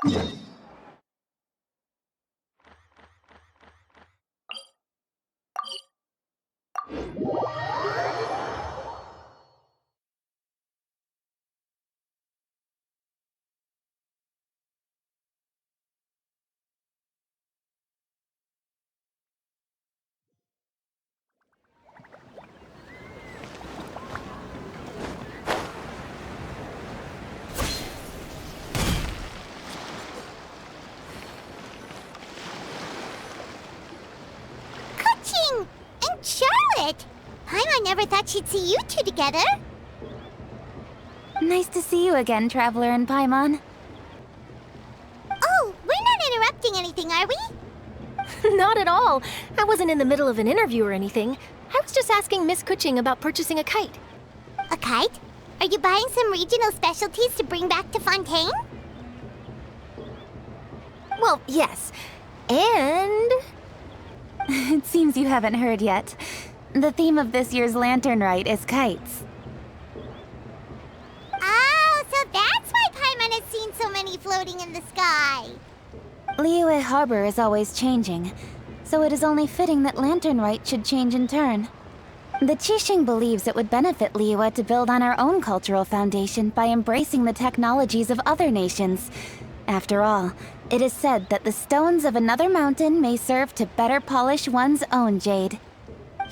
Kuching and Charlotte! I never thought she'd see you two together. Nice to see you again, Traveler and Paimon. Oh, we're not interrupting anything, are we? Not at all. I wasn't in the middle of an interview or anything. I was just asking Miss Kuching about purchasing a kite. A kite? Are you buying some regional specialties to bring back to Fontaine? Well, yes. And... It seems you haven't heard yet. The theme of this year's Lantern Rite is kites. Oh, so that's why Paimon has seen so many floating in the sky. Liyue Harbor is always changing, so it is only fitting that Lantern Rite should change in turn. The Qixing believes it would benefit Liyue to build on our own cultural foundation by embracing the technologies of other nations. After all, it is said that the stones of another mountain may serve to better polish one's own jade.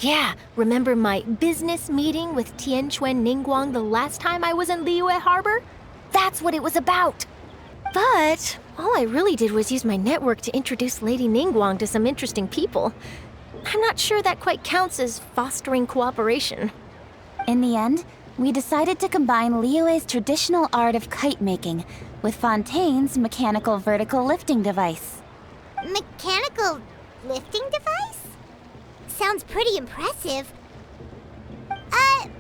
Yeah, remember my business meeting with Tianquan Ningguang the last time I was in Liyue Harbor? That's what it was about. But all I really did was use my network to introduce Lady Ningguang to some interesting people. I'm not sure that quite counts as fostering cooperation. In the end, we decided to combine Liyue's traditional art of kite making with Fontaine's mechanical vertical lifting device. Mechanical lifting device? Sounds pretty impressive.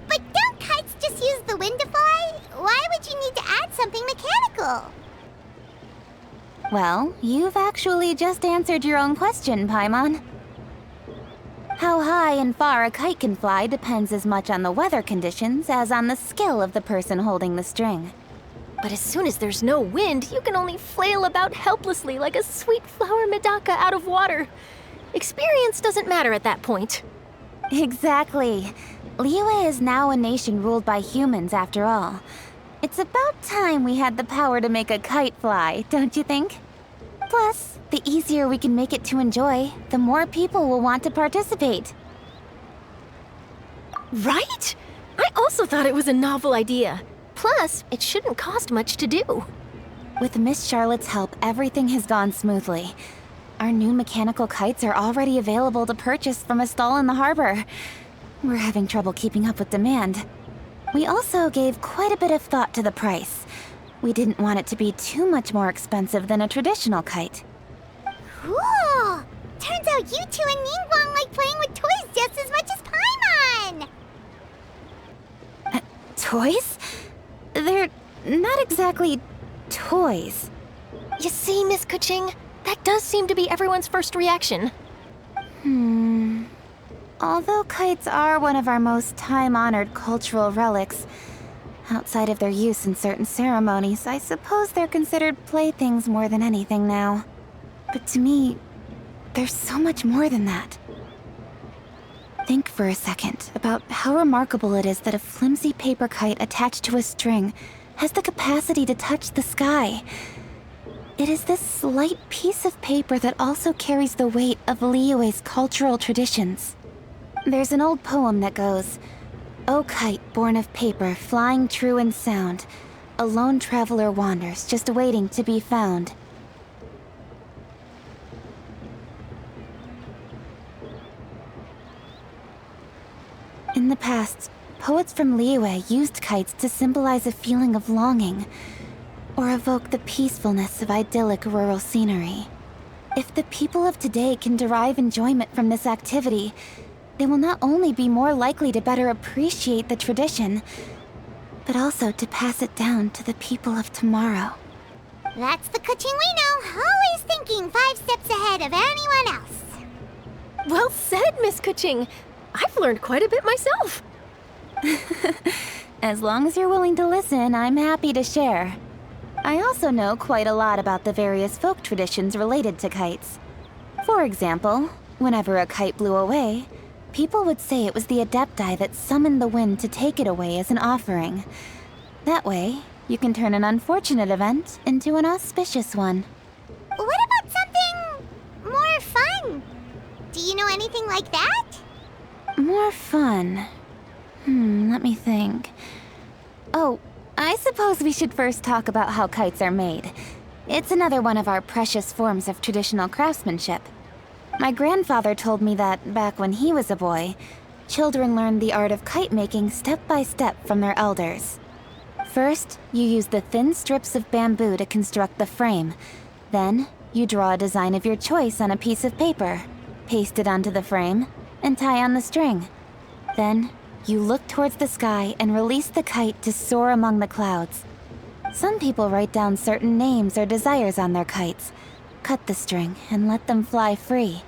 But don't kites just use the wind to fly? Why would you need to add something mechanical? Well, you've actually just answered your own question, Paimon. How high and far a kite can fly depends as much on the weather conditions as on the skill of the person holding the string. But as soon as there's no wind, you can only flail about helplessly like a sweet flower medaka out of water. Experience doesn't matter at that point. Exactly. Liyue is now a nation ruled by humans, after all. It's about time we had the power to make a kite fly, don't you think? Plus, the easier we can make it to enjoy, the more people will want to participate. Right? I also thought it was a novel idea. Plus, it shouldn't cost much to do. With Miss Charlotte's help, everything has gone smoothly. Our new mechanical kites are already available to purchase from a stall in the harbor. We're having trouble keeping up with demand. We also gave quite a bit of thought to the price. We didn't want it to be too much more expensive than a traditional kite. Cool! Turns out you two and Ningguang like playing with toys just as much as Paimon! Toys? They're not exactly toys. You see, Miss Kuching? That does seem to be everyone's first reaction. Although kites are one of our most time-honored cultural relics, outside of their use in certain ceremonies, I suppose they're considered playthings more than anything now. But to me, there's so much more than that. Think for a second about how remarkable it is that a flimsy paper kite attached to a string has the capacity to touch the sky. It is this slight piece of paper that also carries the weight of Liyue's cultural traditions. There's an old poem that goes, "O kite born of paper, flying true in sound, a lone traveler wanders, just waiting to be found." In the past, poets from Liyue used kites to symbolize a feeling of longing, or evoke the peacefulness of idyllic rural scenery. If the people of today can derive enjoyment from this activity, they will not only be more likely to better appreciate the tradition, but also to pass it down to the people of tomorrow. That's the Kuching we know, always thinking 5 steps ahead of anyone else. Well said, Miss Kuching. I've learned quite a bit myself. As long as you're willing to listen, I'm happy to share. I also know quite a lot about the various folk traditions related to kites. For example, whenever a kite blew away, people would say it was the Adepti that summoned the wind to take it away as an offering. That way, you can turn an unfortunate event into an auspicious one. What about something more fun? Do you know anything like that? More fun. Let me think. Oh, I suppose we should first talk about how kites are made. It's another one of our precious forms of traditional craftsmanship. My grandfather told me that, back when he was a boy, children learned the art of kite making step by step from their elders. First, you use the thin strips of bamboo to construct the frame. Then, you draw a design of your choice on a piece of paper, paste it onto the frame, and tie on the string. Then, you look towards the sky and release the kite to soar among the clouds. Some people write down certain names or desires on their kites, cut the string, and let them fly free.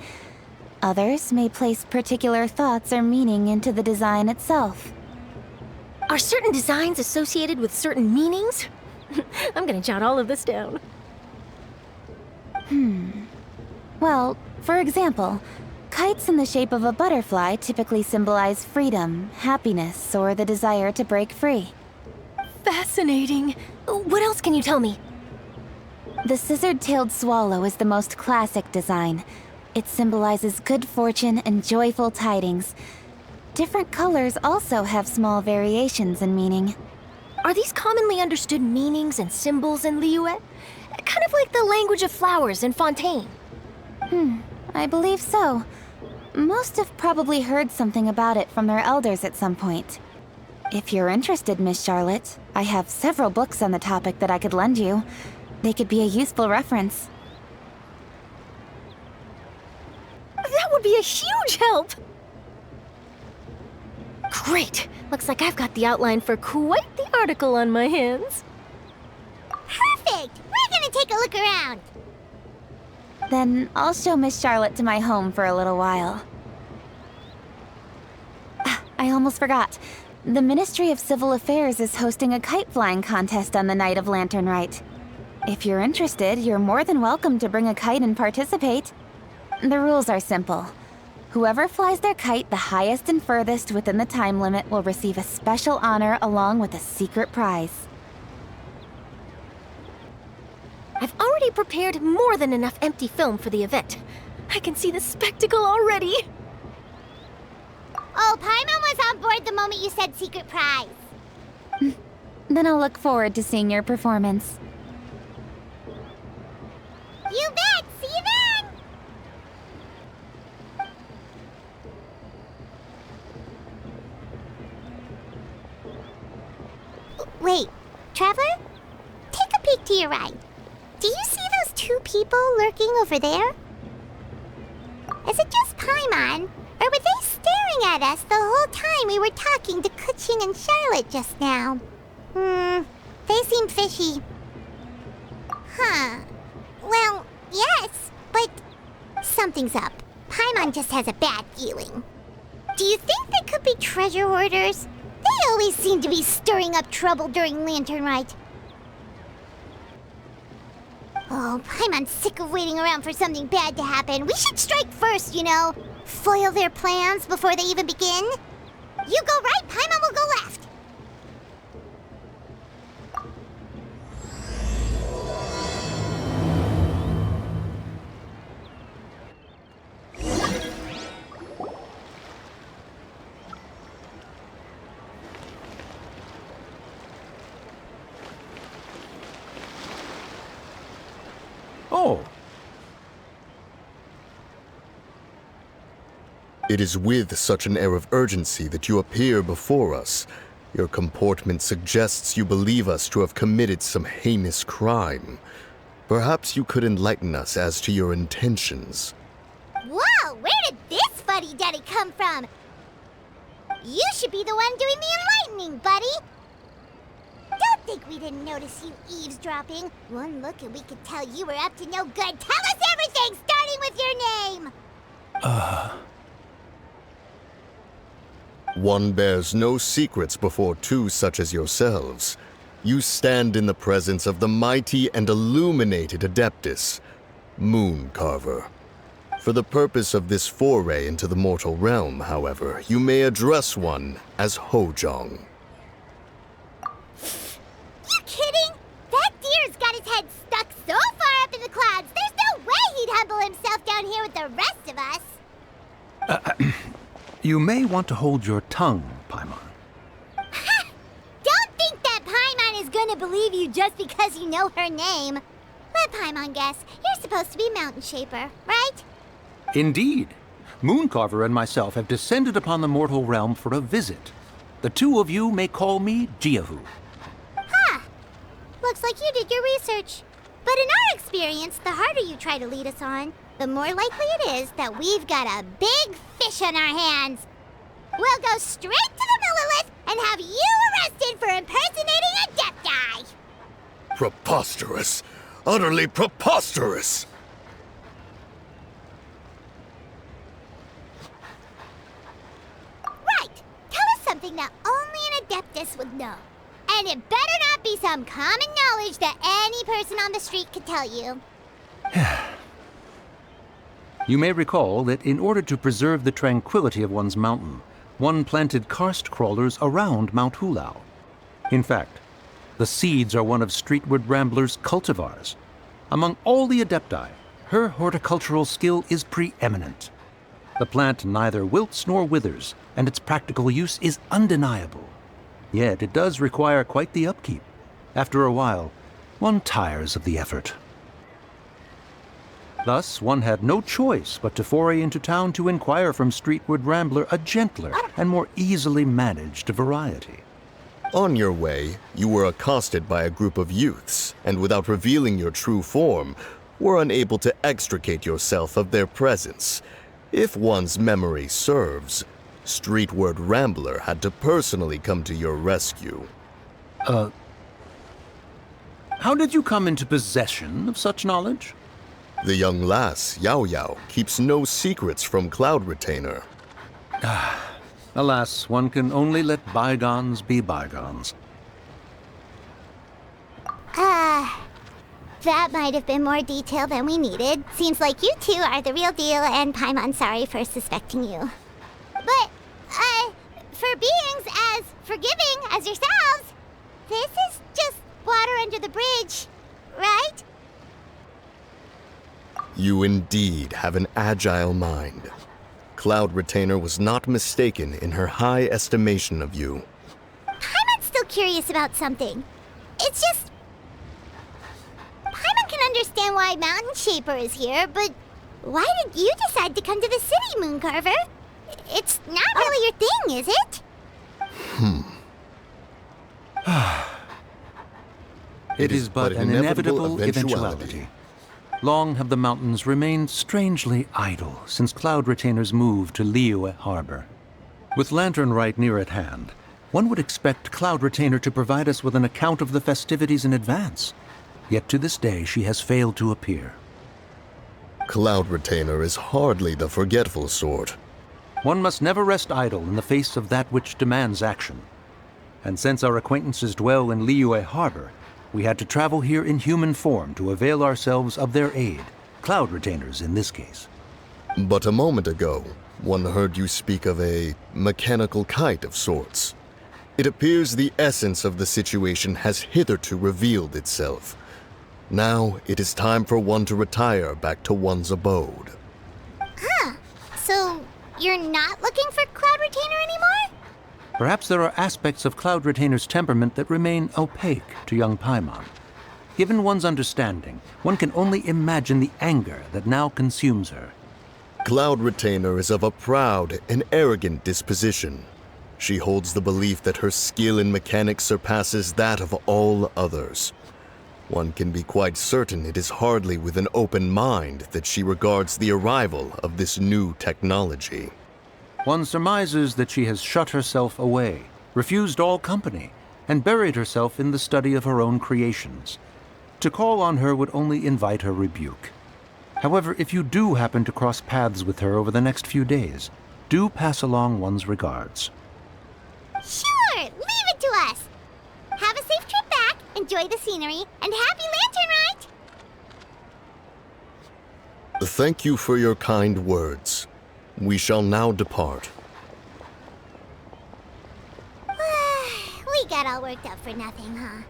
Others may place particular thoughts or meaning into the design itself. Are certain designs associated with certain meanings? I'm gonna jot all of this down. Well, for example, kites in the shape of a butterfly typically symbolize freedom, happiness, or the desire to break free. Fascinating. What else can you tell me? The scissored-tailed swallow is the most classic design. It symbolizes good fortune and joyful tidings. Different colors also have small variations in meaning. Are these commonly understood meanings and symbols in Liyue? Kind of like the language of flowers in Fontaine. I believe so. Most have probably heard something about it from their elders at some point. If you're interested, Miss Charlotte, I have several books on the topic that I could lend you. They could be a useful reference. That would be a huge help! Great! Looks like I've got the outline for quite the article on my hands. Perfect! We're gonna take a look around. Then I'll show Miss Charlotte to my home for a little while. I almost forgot. The Ministry of Civil Affairs is hosting a kite flying contest on the night of Lantern Rite. If you're interested, you're more than welcome to bring a kite and participate. The rules are simple. Whoever flies their kite the highest and furthest within the time limit will receive a special honor along with a secret prize. I've already prepared more than enough empty film for the event. I can see the spectacle already. Oh, Paimon was on board the moment you said secret prize. Then I'll look forward to seeing your performance. You bet! See you then! Wait, Traveler? Take a peek to your right. Do you see those two people lurking over there? Is it just Paimon? Or were they staring at us the whole time we were talking to Kuching and Charlotte just now? They seem fishy. Huh. Well, yes, but something's up. Paimon just has a bad feeling. Do you think they could be treasure hoarders? They always seem to be stirring up trouble during Lantern Rite. Oh, Paimon's sick of waiting around for something bad to happen. We should strike first, you know. Foil their plans before they even begin. You go right, Paimon will go left. Oh. It is with such an air of urgency that you appear before us. Your comportment suggests you believe us to have committed some heinous crime. Perhaps you could enlighten us as to your intentions. Whoa, where did this fuddy-duddy come from? You should be the one doing the enlightening, buddy. Don't think we didn't notice you eavesdropping. One look and we could tell you were up to no good. Tell us everything, starting with your name. One bears no secrets before two such as yourselves. You stand in the presence of the mighty and illuminated Adeptus, Moon Carver. For the purpose of this foray into the mortal realm, however, you may address one as Hojong. You kidding? That deer's got his head stuck so far up in the clouds, there's no way he'd humble himself down here with the rest of us. You may want to hold your tongue, Paimon. Don't think that Paimon is gonna believe you just because you know her name. Let Paimon guess. You're supposed to be Mountain Shaper, right? Indeed. Mooncarver and myself have descended upon the mortal realm for a visit. The two of you may call me Jiahu. Looks like you did your research. But in our experience, the harder you try to lead us on, the more likely it is that we've got a big fish on our hands. We'll go straight to the Millilith and have you arrested for impersonating a Adepti. Preposterous! Utterly preposterous! Right! Tell us something that only an Adeptus would know. And it better not be some common knowledge that any person on the street could tell you. You may recall that in order to preserve the tranquility of one's mountain, one planted karst crawlers around Mount Hulao. In fact, the seeds are one of Streetward Rambler's cultivars. Among all the Adepti, her horticultural skill is preeminent. The plant neither wilts nor withers, and its practical use is undeniable. Yet it does require quite the upkeep. After a while, one tires of the effort. Thus, one had no choice but to foray into town to inquire from Streetward Rambler a gentler and more easily managed variety. On your way, you were accosted by a group of youths, and without revealing your true form, were unable to extricate yourself of their presence. If one's memory serves, Streetward Rambler had to personally come to your rescue. How did you come into possession of such knowledge? The young lass, Yao Yao, keeps no secrets from Cloud Retainer. Alas, one can only let bygones be bygones. That might have been more detail than we needed. Seems like you two are the real deal, and Paimon's sorry for suspecting you. But, for beings as forgiving as yourselves, this is just water under the bridge, right? You indeed have an agile mind. Cloud Retainer was not mistaken in her high estimation of you. Paimon's still curious about something. It's just... Paimon can understand why Mountain Shaper is here, but why did you decide to come to the city, Mooncarver? It's not really your thing, is it? It is but an inevitable eventuality. Long have the mountains remained strangely idle since Cloud Retainer's move to Liyue Harbor. With Lantern Rite near at hand, one would expect Cloud Retainer to provide us with an account of the festivities in advance. Yet to this day she has failed to appear. Cloud Retainer is hardly the forgetful sort. One must never rest idle in the face of that which demands action. And since our acquaintances dwell in Liyue Harbor, we had to travel here in human form to avail ourselves of their aid, Cloud Retainers in this case. But a moment ago, one heard you speak of a mechanical kite of sorts. It appears the essence of the situation has hitherto revealed itself. Now it is time for one to retire back to one's abode. So, you're not looking for Cloud Retainer anymore? Perhaps there are aspects of Cloud Retainer's temperament that remain opaque to young Paimon. Given one's understanding, one can only imagine the anger that now consumes her. Cloud Retainer is of a proud and arrogant disposition. She holds the belief that her skill in mechanics surpasses that of all others. One can be quite certain it is hardly with an open mind that she regards the arrival of this new technology. One surmises that she has shut herself away, refused all company, and buried herself in the study of her own creations. To call on her would only invite her rebuke. However, if you do happen to cross paths with her over the next few days, do pass along one's regards. Sure, leave it to us. Have a safe trip back, enjoy the scenery, and happy Lantern Rite! Thank you for your kind words. We shall now depart. We got all worked up for nothing, huh?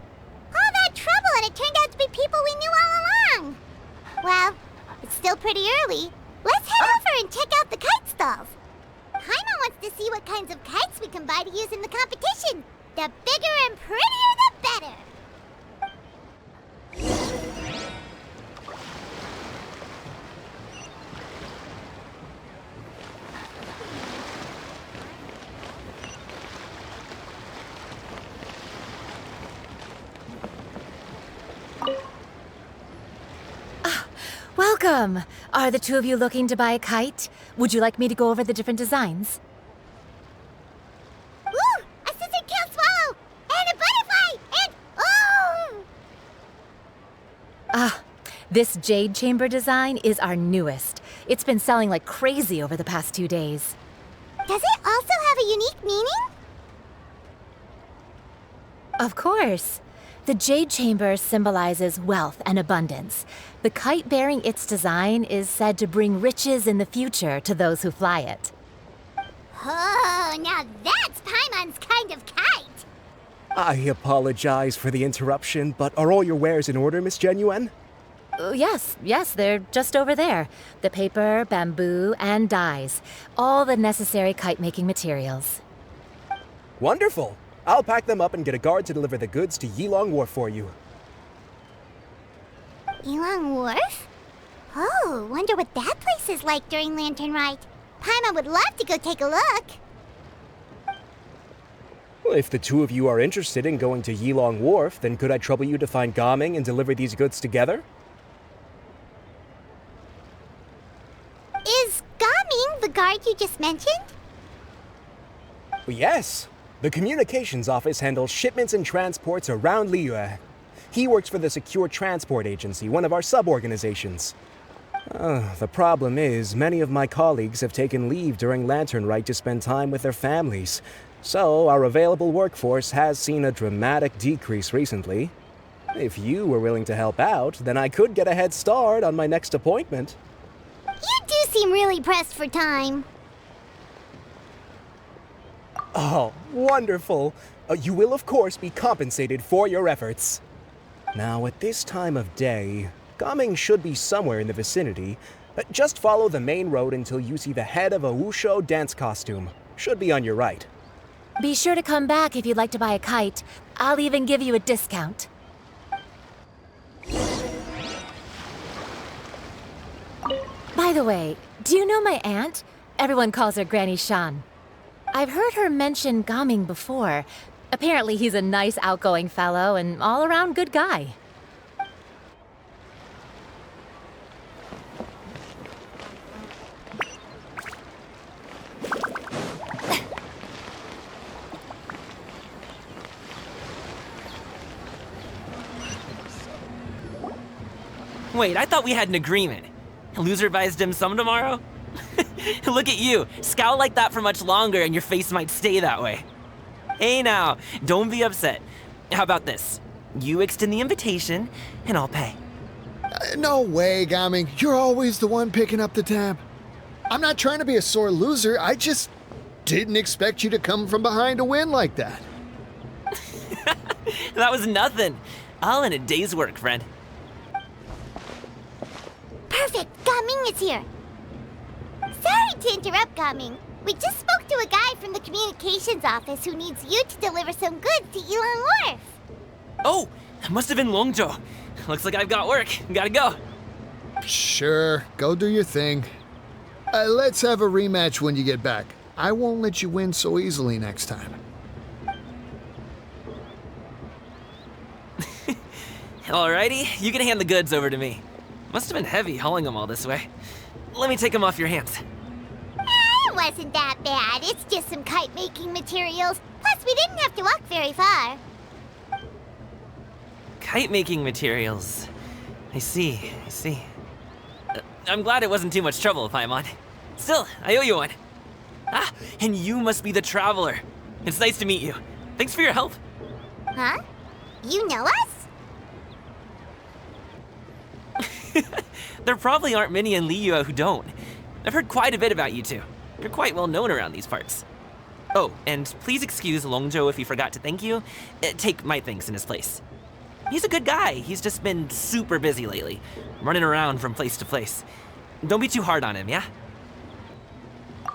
All that trouble and it turned out to be people we knew all along! Well, it's still pretty early. Let's head over and check out the kite stalls. Paimon wants to see what kinds of kites we can buy to use in the competition. The bigger and prettier, the better. Welcome! Are the two of you looking to buy a kite? Would you like me to go over the different designs? Ooh! A scissor kill swallow! And a butterfly! And oh! This jade chamber design is our newest. It's been selling like crazy over the past 2 days. Does it also have a unique meaning? Of course. The jade chamber symbolizes wealth and abundance. The kite bearing its design is said to bring riches in the future to those who fly it. Oh, now that's Paimon's kind of kite! I apologize for the interruption, but are all your wares in order, Miss Genuine? Yes, they're just over there. The paper, bamboo, and dyes. All the necessary kite-making materials. Wonderful! I'll pack them up and get a guard to deliver the goods to Yilong Wharf for you. Yilong Wharf? Oh, wonder what that place is like during Lantern Rite. Paimon would love to go take a look. Well, if the two of you are interested in going to Yilong Wharf, then could I trouble you to find Gaming and deliver these goods together? Is Gaming the guard you just mentioned? Well, yes. The communications office handles shipments and transports around Liyue. He works for the Secure Transport Agency, one of our sub-organizations. The problem is, many of my colleagues have taken leave during Lantern Rite to spend time with their families. So, our available workforce has seen a dramatic decrease recently. If you were willing to help out, then I could get a head start on my next appointment. You do seem really pressed for time. Oh, wonderful! You will, of course, be compensated for your efforts. Now, at this time of day, Gaming should be somewhere in the vicinity. Just follow the main road until you see the head of a wushu dance costume. Should be on your right. Be sure to come back if you'd like to buy a kite. I'll even give you a discount. By the way, do you know my aunt? Everyone calls her Granny Shan. I've heard her mention Gaming before. Apparently he's a nice, outgoing fellow and all-around good guy. Wait, I thought we had an agreement. Loser buys dim sum tomorrow? Look at you, scowl like that for much longer and your face might stay that way. Hey now, don't be upset. How about this? You extend the invitation, and I'll pay. No way, Gaming. You're always the one picking up the tab. I'm not trying to be a sore loser. I just didn't expect you to come from behind to win like that. That was nothing. All in a day's work, friend. Perfect! Gaming is here! Sorry to interrupt, Gaming. We just spoke to a guy from the communications office who needs you to deliver some goods to Yilong Wharf. Oh, that must have been Longzhou. Looks like I've got work. Gotta go. Sure, go do your thing. Let's have a rematch when you get back. I won't let you win so easily next time. Alrighty, you can hand the goods over to me. Must have been heavy hauling them all this way. Let me take them off your hands. It wasn't that bad. It's just some kite-making materials. Plus, we didn't have to walk very far. Kite-making materials. I see. I'm glad it wasn't too much trouble, Paimon. Still, I owe you one. Ah, and you must be the traveler. It's nice to meet you. Thanks for your help. Huh? You know us? There probably aren't many in Liyue who don't. I've heard quite a bit about you two. You're quite well known around these parts. Oh, and please excuse Longzhou if he forgot to thank you. Take my thanks in his place. He's a good guy. He's just been super busy lately, running around from place to place. Don't be too hard on him, yeah?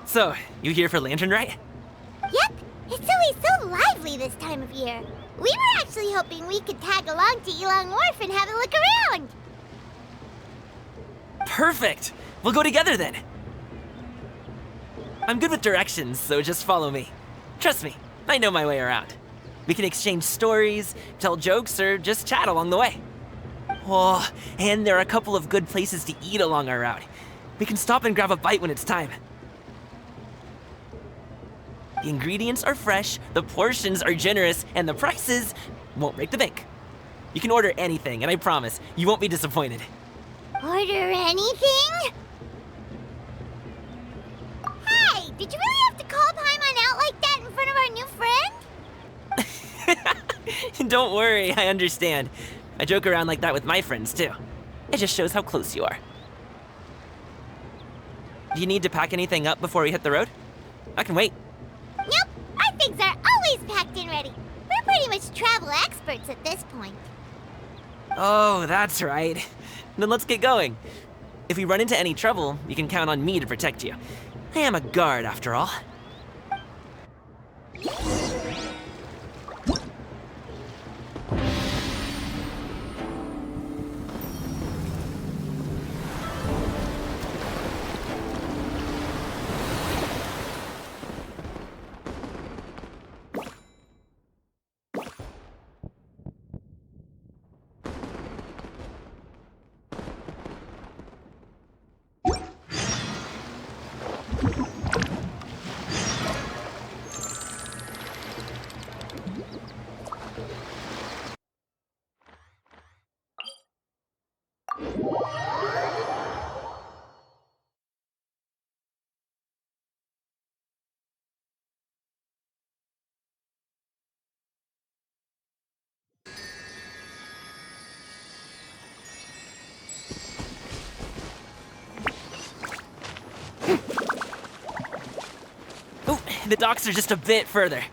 So, you here for Lantern Rite? Yep, it's always so lively this time of year. We were actually hoping we could tag along to Yilong Wharf and have a look around. Perfect! We'll go together then. I'm good with directions, so just follow me. Trust me, I know my way around. We can exchange stories, tell jokes, or just chat along the way. Oh, and there are a couple of good places to eat along our route. We can stop and grab a bite when it's time. The ingredients are fresh, the portions are generous, and the prices won't break the bank. You can order anything, and I promise, you won't be disappointed. Order anything? Hey, did you really have to call Paimon out like that in front of our new friend? Don't worry, I understand. I joke around like that with my friends, too. It just shows how close you are. Do you need to pack anything up before we hit the road? I can wait. Nope, our things are always packed and ready. We're pretty much travel experts at this point. Oh, that's right. Then let's get going. If we run into any trouble, you can count on me to protect you. I am a guard, after all. Oh, the docks are just a bit further.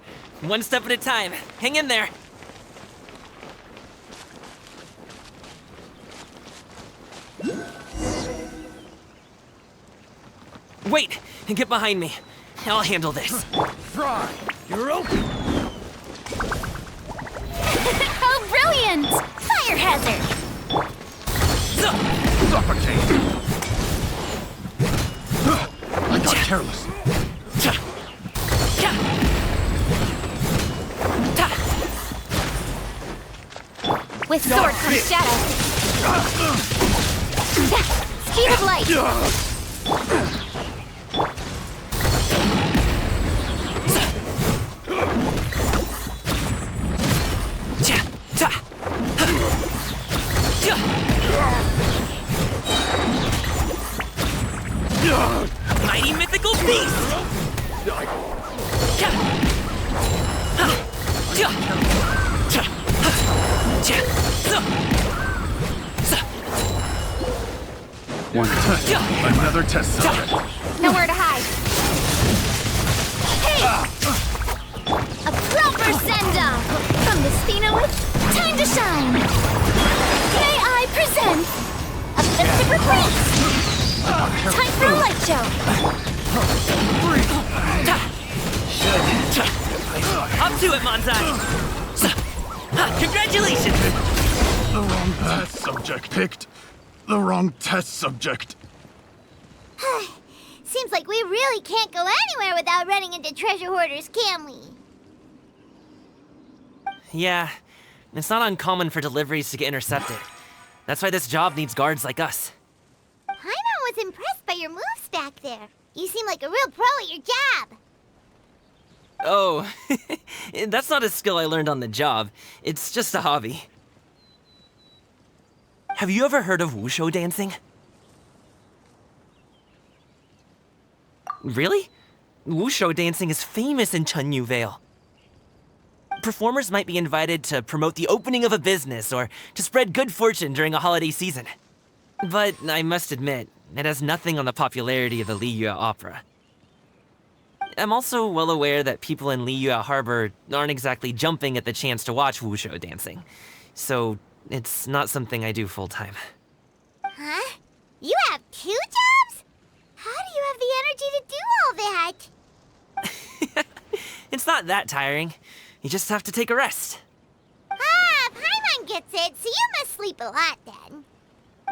One step at a time. Hang in there. Wait, get behind me. I'll handle this. Fry, you're open. Oh, brilliant! Fire hazard! Suffocate. I got careless. With sword comes shadow. Speed of light. Mighty mythical beast! One test, another test subject. Nowhere to hide. Hey! A proper send-off! From the Sphinx, time to shine! May I present a Christopher Prince! Time for a light show! Up to it, Monzai! Congratulations! The wrong test subject. Picked the wrong test subject. Seems like we really can't go anywhere without running into treasure hoarders, can we? Yeah, it's not uncommon for deliveries to get intercepted. That's why this job needs guards like us. Paimon was impressed by your moves back there. You seem like a real pro at your job. Oh, that's not a skill I learned on the job. It's just a hobby. Have you ever heard of wushu dancing? Really? Wushu dancing is famous in Chunyu Vale. Performers might be invited to promote the opening of a business or to spread good fortune during a holiday season. But I must admit, it has nothing on the popularity of the Liyue Opera. I'm also well aware that people in Liyue Harbor aren't exactly jumping at the chance to watch wushou dancing. So, it's not something I do full-time. Huh? You have 2 jobs? How do you have the energy to do all that? It's not that tiring. You just have to take a rest. Ah, Paimon gets it, so you must sleep a lot then.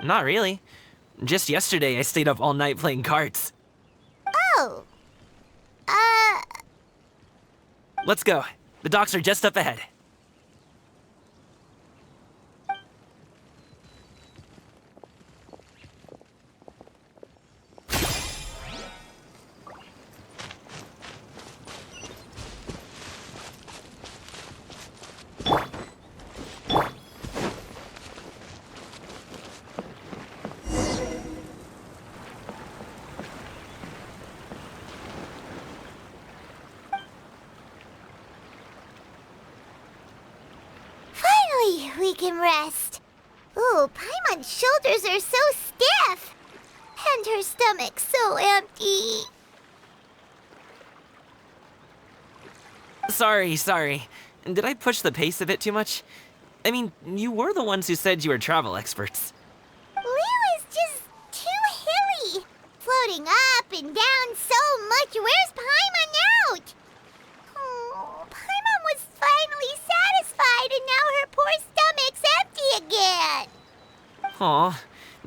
Not really. Just yesterday, I stayed up all night playing cards. Oh. Let's go. The docks are just up ahead. Finally, we can rest. Ooh, Paimon's shoulders are so stiff. And her stomach's so empty. Sorry. Did I push the pace a bit too much? I mean, you were the ones who said you were travel experts. Liu is just too hilly. Floating up and down so much. Where's Paimon out? Oh, Paimon was finally satisfied and now her poor stomach's empty again. Aw,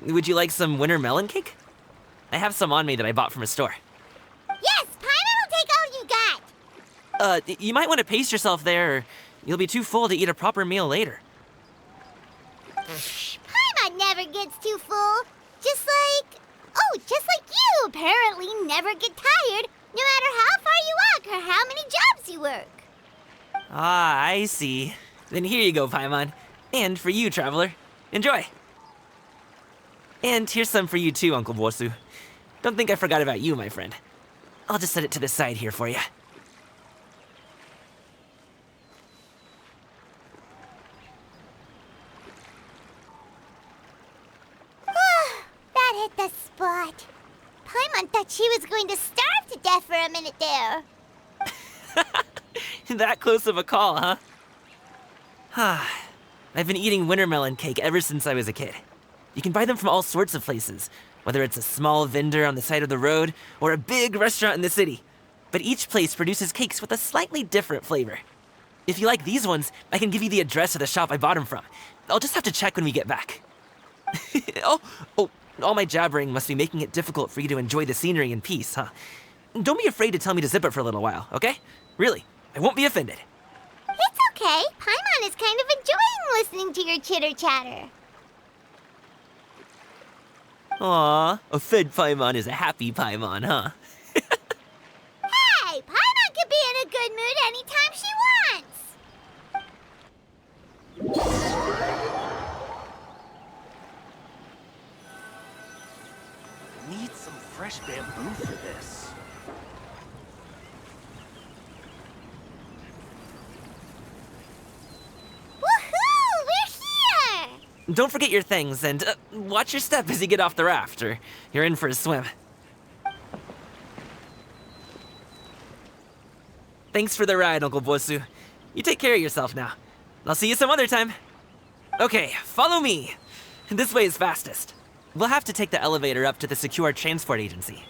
would you like some winter melon cake? I have some on me that I bought from a store. Yes, Paimon will take all you got. You might want to pace yourself there, or you'll be too full to eat a proper meal later. Paimon never gets too full. Just like you apparently never get tired, no matter how far you walk or how many jobs you work. Ah, I see. Then here you go, Paimon. And for you, traveler. Enjoy. And here's some for you too, Uncle Bosu. Don't think I forgot about you, my friend. I'll just set it to the side here for you. That hit the spot. Paimon thought she was going to starve to death for a minute there. That close of a call, huh? I've been eating winter melon cake ever since I was a kid. You can buy them from all sorts of places, whether it's a small vendor on the side of the road or a big restaurant in the city. But each place produces cakes with a slightly different flavor. If you like these ones, I can give you the address of the shop I bought them from. I'll just have to check when we get back. Oh, all my jabbering must be making it difficult for you to enjoy the scenery in peace, huh? Don't be afraid to tell me to zip it for a little while, okay? Really, I won't be offended. It's okay. Paimon is kind of enjoying listening to your chitter-chatter. Aw, a fed Paimon is a happy Paimon, huh? Hey, Paimon can be in a good mood anytime she wants. Need some fresh bamboo for this. Woohoo! We're here! Don't forget your things, and watch your step as you get off the raft, or you're in for a swim. Thanks for the ride, Uncle Bosu. You take care of yourself now. I'll see you some other time. Okay, follow me. This way is fastest. We'll have to take the elevator up to the secure transport agency.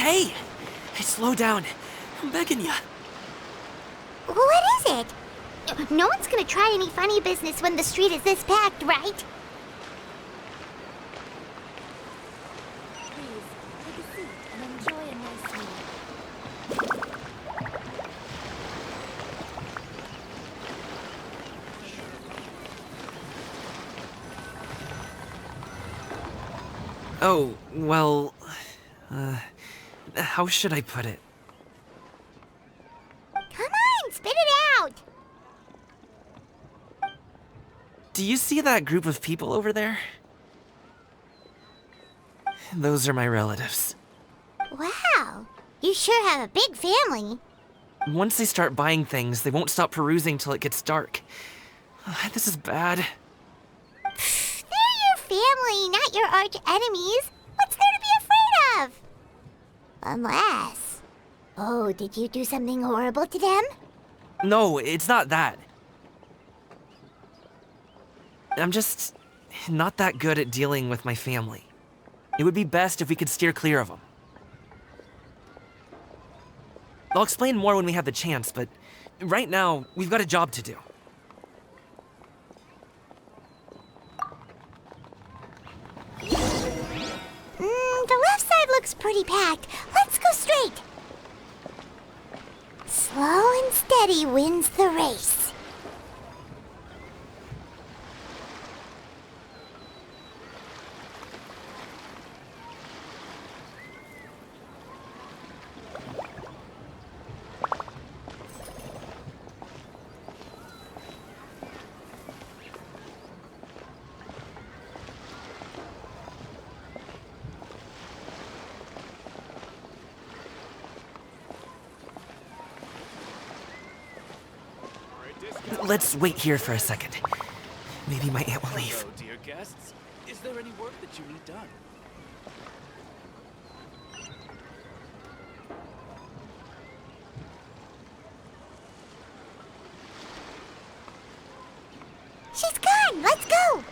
Hey! Slow down. I'm begging ya. What is it? No one's gonna try any funny business when the street is this packed, right? Please, take a seat and enjoy a nice meal. Oh, well... how should I put it? Come on, spit it out! Do you see that group of people over there? Those are my relatives. Wow, you sure have a big family. Once they start buying things, they won't stop perusing till it gets dark. This is bad. They're your family, not your arch enemies. What's there to be afraid of? Unless... Oh, did you do something horrible to them? No, it's not that. I'm just not that good at dealing with my family. It would be best if we could steer clear of them. I'll explain more when we have the chance, but right now, we've got a job to do. The left side looks pretty packed. Let's go straight. Slow and steady wins the race. Let's wait here for a second. Maybe my aunt will leave. Hello, dear guests. Is there any work that you need done? She's gone. Let's go.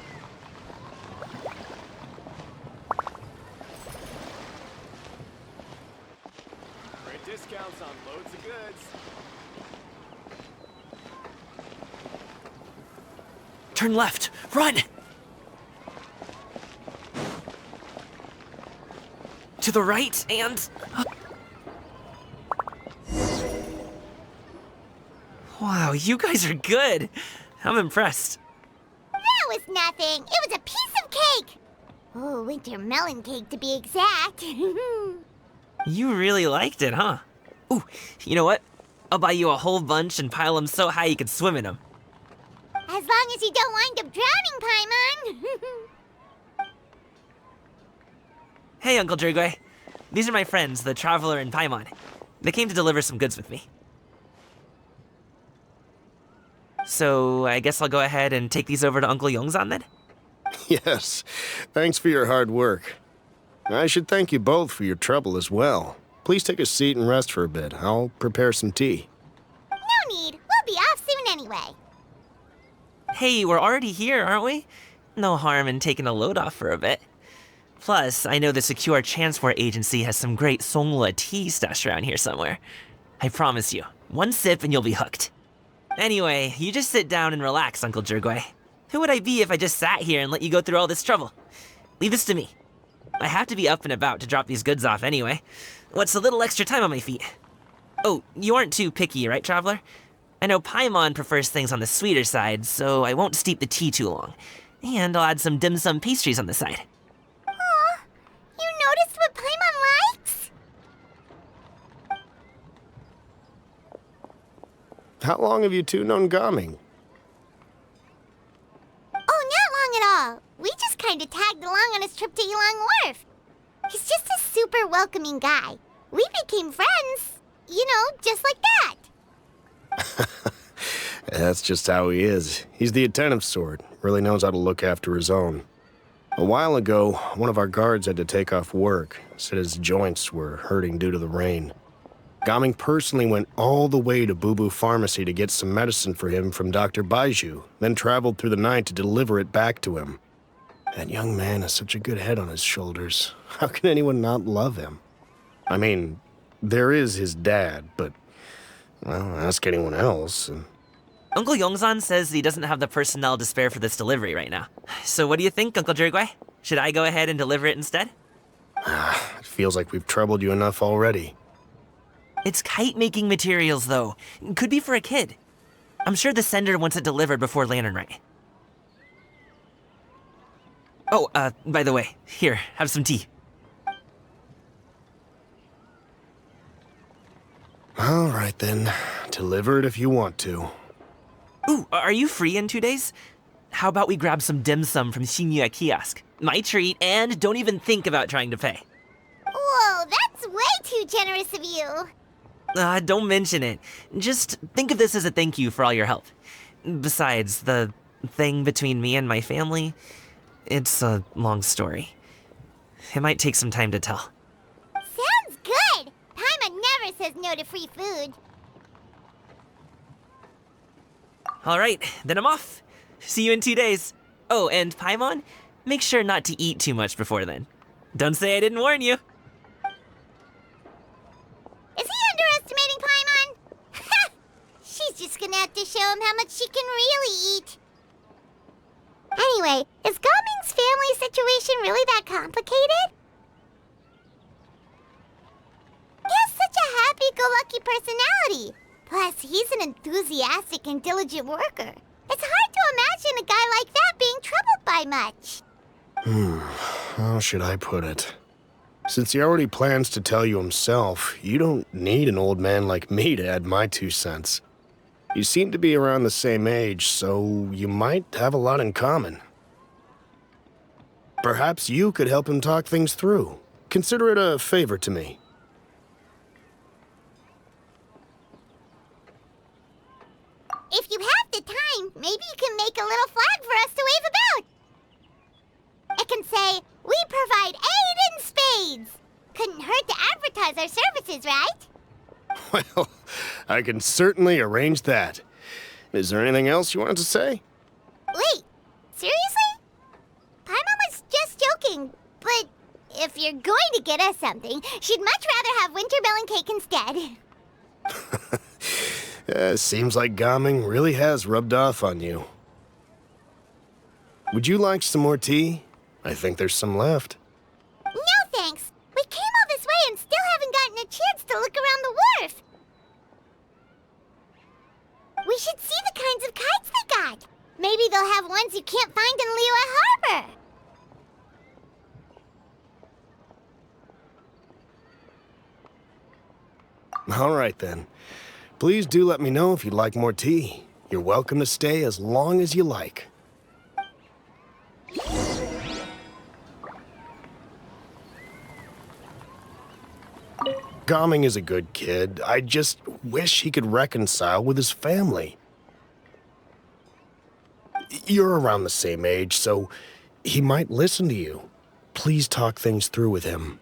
Great discounts on loads of goods. Turn left! Run! To the right, and... Wow, you guys are good! I'm impressed. That was nothing. It was a piece of cake. Oh, winter melon cake to be exact. You really liked it, huh? Ooh, you know what? I'll buy you a whole bunch and pile them so high you could swim in them. As long as you don't wind up drowning, Paimon. Hey, Uncle Drugway. These are my friends, the Traveler and Paimon. They came to deliver some goods with me. So, I guess I'll go ahead and take these over to Uncle Yongzan then? Yes, thanks for your hard work. I should thank you both for your trouble as well. Please take a seat and rest for a bit. I'll prepare some tea. No need. We'll be off soon anyway. Hey, we're already here, aren't we? No harm in taking a load off for a bit. Plus, I know the Secure Transport Agency has some great Songhua tea stashed around here somewhere. I promise you, one sip and you'll be hooked. Anyway, you just sit down and relax, Uncle Drugway. Who would I be if I just sat here and let you go through all this trouble? Leave this to me. I have to be up and about to drop these goods off anyway. What's a little extra time on my feet? Oh, you aren't too picky, right, Traveler? I know Paimon prefers things on the sweeter side, so I won't steep the tea too long. And I'll add some dim sum pastries on the side. Aw, you noticed what Paimon likes? How long have you two known Gaming? Oh, not long at all. We just kind of tagged along on his trip to Ylang Wharf. He's just a super welcoming guy. We became friends, you know, just like that. That's just how he is. He's the attentive sort, really knows how to look after his own. A while ago, one of our guards had to take off work, said his joints were hurting due to the rain. Gaming personally went all the way to Boo Boo Pharmacy to get some medicine for him from Dr. Baiju, then traveled through the night to deliver it back to him. That young man has such a good head on his shoulders. How can anyone not love him? I mean, there is his dad, but, well, ask anyone else. And... Uncle Yongsan says he doesn't have the personnel to spare for this delivery right now. So what do you think, Uncle Jirgwei? Should I go ahead and deliver it instead? It feels like we've troubled you enough already. It's kite-making materials, though. Could be for a kid. I'm sure the sender wants it delivered before Lantern Rite. Oh, by the way, here, have some tea. All right, then. Deliver it if you want to. Ooh, are you free in 2 days? How about we grab some dim sum from Shinya Kiosk? My treat, and don't even think about trying to pay. Whoa, that's way too generous of you. Don't mention it. Just think of this as a thank you for all your help. Besides, the thing between me and my family, it's a long story. It might take some time to tell. Sounds good. Paimon never says no to free food. All right, then I'm off. See you in 2 days. Oh, and Paimon, make sure not to eat too much before then. Don't say I didn't warn you. Is he underestimating Paimon? Ha! She's just gonna have to show him how much she can really eat. Anyway, is Gaming's family situation really that complicated? He has such a happy-go-lucky personality. Plus, he's an enthusiastic and diligent worker. It's hard to imagine a guy like that being troubled by much. How should I put it? Since he already plans to tell you himself, you don't need an old man like me to add my 2 cents. You seem to be around the same age, so you might have a lot in common. Perhaps you could help him talk things through. Consider it a favor to me. If you have the time, maybe you can make a little flag for us to wave about. It can say, "We provide aid in spades." Couldn't hurt to advertise our services, right? Well, I can certainly arrange that. Is there anything else you wanted to say? Wait, seriously? Paimon was just joking, but if you're going to get us something, she'd much rather have winter melon cake instead. Seems like Gaming really has rubbed off on you. Would you like some more tea? I think there's some left. No thanks. We came all this way and still haven't gotten a chance to look around the wharf. We should see the kinds of kites they got. Maybe they'll have ones you can't find in Liyue Harbor. All right, then. Please do let me know if you'd like more tea. You're welcome to stay as long as you like. Gaming is a good kid. I just wish he could reconcile with his family. You're around the same age, so he might listen to you. Please talk things through with him.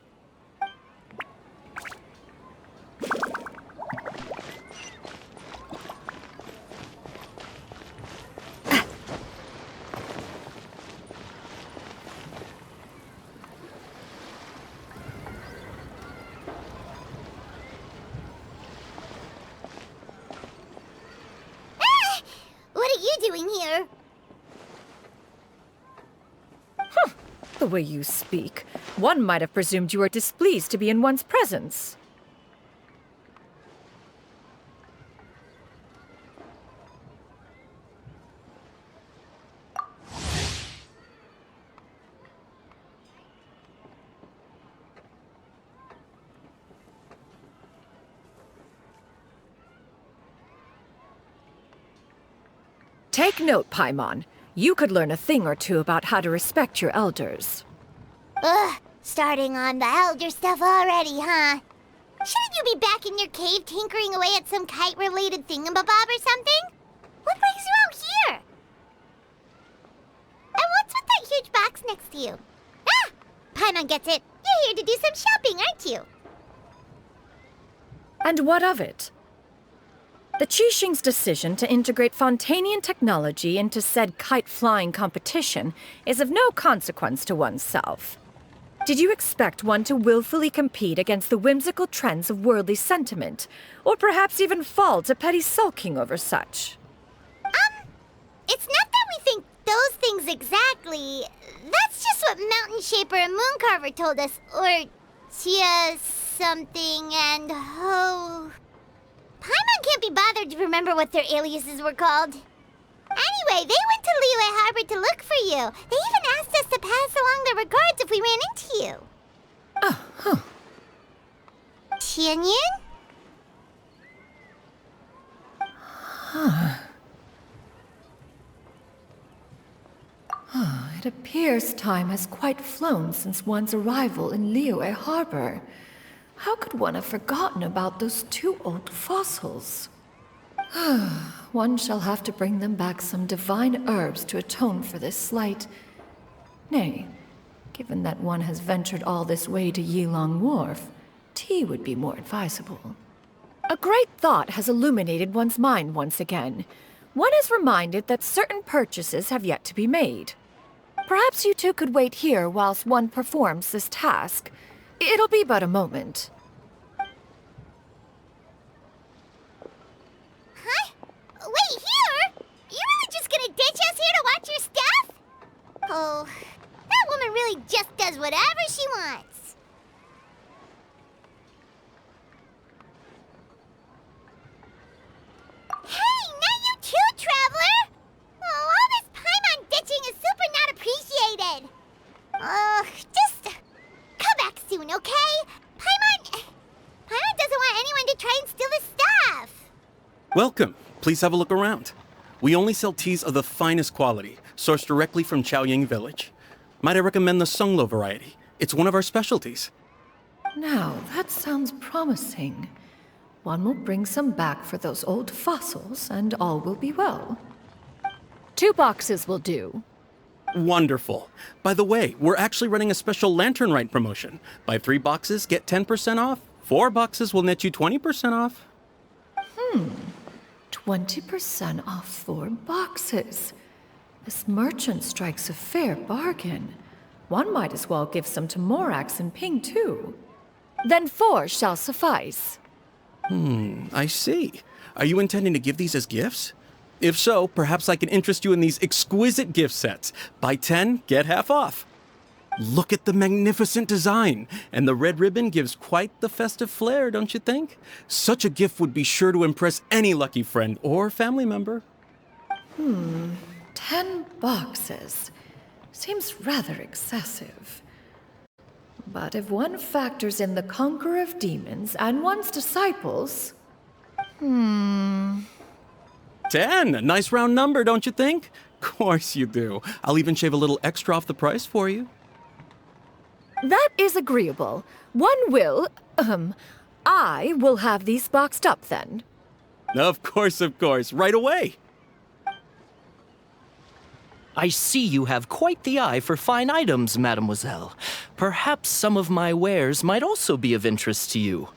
What are you doing here? The way you speak, one might have presumed you were displeased to be in one's presence. Take note, Paimon. You could learn a thing or two about how to respect your elders. Ugh, starting on the elder stuff already, huh? Shouldn't you be back in your cave tinkering away at some kite-related thingamabob or something? What brings you out here? And what's with that huge box next to you? Ah! Paimon gets it. You're here to do some shopping, aren't you? And what of it? The Qixing's decision to integrate Fontanian technology into said kite-flying competition is of no consequence to oneself. Did you expect one to willfully compete against the whimsical trends of worldly sentiment, or perhaps even fall to petty sulking over such? It's not that we think those things exactly. That's just what Mountain Shaper and Moon Carver told us. Or Tia something and Ho. Paimon can't be bothered to remember what their aliases were called. Anyway, they went to Liyue Harbor to look for you. They even asked us to pass along their regards if we ran into you. Oh, huh. Tianyin? It appears time has quite flown since one's arrival in Liyue Harbor. How could one have forgotten about those two old fossils? One shall have to bring them back some divine herbs to atone for this slight. Nay, given that one has ventured all this way to Yilong Wharf, tea would be more advisable. A great thought has illuminated one's mind once again. One is reminded that certain purchases have yet to be made. Perhaps you two could wait here whilst one performs this task. It'll be but a moment. Huh? Wait, here? You really just gonna ditch us here to watch your stuff? Oh, that woman really just does whatever she wants. Hey, not you too, Traveler! Oh, all this Paimon ditching is super not appreciated. Just come back soon, okay? Paimon doesn't want anyone to try and steal his stuff. Welcome. Please have a look around. We only sell teas of the finest quality, sourced directly from Chaoying Village. Might I recommend the Sunglo variety? It's one of our specialties. Now, that sounds promising. One will bring some back for those old fossils, and all will be well. 2 boxes will do. Wonderful. By the way, we're actually running a special Lantern Rite promotion. Buy 3 boxes, get 10% off. 4 boxes will net you 20% off. 20% off 4 boxes. This merchant strikes a fair bargain. One might as well give some to Morax and Ping, too. Then 4 shall suffice. I see. Are you intending to give these as gifts? If so, perhaps I can interest you in these exquisite gift sets. Buy 10, get half off. Look at the magnificent design, and the red ribbon gives quite the festive flair, don't you think? Such a gift would be sure to impress any lucky friend or family member. 10 boxes. Seems rather excessive. But if one factors in the conqueror of demons and one's disciples... 10, a nice round number, don't you think? Course you do. I'll even shave a little extra off the price for you. That is agreeable. I will have these boxed up then. Of course, right away. I see you have quite the eye for fine items, mademoiselle. Perhaps some of my wares might also be of interest to you.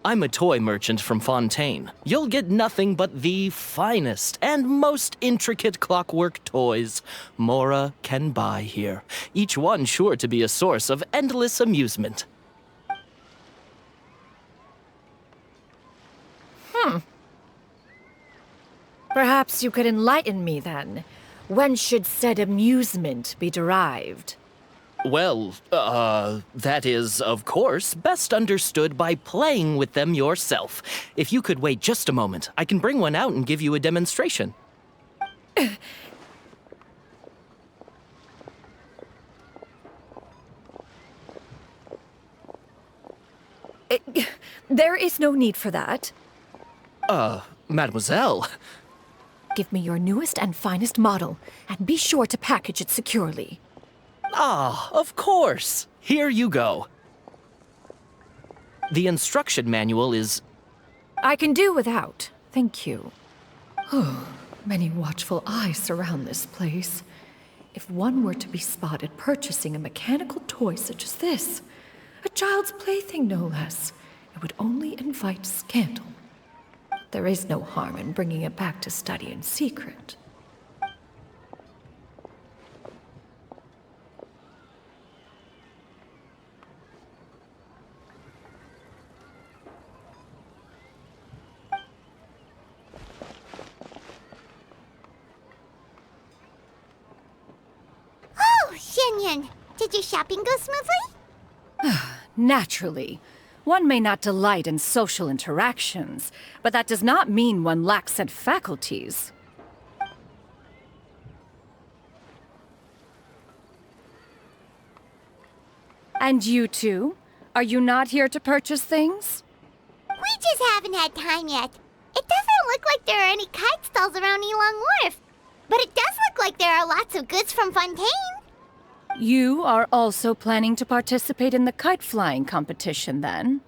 I'm a toy merchant from Fontaine. You'll get nothing but the finest and most intricate clockwork toys Mora can buy here. Each one sure to be a source of endless amusement. Perhaps you could enlighten me then. When should said amusement be derived? Well, that is, of course, best understood by playing with them yourself. If you could wait just a moment, I can bring one out and give you a demonstration. There is no need for that. Mademoiselle. Give me your newest and finest model, and be sure to package it securely. Ah, of course. Here you go. The instruction manual is... I can do without, thank you. Many watchful eyes surround this place. If one were to be spotted purchasing a mechanical toy such as this, a child's plaything no less, it would only invite scandal. There is no harm in bringing it back to study in secret. Xianyun, did your shopping go smoothly? Naturally. One may not delight in social interactions, but that does not mean one lacks said faculties. And you two? Are you not here to purchase things? We just haven't had time yet. It doesn't look like there are any kite stalls around Elong Wharf, but it does look like there are lots of goods from Fontaine. You are also planning to participate in the kite flying competition, then?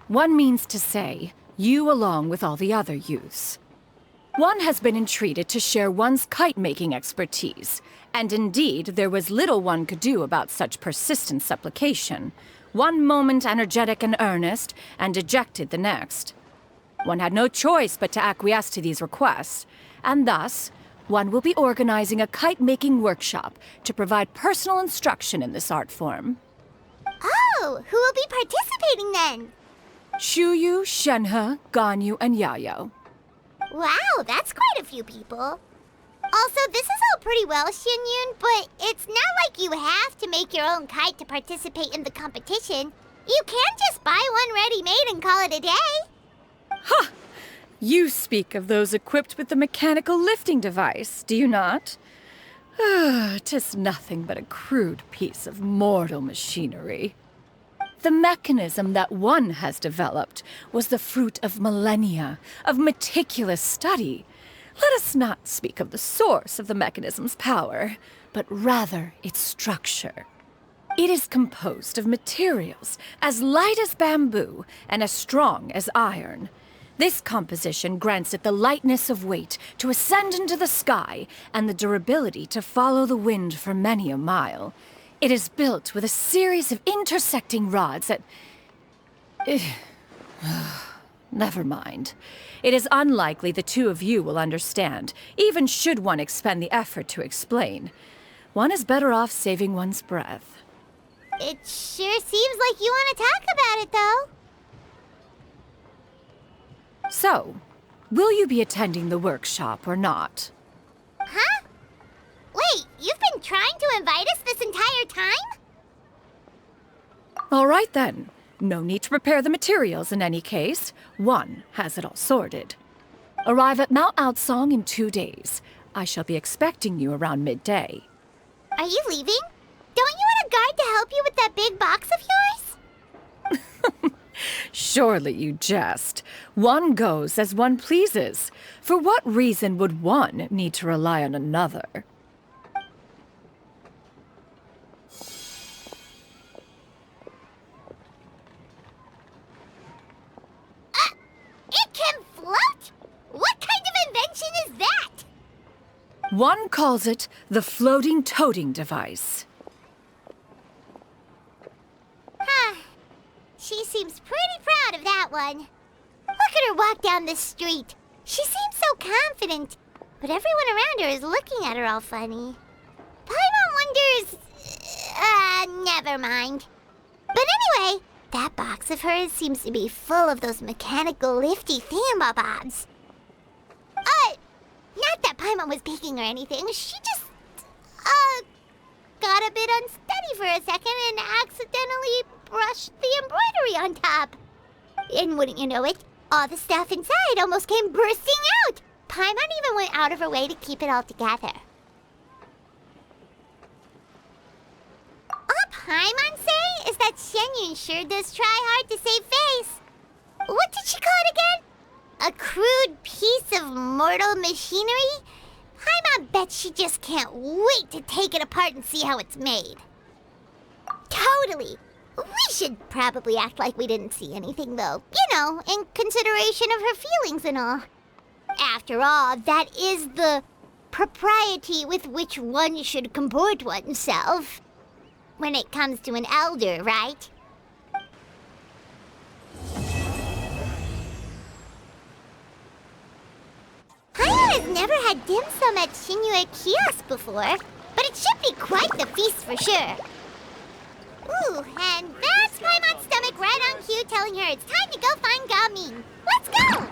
One means to say, you along with all the other youths. One has been entreated to share one's kite-making expertise, and indeed there was little one could do about such persistent supplication. One moment energetic and earnest, and dejected the next. One had no choice but to acquiesce to these requests, and thus, one will be organizing a kite-making workshop to provide personal instruction in this art form. Oh, who will be participating then? Shuyu, Shenhe, Ganyu, and Yayo. Wow, that's quite a few people. Also, this is all pretty well, Xianyun, but it's not like you have to make your own kite to participate in the competition. You can just buy one ready-made and call it a day. Ha! You speak of those equipped with the mechanical lifting device, do you not? 'Tis nothing but a crude piece of mortal machinery. The mechanism that one has developed was the fruit of millennia of meticulous study. Let us not speak of the source of the mechanism's power, but rather its structure. It is composed of materials as light as bamboo and as strong as iron. This composition grants it the lightness of weight to ascend into the sky and the durability to follow the wind for many a mile. It is built with a series of intersecting rods that... Never mind. It is unlikely the two of you will understand, even should one expend the effort to explain. One is better off saving one's breath. It sure seems like you want to talk about it, though. So, will you be attending the workshop or not? Huh? Wait, you've been trying to invite us this entire time? All right then. No need to prepare the materials in any case. One has it all sorted. Arrive at Mount Outsong in 2 days. I shall be expecting you around midday. Are you leaving? Don't you want a guard to help you with that big box of yours? Surely you jest. One goes as one pleases. For what reason would one need to rely on another? It can float? What kind of invention is that? One calls it the floating toting device. Huh. She seems pretty proud of that one. Look at her walk down the street. She seems so confident, but everyone around her is looking at her all funny. Paimon wonders... never mind. But anyway, that box of hers seems to be full of those mechanical lifty thingamabobs. Not that Paimon was peeking or anything. She just, got a bit unsteady for a second and accidentally brushed the embroidery on top. And wouldn't you know it, all the stuff inside almost came bursting out. Paimon even went out of her way to keep it all together. All Paimon say is that Xianyun sure does try hard to save face. What did she call it again? A crude piece of mortal machinery? Paimon bets she just can't wait to take it apart and see how it's made. Totally. We should probably act like we didn't see anything, though. You know, in consideration of her feelings and all. After all, that is the propriety with which one should comport oneself. When it comes to an elder, right? Paimon has never had dim sum at Shinue Kiosk before, but it should be quite the feast for sure. Ooh, and that's Paimon's stomach right on cue telling her it's time to go find Gaming. Let's go!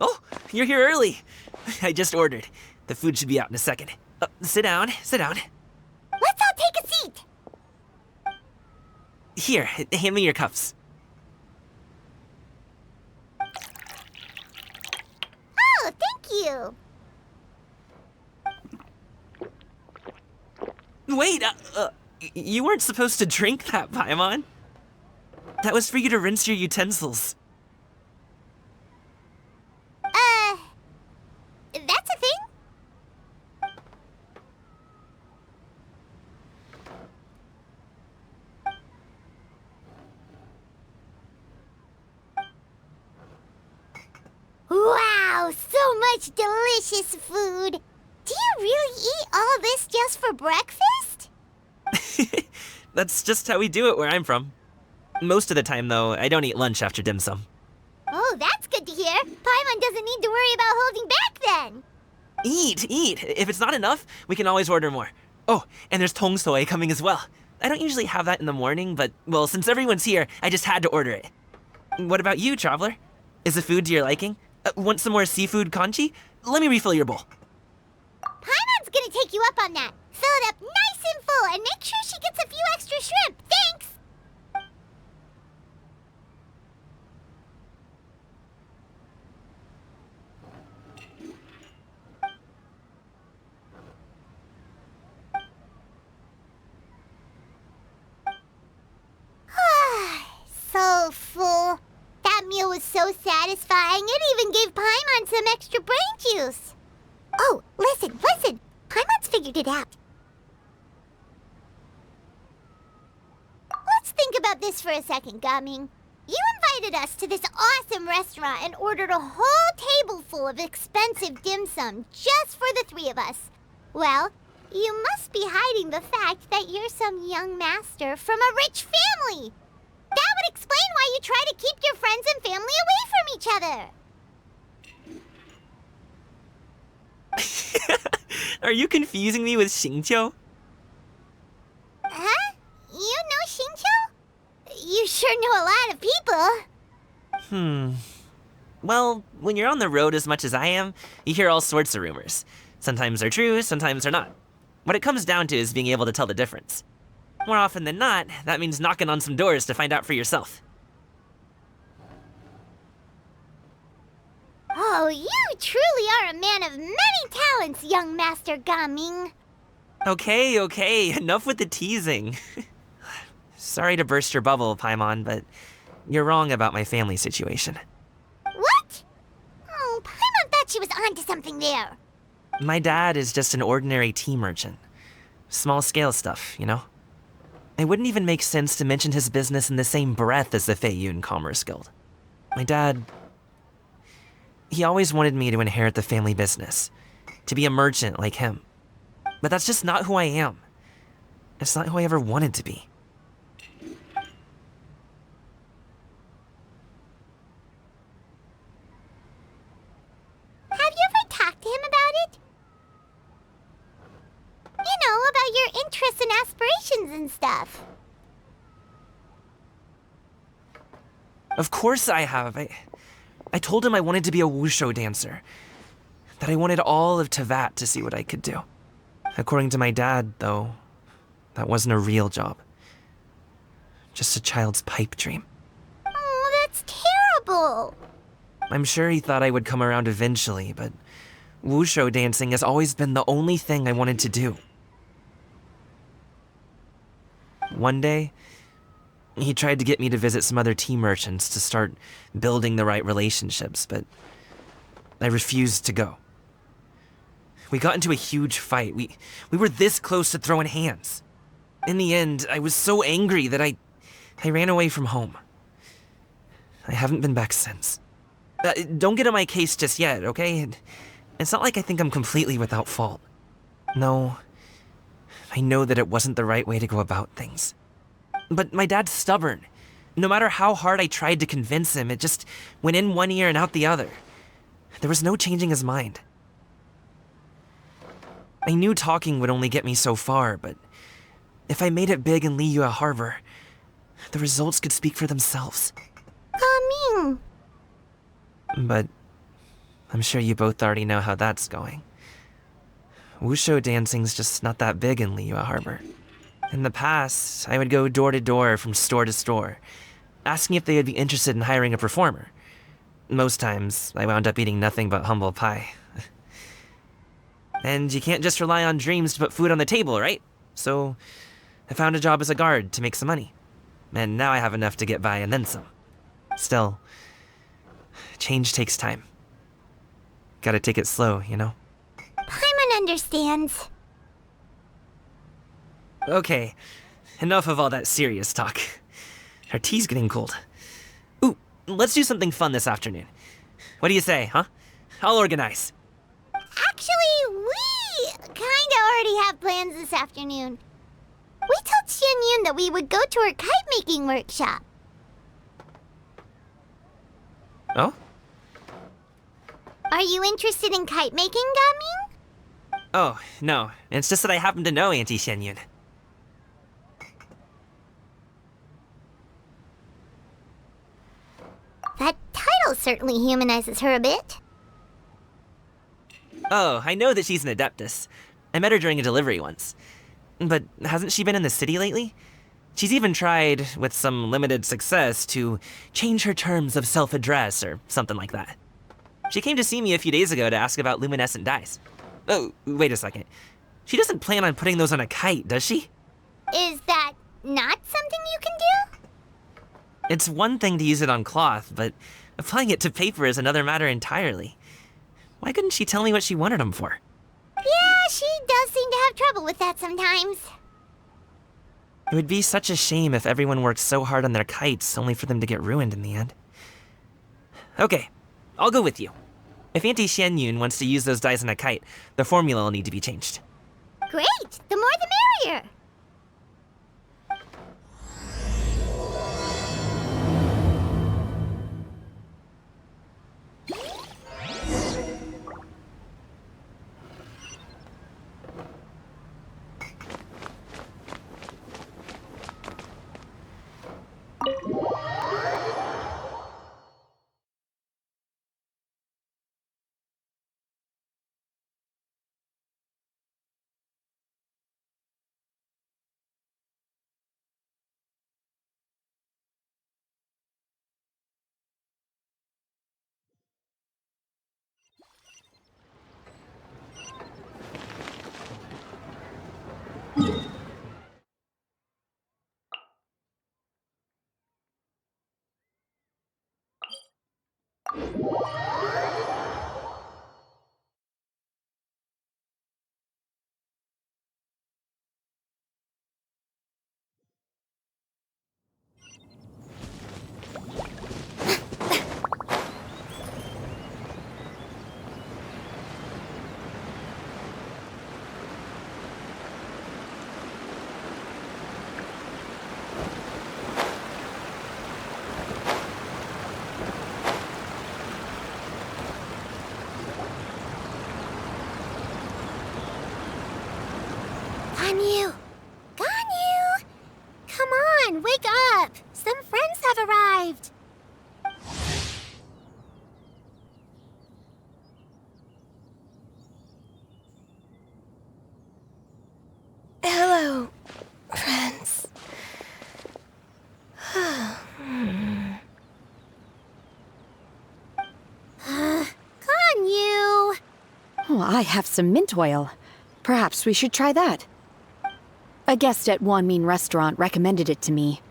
Oh, you're here early. I just ordered. The food should be out in a second. Sit down, sit down. Let's all take a seat. Here, hand me your cups. Oh, thank you. Wait, you weren't supposed to drink that, Paimon. That was for you to rinse your utensils. That's a thing? Wow, so much delicious food. Do you really eat all this just for breakfast? That's just how we do it where I'm from. Most of the time, though, I don't eat lunch after dim sum. Oh, that's good to hear. Paimon doesn't need to worry about holding back then. Eat! If it's not enough, we can always order more. Oh, and there's tong soy coming as well. I don't usually have that in the morning, but, well, since everyone's here, I just had to order it. What about you, Traveler? Is the food to your liking? Want some more seafood congee? Let me refill your bowl. Paimon's gonna take you up on that. Fill it up nice and full and make sure she gets a few extra shrimp. Thanks! So full. That meal was so satisfying, it even gave Paimon some extra brain juice. Oh, listen. Paimon's figured it out. Let's think about this for a second, Gaming. You invited us to this awesome restaurant and ordered a whole table full of expensive dim sum just for the three of us. Well, you must be hiding the fact that you're some young master from a rich family. That would explain why you try to keep your friends and family away from each other. Are you confusing me with Xingqiu? Huh? You know Xingqiu? You sure know a lot of people. Well, when you're on the road as much as I am, you hear all sorts of rumors. Sometimes they're true, sometimes they're not. What it comes down to is being able to tell the difference. More often than not, that means knocking on some doors to find out for yourself. Oh, you truly are a man of many talents, young Master Gaming. Okay, enough with the teasing. Sorry to burst your bubble, Paimon, but you're wrong about my family situation. What? Oh, Paimon thought she was onto something there. My dad is just an ordinary tea merchant. Small-scale stuff, you know? It wouldn't even make sense to mention his business in the same breath as the Feiyun Commerce Guild. My dad... he always wanted me to inherit the family business, to be a merchant like him. But that's just not who I am. It's not who I ever wanted to be. Have you ever talked to him about it? You know, about your interests and aspirations and stuff. Of course I have. I told him I wanted to be a wushu dancer. That I wanted all of Tevat to see what I could do. According to my dad, though, that wasn't a real job. Just a child's pipe dream. Oh, that's terrible. I'm sure he thought I would come around eventually, but wushu dancing has always been the only thing I wanted to do. One day, he tried to get me to visit some other tea merchants to start building the right relationships, but I refused to go. We got into a huge fight. We were this close to throwing hands. In the end, I was so angry that I ran away from home. I haven't been back since. Don't get on my case just yet, okay? It's not like I think I'm completely without fault. No, I know that it wasn't the right way to go about things. But my dad's stubborn. No matter how hard I tried to convince him, it just went in one ear and out the other. There was no changing his mind. I knew talking would only get me so far, but if I made it big in Liyue Harbor, the results could speak for themselves. Gaming. But I'm sure you both already know how that's going. Wushu dancing's just not that big in Liyue Harbor. In the past, I would go door to door from store to store, asking if they would be interested in hiring a performer. Most times, I wound up eating nothing but humble pie. And you can't just rely on dreams to put food on the table, right? So, I found a job as a guard to make some money. And now I have enough to get by and then some. Still, change takes time. Gotta take it slow, you know? Paimon understands. Okay, enough of all that serious talk. Our tea's getting cold. Ooh, let's do something fun this afternoon. What do you say, huh? I'll organize. Actually, we kinda already have plans this afternoon. We told Xianyun that we would go to her kite-making workshop. Oh? Are you interested in kite-making, Gaming? Oh, no. It's just that I happen to know Auntie Xianyun. That title certainly humanizes her a bit. Oh, I know that she's an adeptus. I met her during a delivery once. But hasn't she been in the city lately? She's even tried, with some limited success, to change her terms of self-address or something like that. She came to see me a few days ago to ask about luminescent dyes. Oh, wait a second. She doesn't plan on putting those on a kite, does she? Is that not something you can do? It's one thing to use it on cloth, but applying it to paper is another matter entirely. Why couldn't she tell me what she wanted them for? Yeah, she does seem to have trouble with that sometimes. It would be such a shame if everyone worked so hard on their kites only for them to get ruined in the end. Okay, I'll go with you. If Auntie Xianyun wants to use those dyes on a kite, the formula will need to be changed. Great! The more the merrier! Ganyu! Ganyu! Come on, wake up! Some friends have arrived! Hello, friends. Ganyu! Oh, I have some mint oil. Perhaps we should try that. A guest at Wanmin Restaurant recommended it to me.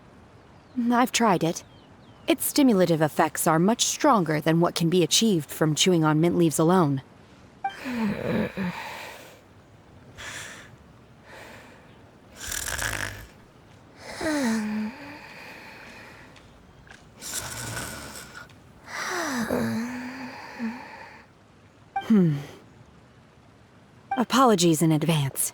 I've tried it. Its stimulative effects are much stronger than what can be achieved from chewing on mint leaves alone. Apologies in advance.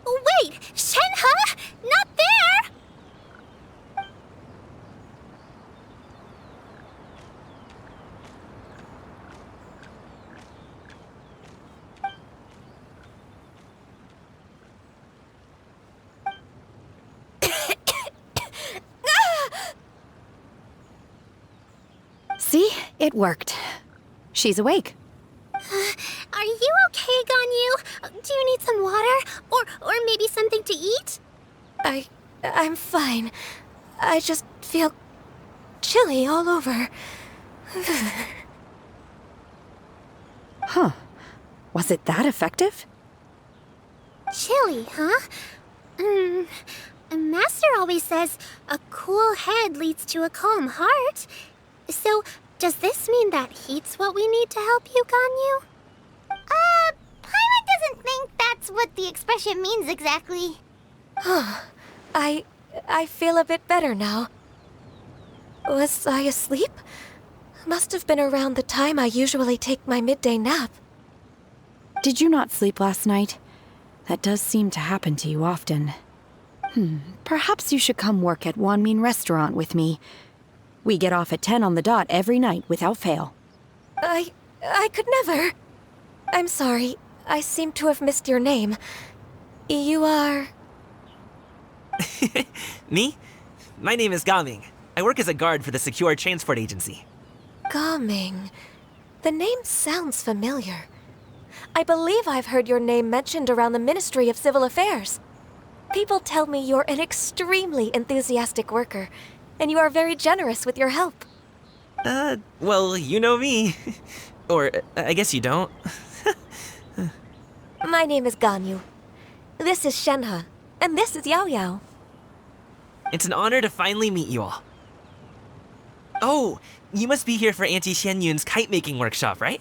Wait! Shenhe? Not there! It worked. She's awake. Are you okay, Ganyu? Do you need some water? Or maybe something to eat? I'm fine. I just feel chilly all over. Huh. Was it that effective? Chilly, huh? Master always says a cool head leads to a calm heart. So, does this mean that heat's what we need to help you, Ganyu? Paimon doesn't think that's what the expression means exactly. I feel a bit better now. Was I asleep? Must have been around the time I usually take my midday nap. Did you not sleep last night? That does seem to happen to you often. Perhaps you should come work at Wanmin Restaurant with me. We get off at 10 on the dot every night without fail. I could never. I'm sorry. I seem to have missed your name. You are... Me? My name is Gaming. I work as a guard for the Secure Transport Agency. Gaming. The name sounds familiar. I believe I've heard your name mentioned around the Ministry of Civil Affairs. People tell me you're an extremely enthusiastic worker, and you are very generous with your help. Well, you know me. Or, I guess you don't. My name is Ganyu. This is Shenhe, and this is Yao Yao. It's an honor to finally meet you all. Oh, you must be here for Auntie Xianyun's kite-making workshop, right?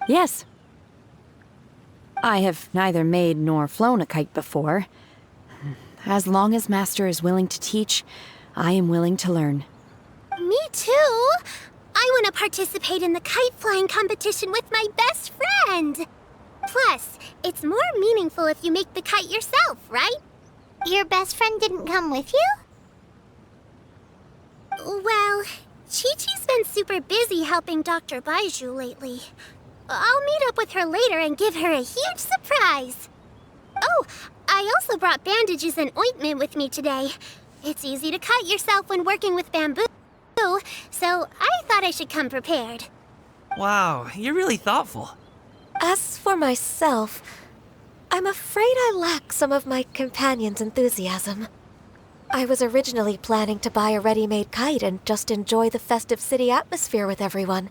Yes. I have neither made nor flown a kite before. As long as Master is willing to teach, I am willing to learn. Me too! I want to participate in the kite flying competition with my best friend! Plus, it's more meaningful if you make the kite yourself, right? Your best friend didn't come with you? Well, Chi-Chi's been super busy helping Dr. Baiju lately. I'll meet up with her later and give her a huge surprise. Oh, I also brought bandages and ointment with me today. It's easy to cut yourself when working with bamboo, so I thought I should come prepared. Wow, you're really thoughtful. As for myself, I'm afraid I lack some of my companion's enthusiasm. I was originally planning to buy a ready-made kite and just enjoy the festive city atmosphere with everyone.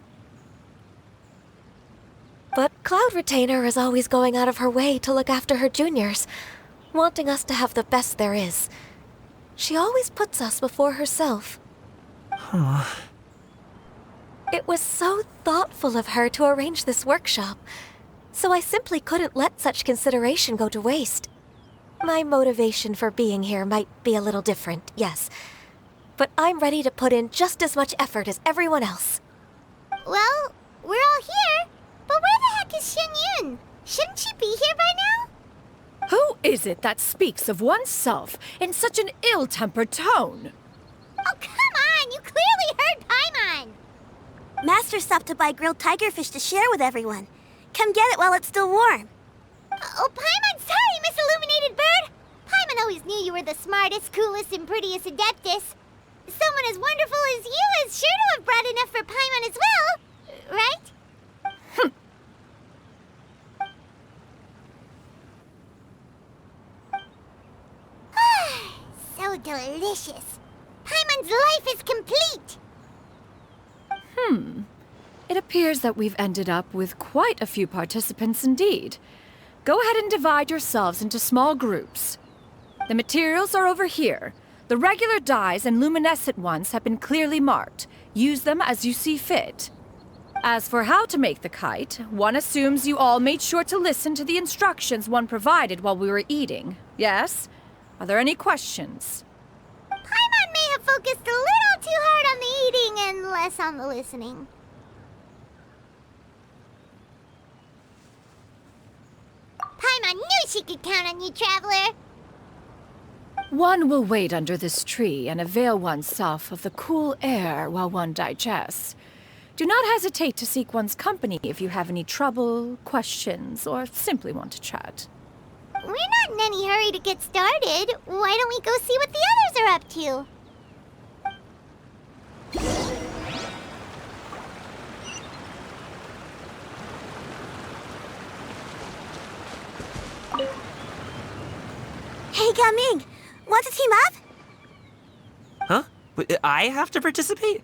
But Cloud Retainer is always going out of her way to look after her juniors, wanting us to have the best there is. She always puts us before herself. Huh. It was so thoughtful of her to arrange this workshop, so I simply couldn't let such consideration go to waste. My motivation for being here might be a little different, yes, but I'm ready to put in just as much effort as everyone else. Well, we're all here, but where the heck is Xianyun? Shouldn't she be here by now? Who is it that speaks of oneself in such an ill-tempered tone? Oh, come on! You clearly heard Paimon! Master stopped to buy grilled tigerfish to share with everyone. Come get it while it's still warm. Oh, Paimon, sorry, Miss Illuminated Bird! Paimon always knew you were the smartest, coolest, and prettiest Adeptus. Someone as wonderful as you is sure to have brought enough for Paimon as well, right? So delicious. Paimon's life is complete! It appears that we've ended up with quite a few participants indeed. Go ahead and divide yourselves into small groups. The materials are over here. The regular dyes and luminescent ones have been clearly marked. Use them as you see fit. As for how to make the kite, one assumes you all made sure to listen to the instructions one provided while we were eating. Yes? Are there any questions? Paimon may have focused a little too hard on the eating and less on the listening. Paimon knew she could count on you, Traveler! One will wait under this tree and avail oneself of the cool air while one digests. Do not hesitate to seek one's company if you have any trouble, questions, or simply want to chat. We're not in any hurry to get started. Why don't we go see what the others are up to? Want to team up? Huh? I have to participate?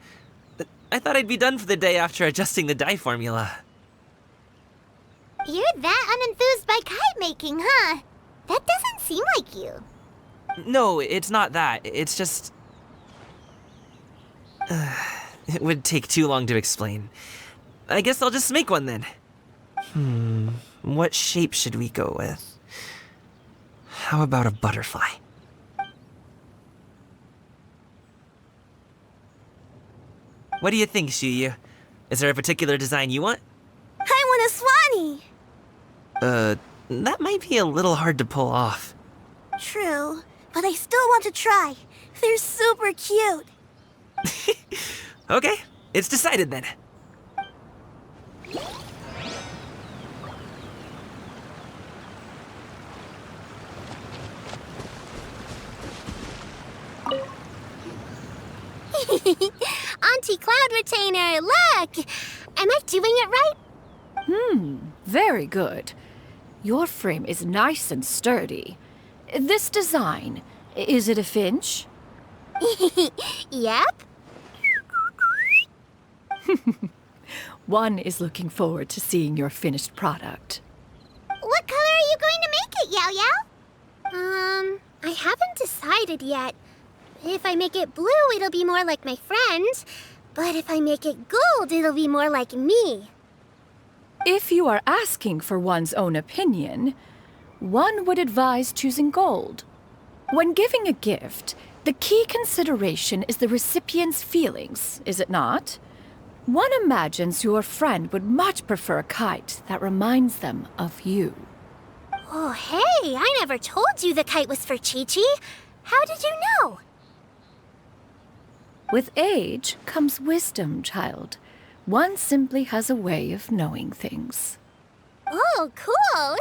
I thought I'd be done for the day after adjusting the dye formula. You're that unenthused by kite making, huh? That doesn't seem like you. No, it's not that. It's just... it would take too long to explain. I guess I'll just make one then. What shape should we go with? How about a butterfly? What do you think, Shuyu? Is there a particular design you want? I want a swanee! That might be a little hard to pull off. True, but I still want to try. They're super cute. Okay, it's decided then. Auntie Cloud Retainer, look! Am I doing it right? Very good. Your frame is nice and sturdy. This design, is it a finch? Yep. One is looking forward to seeing your finished product. What color are you going to make it, Yao Yao? I haven't decided yet. If I make it blue, it'll be more like my friend. But if I make it gold, it'll be more like me. If you are asking for one's own opinion, one would advise choosing gold. When giving a gift, the key consideration is the recipient's feelings, is it not? One imagines your friend would much prefer a kite that reminds them of you. Oh, hey, I never told you the kite was for Chi-Chi. How did you know? With age comes wisdom, child. One simply has a way of knowing things. Oh, cool.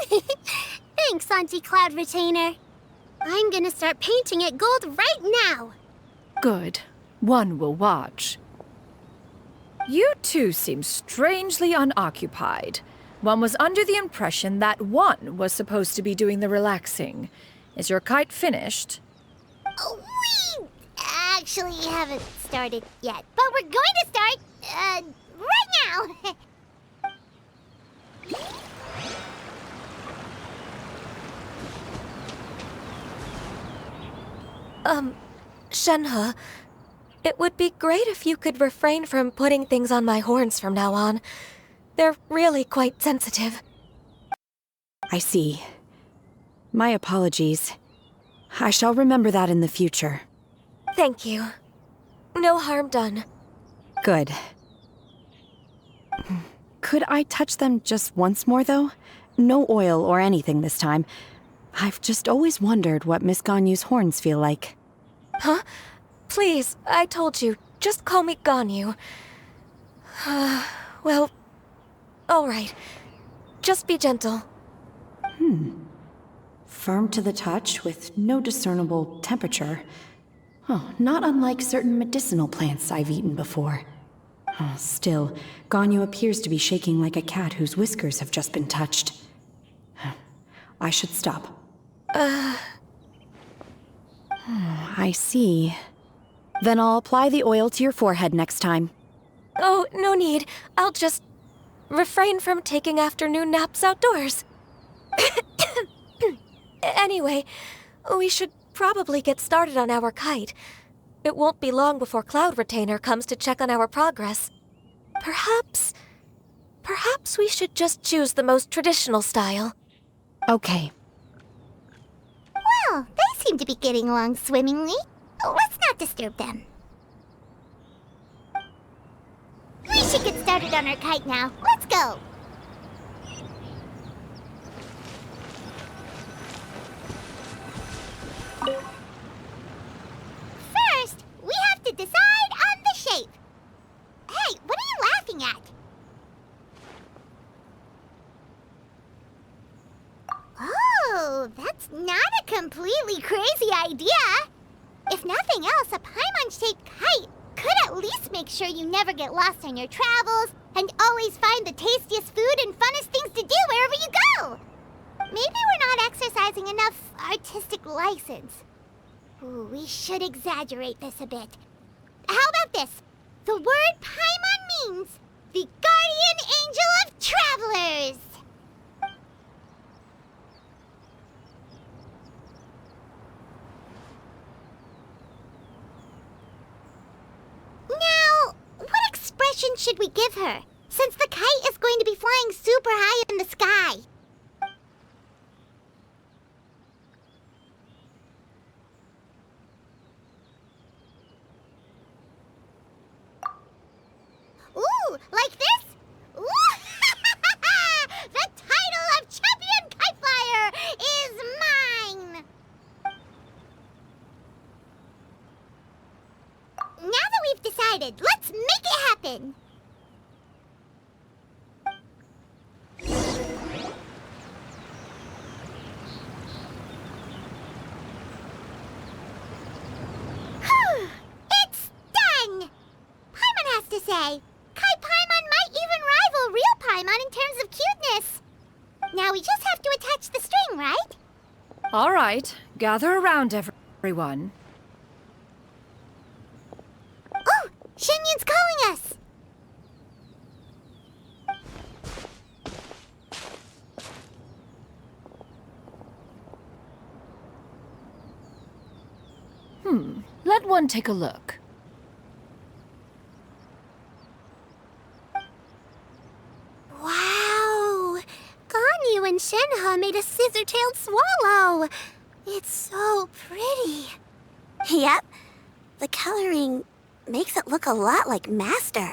Thanks, Auntie Cloud Retainer. I'm gonna start painting it gold right now. Good. One will watch. You two seem strangely unoccupied. One was under the impression that one was supposed to be doing the relaxing. Is your kite finished? We actually haven't started yet, but we're going to start, right now. Shenhe, it would be great if you could refrain from putting things on my horns from now on. They're really quite sensitive. I see. My apologies. I shall remember that in the future. Thank you. No harm done. Good. Could I touch them just once more, though? No oil or anything this time. I've just always wondered what Miss Ganyu's horns feel like. Huh? Please, I told you. Just call me Ganyu. Well, all right. Just be gentle. Firm to the touch with no discernible temperature. Oh, not unlike certain medicinal plants I've eaten before. Oh, still, Ganyu appears to be shaking like a cat whose whiskers have just been touched. I should stop. I see. Then I'll apply the oil to your forehead next time. Oh, no need. I'll just refrain from taking afternoon naps outdoors. Anyway, we should probably get started on our kite. It won't be long before Cloud Retainer comes to check on our progress. Perhaps we should just choose the most traditional style. Okay. Well, they seem to be getting along swimmingly. Let's not disturb them. We should get started on our kite now. Let's go. First, we have to decide on the shape. Hey, what are you laughing at? Oh, that's not a completely crazy idea. If nothing else, a Paimon-shaped kite could at least make sure you never get lost on your travels and always find the tastiest food and funnest things to do wherever you go. Maybe we're not exercising enough artistic license. Ooh, we should exaggerate this a bit. How about this? The word Paimon means the guardian angel of travelers! Now, what expression should we give her, since the kite is going to be flying super high in the sky? Ooh, like this? Ooh! The title of Champion Kite Flyer is mine! Now that we've decided, let's make it happen! It's done! Paimon has to say, Kite Paimon might even rival real Paimon in terms of cuteness. Now we just have to attach the string, right? All right, gather around, everyone. Oh, Shenyun's calling us! Let one take a look. Wow! Ganyu and Shenhe made a scissor-tailed swallow! It's so pretty. Yep. The coloring makes it look a lot like Master.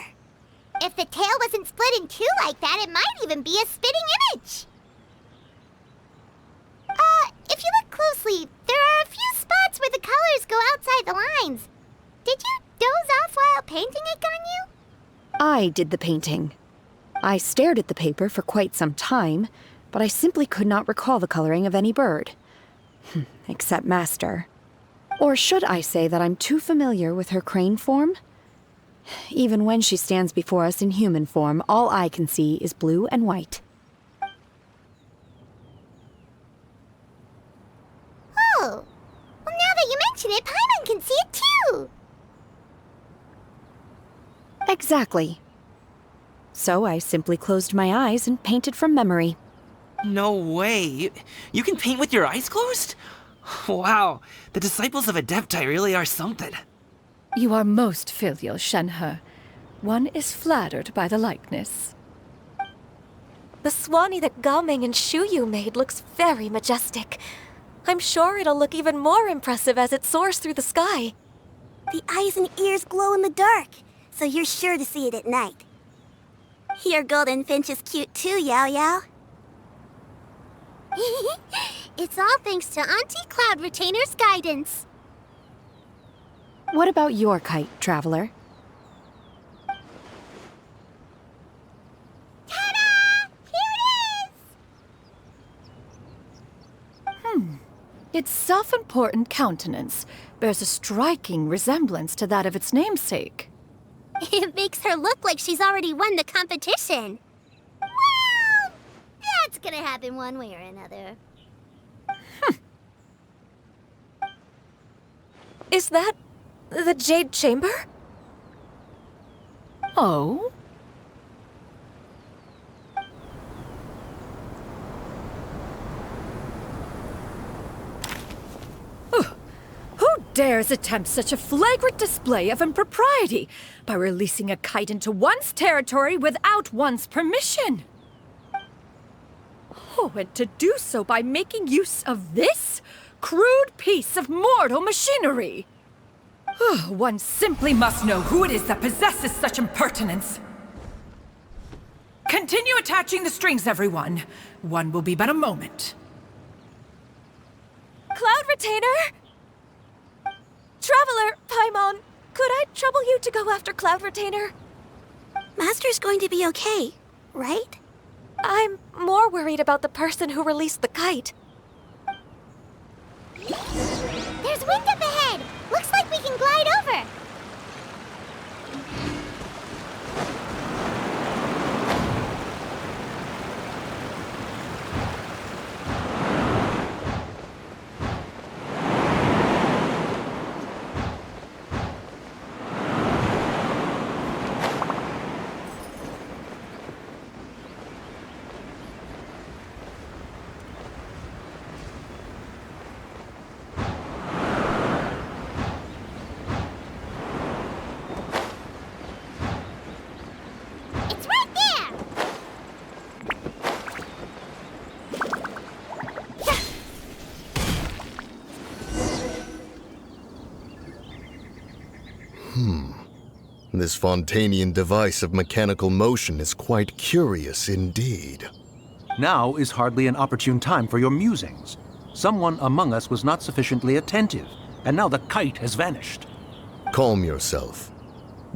If the tail wasn't split in two like that, it might even be a spitting image. If you look closely, there are a few spots where the colors go outside the lines. Did you doze off while painting it, Ganyu? I did the painting. I stared at the paper for quite some time, but I simply could not recall the coloring of any bird. Except Master. Or should I say that I'm too familiar with her crane form? Even when she stands before us in human form, all I can see is blue and white. Oh, well, now that you mention it, Paimon can see it too! Exactly. So I simply closed my eyes and painted from memory. No way. You can paint with your eyes closed? Wow, the disciples of Adepti really are something. You are most filial, Shenhe. One is flattered by the likeness. The Swanee that Gaming and Shuyu made looks very majestic. I'm sure it'll look even more impressive as it soars through the sky. The eyes and ears glow in the dark, so you're sure to see it at night. Your golden finch is cute too, Yao Yao. It's all thanks to Auntie Cloud Retainer's guidance. What about your kite, Traveler? Ta-da! Here it is! Its self-important countenance bears a striking resemblance to that of its namesake. It makes her look like she's already won the competition. Well, that's gonna happen one way or another. Is that the Jade Chamber? Oh? Who dares attempt such a flagrant display of impropriety by releasing a kite into one's territory without one's permission? Oh, and to do so by making use of this crude piece of mortal machinery. One simply must know who it is that possesses such impertinence. Continue attaching the strings, everyone. One will be but a moment. Cloud Retainer! Traveler, Paimon, could I trouble you to go after Cloud Retainer? Master's going to be okay, right? I'm more worried about the person who released the kite. There's wind up ahead! Looks like we can glide over! This Fontanian device of mechanical motion is quite curious indeed. Now is hardly an opportune time for your musings. Someone among us was not sufficiently attentive, and now the kite has vanished. Calm yourself.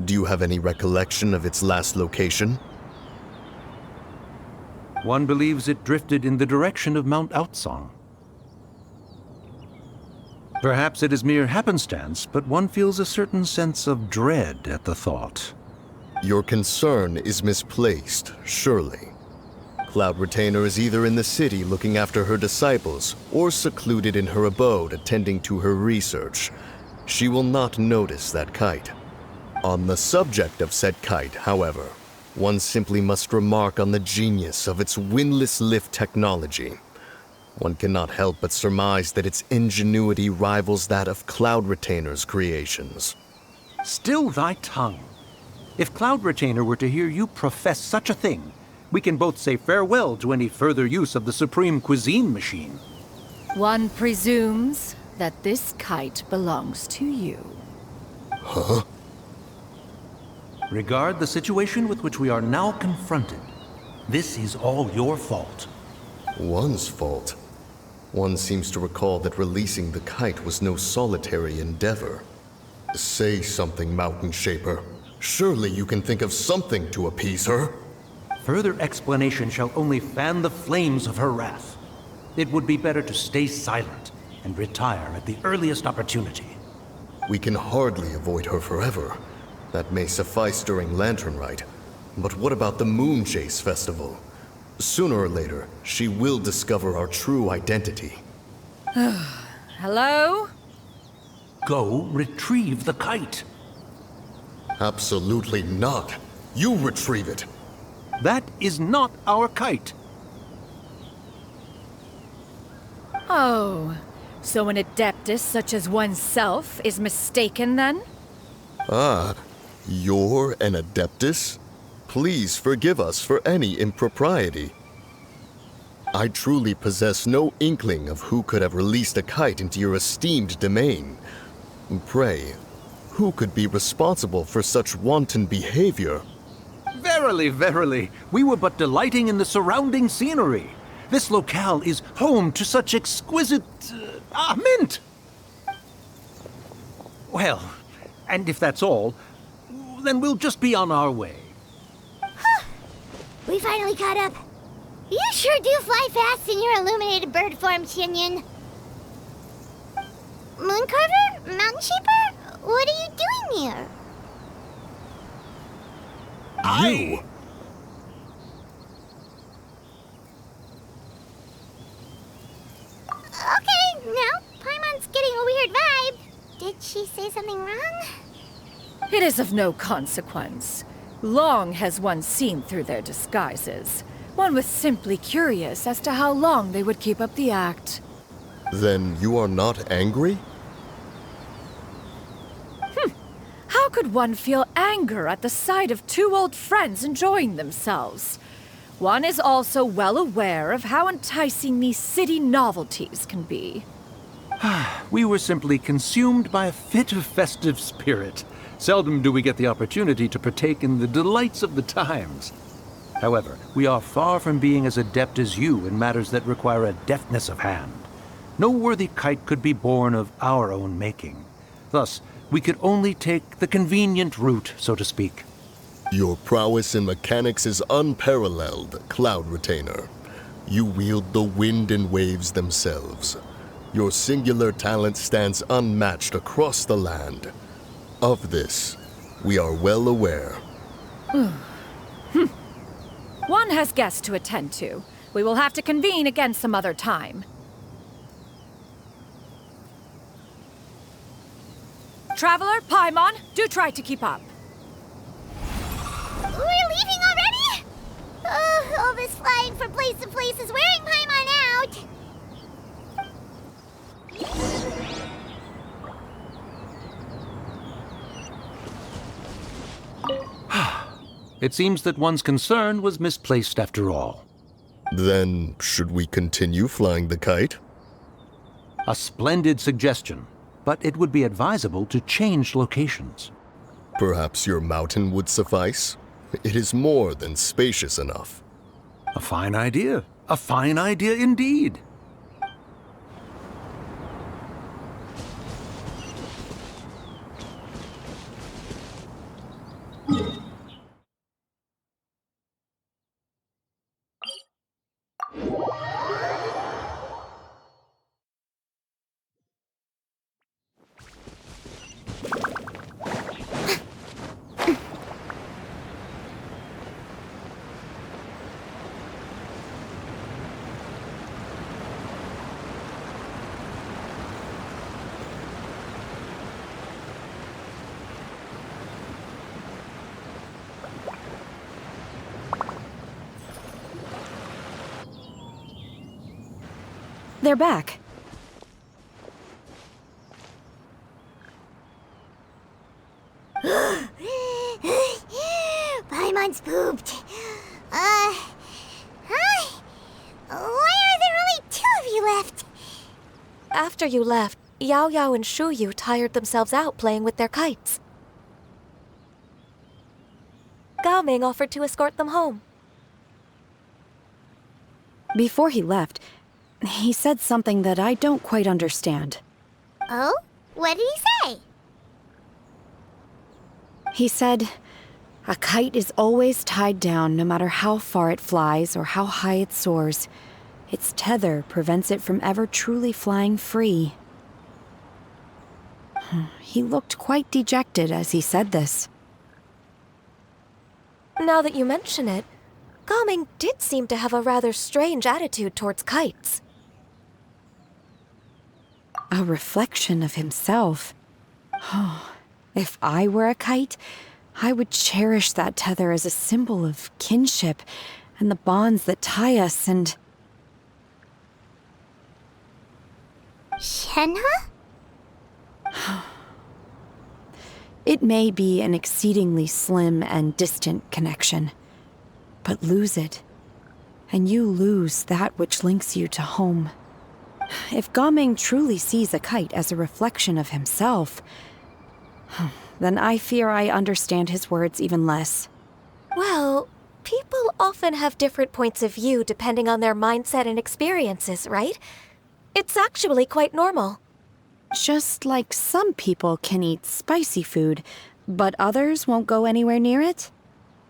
Do you have any recollection of its last location? One believes it drifted in the direction of Mount Outsong. Perhaps it is mere happenstance, but one feels a certain sense of dread at the thought. Your concern is misplaced, surely. Cloud Retainer is either in the city looking after her disciples, or secluded in her abode attending to her research. She will not notice that kite. On the subject of said kite, however, one simply must remark on the genius of its windlass lift technology. One cannot help but surmise that its ingenuity rivals that of Cloud Retainer's creations. Still thy tongue. If Cloud Retainer were to hear you profess such a thing, we can both say farewell to any further use of the Supreme Cuisine Machine. One presumes that this kite belongs to you. Huh? Regard the situation with which we are now confronted. This is all your fault. One's fault? One seems to recall that releasing the kite was no solitary endeavor. Say something, Mountain Shaper. Surely you can think of something to appease her. Further explanation shall only fan the flames of her wrath. It would be better to stay silent and retire at the earliest opportunity. We can hardly avoid her forever. That may suffice during Lantern Rite. But what about the Moon Chase Festival? Sooner or later, she will discover our true identity. Hello? Go retrieve the kite. Absolutely not. You retrieve it. That is not our kite. Oh, so an adeptus such as oneself is mistaken then? Ah, you're an adeptus? Please forgive us for any impropriety. I truly possess no inkling of who could have released a kite into your esteemed domain. Pray, who could be responsible for such wanton behavior? Verily, verily, we were but delighting in the surrounding scenery. This locale is home to such exquisite... mint! Well, and if that's all, then we'll just be on our way. We finally caught up. You sure do fly fast in your illuminated bird form, Tinyan. Mooncarver? Mountain Shaper? What are you doing here? You? Okay, now Paimon's getting a weird vibe. Did she say something wrong? It is of no consequence. Long has one seen through their disguises. One was simply curious as to how long they would keep up the act. Then you are not angry? How could one feel anger at the sight of two old friends enjoying themselves? One is also well aware of how enticing these city novelties can be. We were simply consumed by a fit of festive spirit. Seldom do we get the opportunity to partake in the delights of the times. However, we are far from being as adept as you in matters that require a deftness of hand. No worthy kite could be born of our own making. Thus, we could only take the convenient route, so to speak. Your prowess in mechanics is unparalleled, Cloud Retainer. You wield the wind and waves themselves. Your singular talent stands unmatched across the land. Of this, we are well aware. One has guests to attend to. We will have to convene again some other time. Traveler, Paimon, do try to keep up. We're leaving already? All this flying from place to place is wearing Paimon out. It seems that one's concern was misplaced after all. Then, should we continue flying the kite? A splendid suggestion, but it would be advisable to change locations. Perhaps your mountain would suffice? It is more than spacious enough. A fine idea. A fine idea indeed. They're back. Paimon's pooped. Hi. Why are there only two of you left? After you left, Yao Yao and Shu Yu tired themselves out playing with their kites. Gao Ming offered to escort them home. Before he left, he said something that I don't quite understand. Oh? What did he say? He said, a kite is always tied down no matter how far it flies or how high it soars. Its tether prevents it from ever truly flying free. He looked quite dejected as he said this. Now that you mention it, Gao Ming did seem to have a rather strange attitude towards kites. A reflection of himself. If I were a kite, I would cherish that tether as a symbol of kinship and the bonds that tie us and... Shenhe? It may be an exceedingly slim and distant connection, but lose it, and you lose that which links you to home. If Gao Ming truly sees a kite as a reflection of himself, then I fear I understand his words even less. Well, people often have different points of view depending on their mindset and experiences, right? It's actually quite normal. Just like some people can eat spicy food, but others won't go anywhere near it?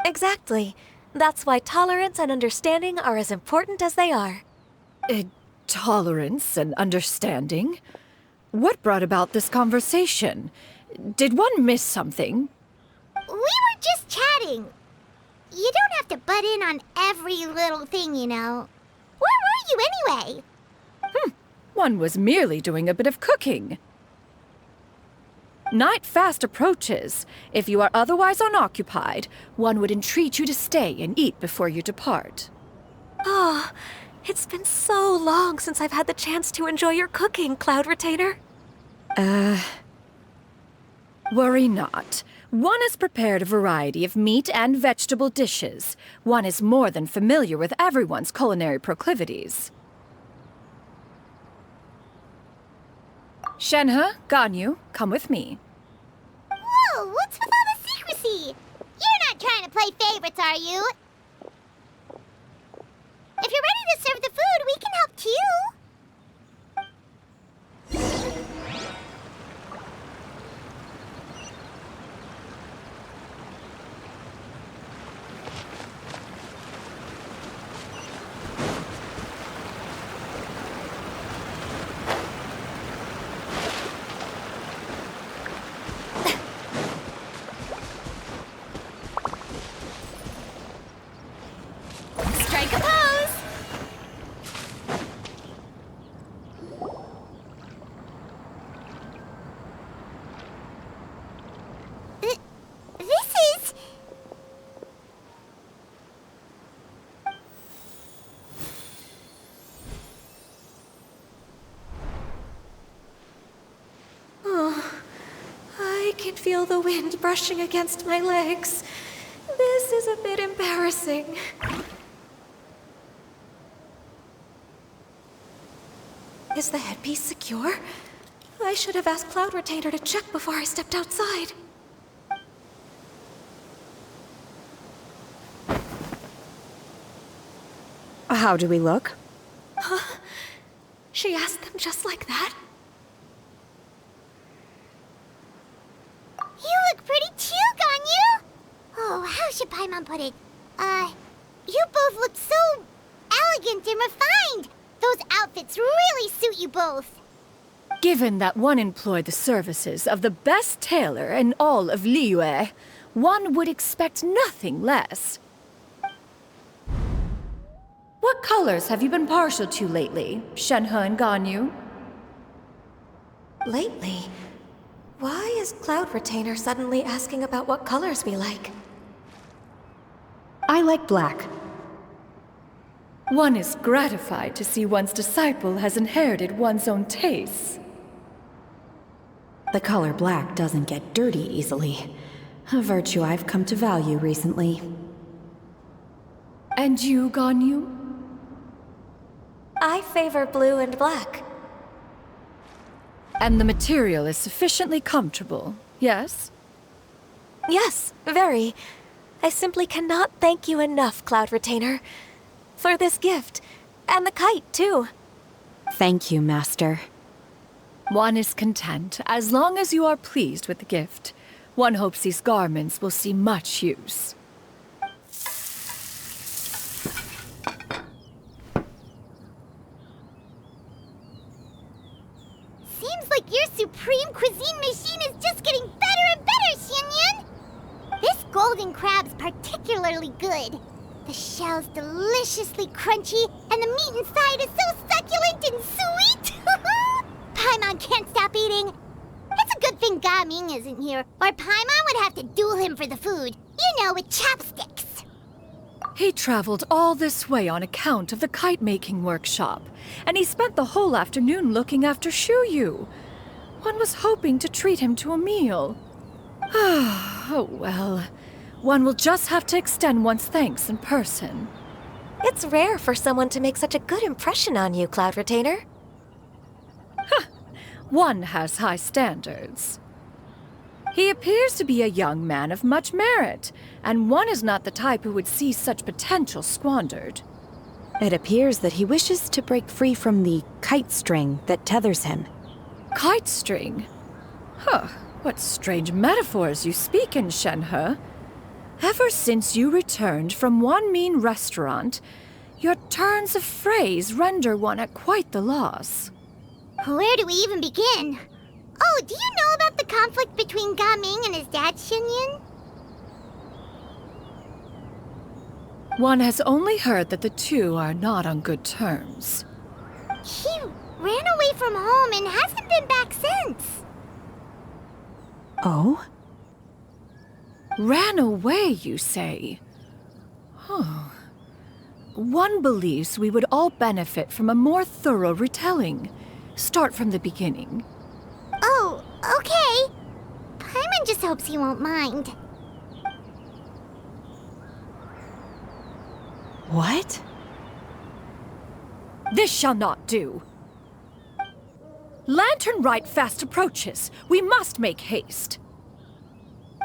Exactly. That's why tolerance and understanding are as important as they are. Tolerance and understanding? What brought about this conversation? Did one miss something? We were just chatting. You don't have to butt in on every little thing, you know. Where were you anyway? One was merely doing a bit of cooking. Night fast approaches. If you are otherwise unoccupied, one would entreat you to stay and eat before you depart. Oh, it's been so long since I've had the chance to enjoy your cooking, Cloud Retainer. Worry not. One has prepared a variety of meat and vegetable dishes. One is more than familiar with everyone's culinary proclivities. Shenhe, Ganyu, come with me. Whoa, what's with all the secrecy? You're not trying to play favorites, are you? If you're ready to serve the food, we can help too. Strike a pose! This is... Oh, I can feel the wind brushing against my legs. This is a bit embarrassing. Is the headpiece secure? I should have asked Cloud Retainer to check before I stepped outside. How do we look? She asked them just like that? You look pretty too, Ganyu! Oh, how should Paimon put it? You both look so elegant and refined! Those outfits really suit you both. Given that one employed the services of the best tailor in all of Liyue, one would expect nothing less. What colors have you been partial to lately, Shenhe and Ganyu? Lately? Why is Cloud Retainer suddenly asking about what colors we like? I like black. One is gratified to see one's disciple has inherited one's own tastes. The color black doesn't get dirty easily. A virtue I've come to value recently. And you, Ganyu? I favor blue and black. And the material is sufficiently comfortable, yes? Yes, very. I simply cannot thank you enough, Cloud Retainer. For this gift. And the kite, too. Thank you, Master. One is content, as long as you are pleased with the gift. One hopes these garments will see much use. Seems like your supreme cuisine machine is just getting better and better, Xianyun! This golden crab's particularly good. The shell's deliciously crunchy, and the meat inside is so succulent and sweet! Paimon can't stop eating. It's a good thing Gaming isn't here, or Paimon would have to duel him for the food. You know, with chopsticks. He traveled all this way on account of the kite-making workshop, and he spent the whole afternoon looking after Shuyu. One was hoping to treat him to a meal. Oh well. One will just have to extend one's thanks in person. It's rare for someone to make such a good impression on you, Cloud Retainer. One has high standards. He appears to be a young man of much merit, and one is not the type who would see such potential squandered. It appears that he wishes to break free from the kite string that tethers him. Kite string? Huh, what strange metaphors you speak in, Shenhe. Ever since you returned from one mean restaurant, your turns of phrase render one at quite the loss. Where do we even begin? Oh, do you know about the conflict between Gaming and his dad, Xianyun? One has only heard that the two are not on good terms. He ran away from home and hasn't been back since. Oh? Ran away, you say? Huh. One believes we would all benefit from a more thorough retelling. Start from the beginning. Oh, okay. Paimon just hopes he won't mind. What? This shall not do. Lantern Rite fast approaches. We must make haste.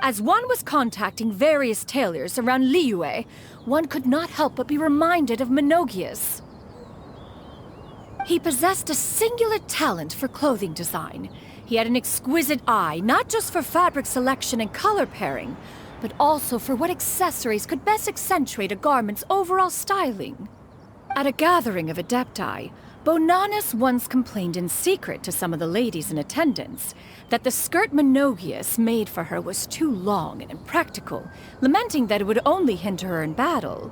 As one was contacting various tailors around Liyue, one could not help but be reminded of Menogias. He possessed a singular talent for clothing design. He had an exquisite eye, not just for fabric selection and color pairing, but also for what accessories could best accentuate a garment's overall styling. At a gathering of Adepti, Bonanis once complained in secret to some of the ladies in attendance that the skirt Menogias made for her was too long and impractical, lamenting that it would only hinder her in battle.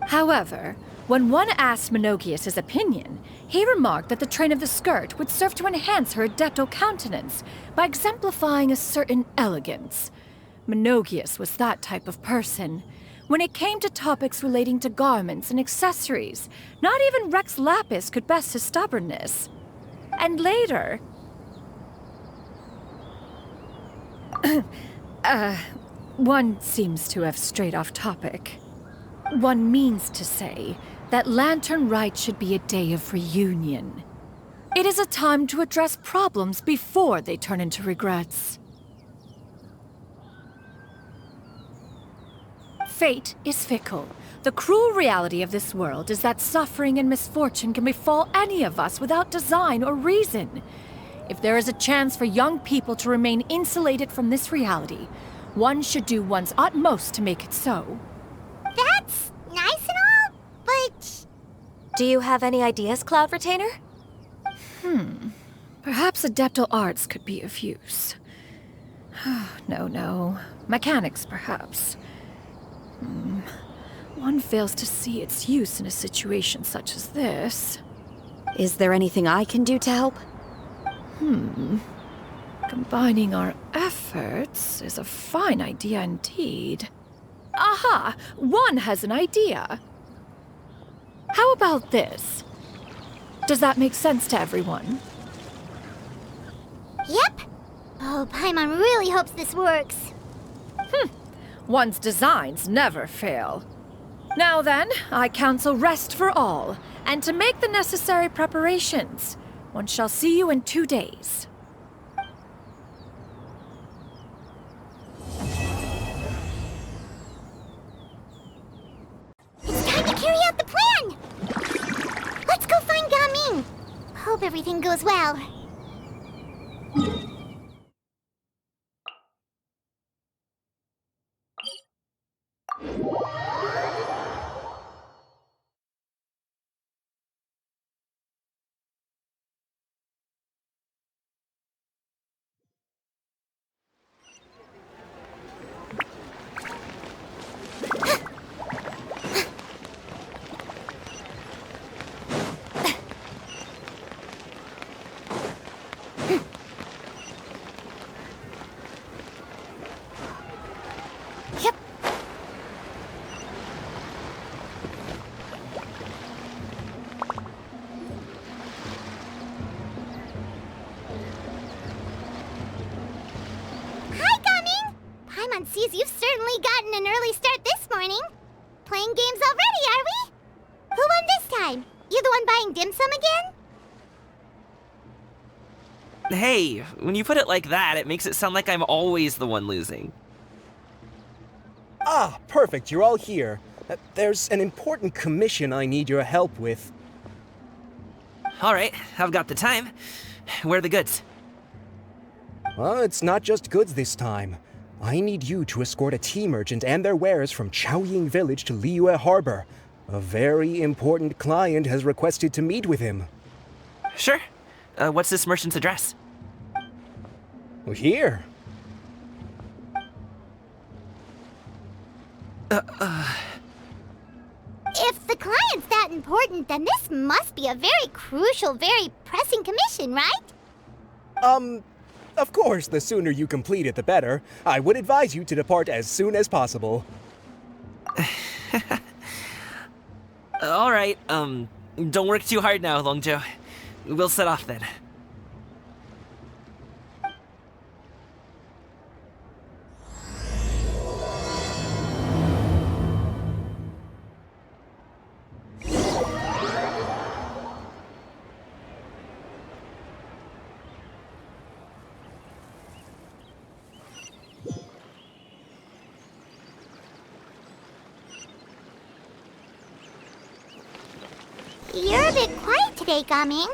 However, when one asked Menogias his opinion, he remarked that the train of the skirt would serve to enhance her adeptal countenance by exemplifying a certain elegance. Menogias was that type of person. When it came to topics relating to garments and accessories, not even Rex Lapis could best his stubbornness. And later... one seems to have strayed off topic. One means to say that Lantern Rite should be a day of reunion. It is a time to address problems before they turn into regrets. Fate is fickle. The cruel reality of this world is that suffering and misfortune can befall any of us without design or reason. If there is a chance for young people to remain insulated from this reality, one should do one's utmost to make it so. That's nice and all, but... Do you have any ideas, Cloud Retainer? Perhaps adeptal arts could be of use. No. Mechanics, perhaps. One fails to see its use in a situation such as this. Is there anything I can do to help? Combining our efforts is a fine idea indeed. Aha! One has an idea. How about this? Does that make sense to everyone? Yep. Oh, Paimon really hopes this works. One's designs never fail. Now then, I counsel rest for all, and to make the necessary preparations. One shall see you in 2 days. It's time to carry out the plan! Let's go find Gaming. Hope everything goes well. Paimon sees you've certainly gotten an early start this morning. Playing games already, are we? Who won this time? You the one buying dim sum again? Hey, when you put it like that, it makes it sound like I'm always the one losing. Ah, perfect, you're all here. There's an important commission I need your help with. Alright, I've got the time. Where are the goods? Well, it's not just goods this time. I need you to escort a tea merchant and their wares from Chaoying Village to Liyue Harbor. A very important client has requested to meet with him. Sure. What's this merchant's address? Here. If the client's that important, then this must be a very crucial, very pressing commission, right? Of course, the sooner you complete it, the better. I would advise you to depart as soon as possible. Alright, don't work too hard now, Longzhou. We'll set off then. You're a bit quiet today, Gaming.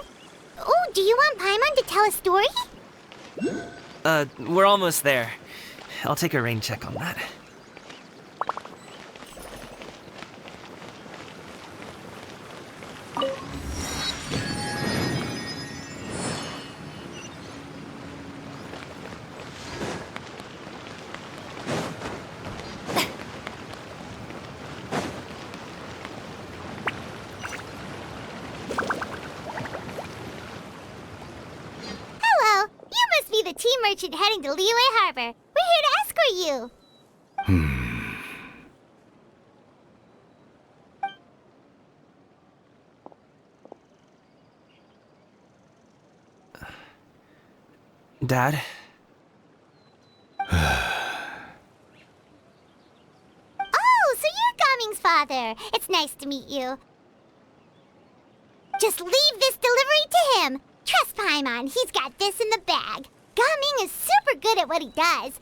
Oh, do you want Paimon to tell a story? We're almost there. I'll take a rain check on that. The tea merchant heading to Liyue Harbor. We're here to escort you. Dad? Oh, so you're Gaming's father. It's nice to meet you. Just leave this delivery to him. Trust Paimon, he's got this in the bag. Gaming is super good at what he does.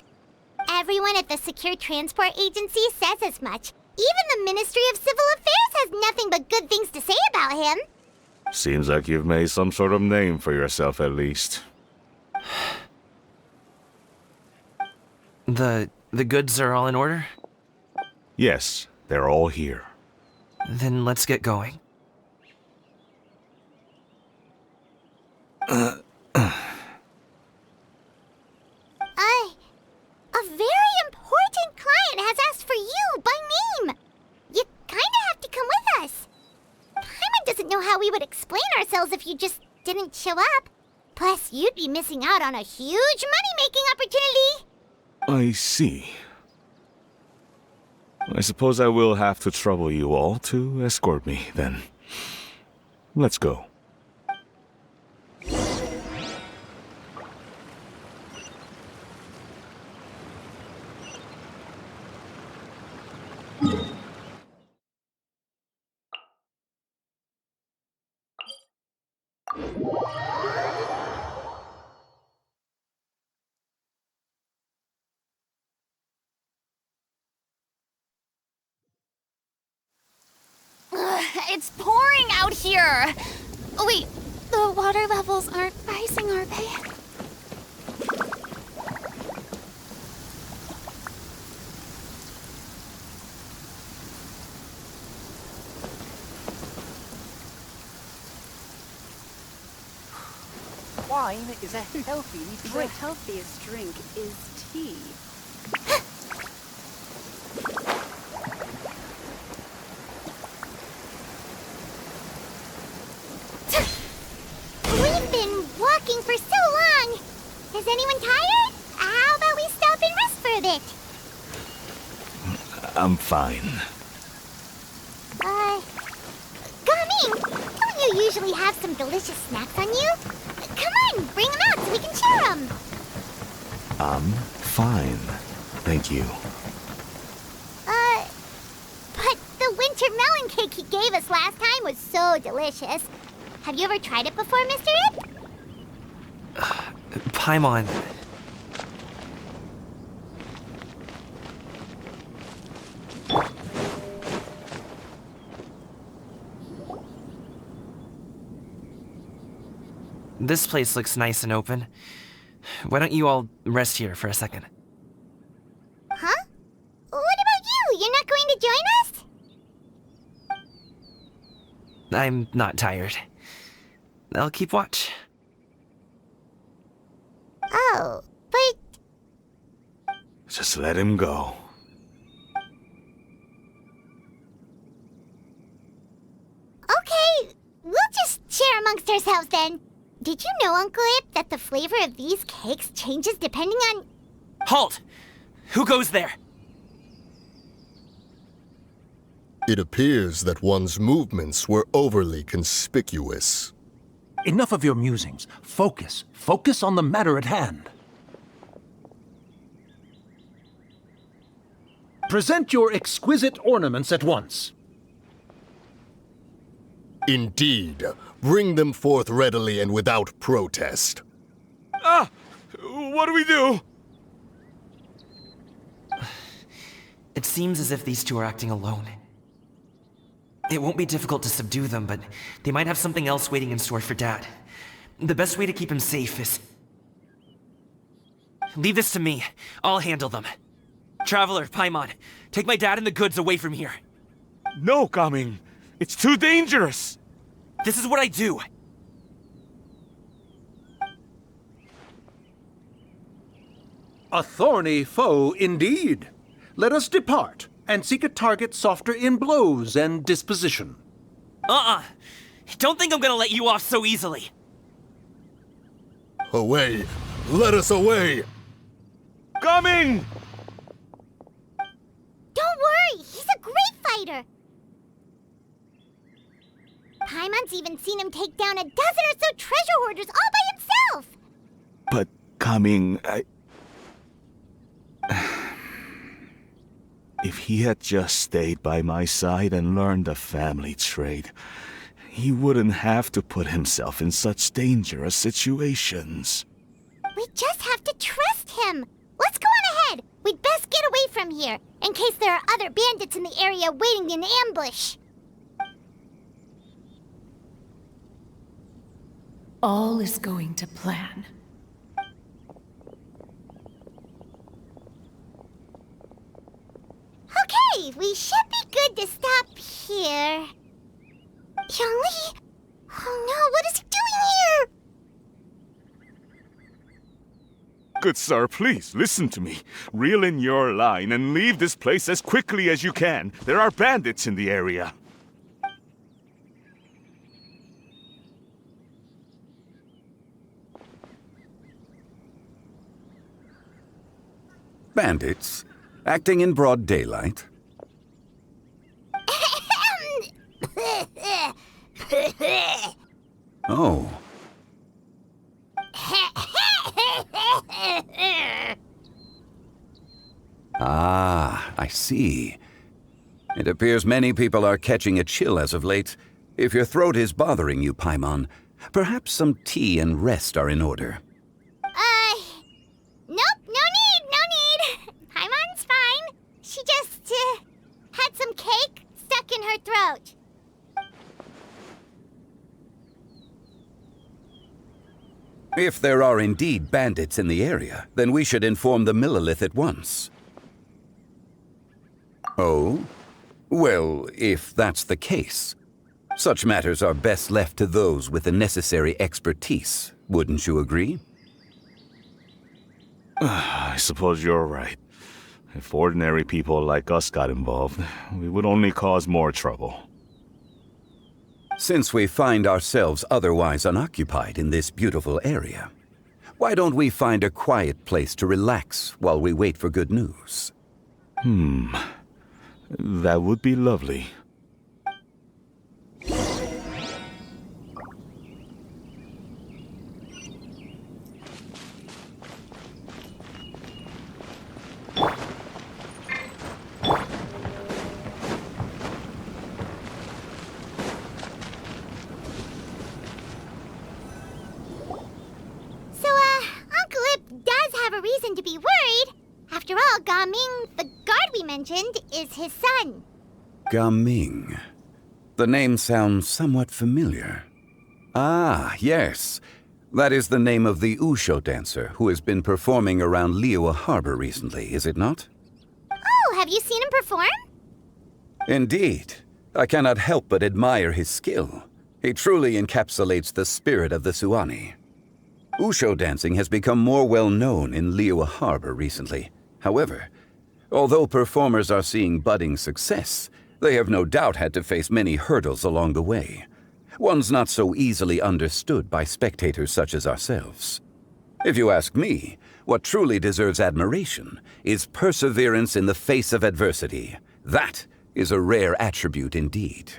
Everyone at the Secure Transport Agency says as much. Even the Ministry of Civil Affairs has nothing but good things to say about him. Seems like you've made some sort of name for yourself at least. The goods are all in order? Yes, they're all here. Then let's get going. A very important client has asked for you by name. You kinda have to come with us. Paimon doesn't know how we would explain ourselves if you just didn't show up. Plus, you'd be missing out on a huge money-making opportunity. I see. I suppose I will have to trouble you all to escort me, then. Let's go. It's pouring out here! Oh, wait, the water levels aren't rising, are they? Wine is a healthy drink. The healthiest drink is tea. We've been walking for so long. Is anyone tired? How about we stop and rest for a bit? I'm fine. Gaming, don't you usually have some delicious snacks on you? Come on, bring them out so we can share them. I'm fine. Thank you. But the winter melon cake he gave us last time was so delicious. Have you ever tried it before, Mr. Ip? Paimon. This place looks nice and open. Why don't you all rest here for a second? Huh? What about you? You're not going to join us? I'm not tired. I'll keep watch. Oh, but... Just let him go. Okay, we'll just share amongst ourselves then. Did you know, Uncle Ip, that the flavor of these cakes changes depending on... Halt! Who goes there? It appears that one's movements were overly conspicuous. Enough of your musings. Focus. Focus on the matter at hand. Present your exquisite ornaments at once. Indeed. Bring them forth readily and without protest. Ah! What do we do? It seems as if these two are acting alone. It won't be difficult to subdue them, but they might have something else waiting in store for Dad. The best way to keep him safe is... Leave this to me. I'll handle them. Traveler, Paimon, take my dad and the goods away from here. No, Gaming. It's too dangerous. This is what I do. A thorny foe indeed. Let us depart and seek a target softer in blows and disposition. Don't think I'm gonna let you off so easily. Away! Let us away! Coming! Don't worry, he's a great fighter. Paimon's even seen him take down a dozen or so treasure hoarders all by himself. But Gaming, if he had just stayed by my side and learned the family trade, he wouldn't have to put himself in such dangerous situations. We just have to trust him. Let's go on ahead. We'd best get away from here, in case there are other bandits in the area waiting in ambush. All is going to plan. Okay, we should be good to stop here. Yangli? Oh no, what is he doing here? Good sir, please listen to me. Reel in your line and leave this place as quickly as you can. There are bandits in the area. Bandits? Acting in broad daylight? Oh. Ah, I see. It appears many people are catching a chill as of late. If your throat is bothering you, Paimon, perhaps some tea and rest are in order. Nope, no need. Paimon's fine. She just, had some cake stuck in her throat. If there are indeed bandits in the area, then we should inform the Millilith at once. Oh? Well, if that's the case, such matters are best left to those with the necessary expertise, wouldn't you agree? I suppose you're right. If ordinary people like us got involved, we would only cause more trouble. Since we find ourselves otherwise unoccupied in this beautiful area, why don't we find a quiet place to relax while we wait for good news? That would be lovely. To be worried. After all, Gaming, the guard we mentioned, is his son. Gaming. The name sounds somewhat familiar. Ah, yes. That is the name of the Usho dancer who has been performing around Liyue Harbor recently, is it not? Oh, have you seen him perform? Indeed. I cannot help but admire his skill. He truly encapsulates the spirit of the Suani. Usho dancing has become more well-known in Liyue Harbor recently. However, although performers are seeing budding success, they have no doubt had to face many hurdles along the way. Ones not so easily understood by spectators such as ourselves. If you ask me, what truly deserves admiration is perseverance in the face of adversity. That is a rare attribute indeed.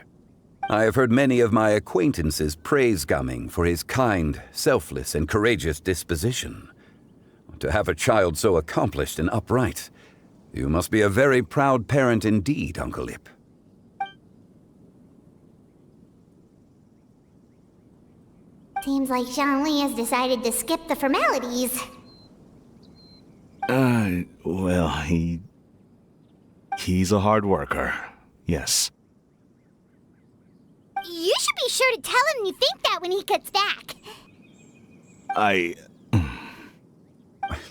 I have heard many of my acquaintances praise Gaming for his kind, selfless, and courageous disposition. To have a child so accomplished and upright, you must be a very proud parent indeed, Uncle Lip. Seems like Zhangli has decided to skip the formalities. Well, he's a hard worker, yes. You should be sure to tell him you think that when he gets back.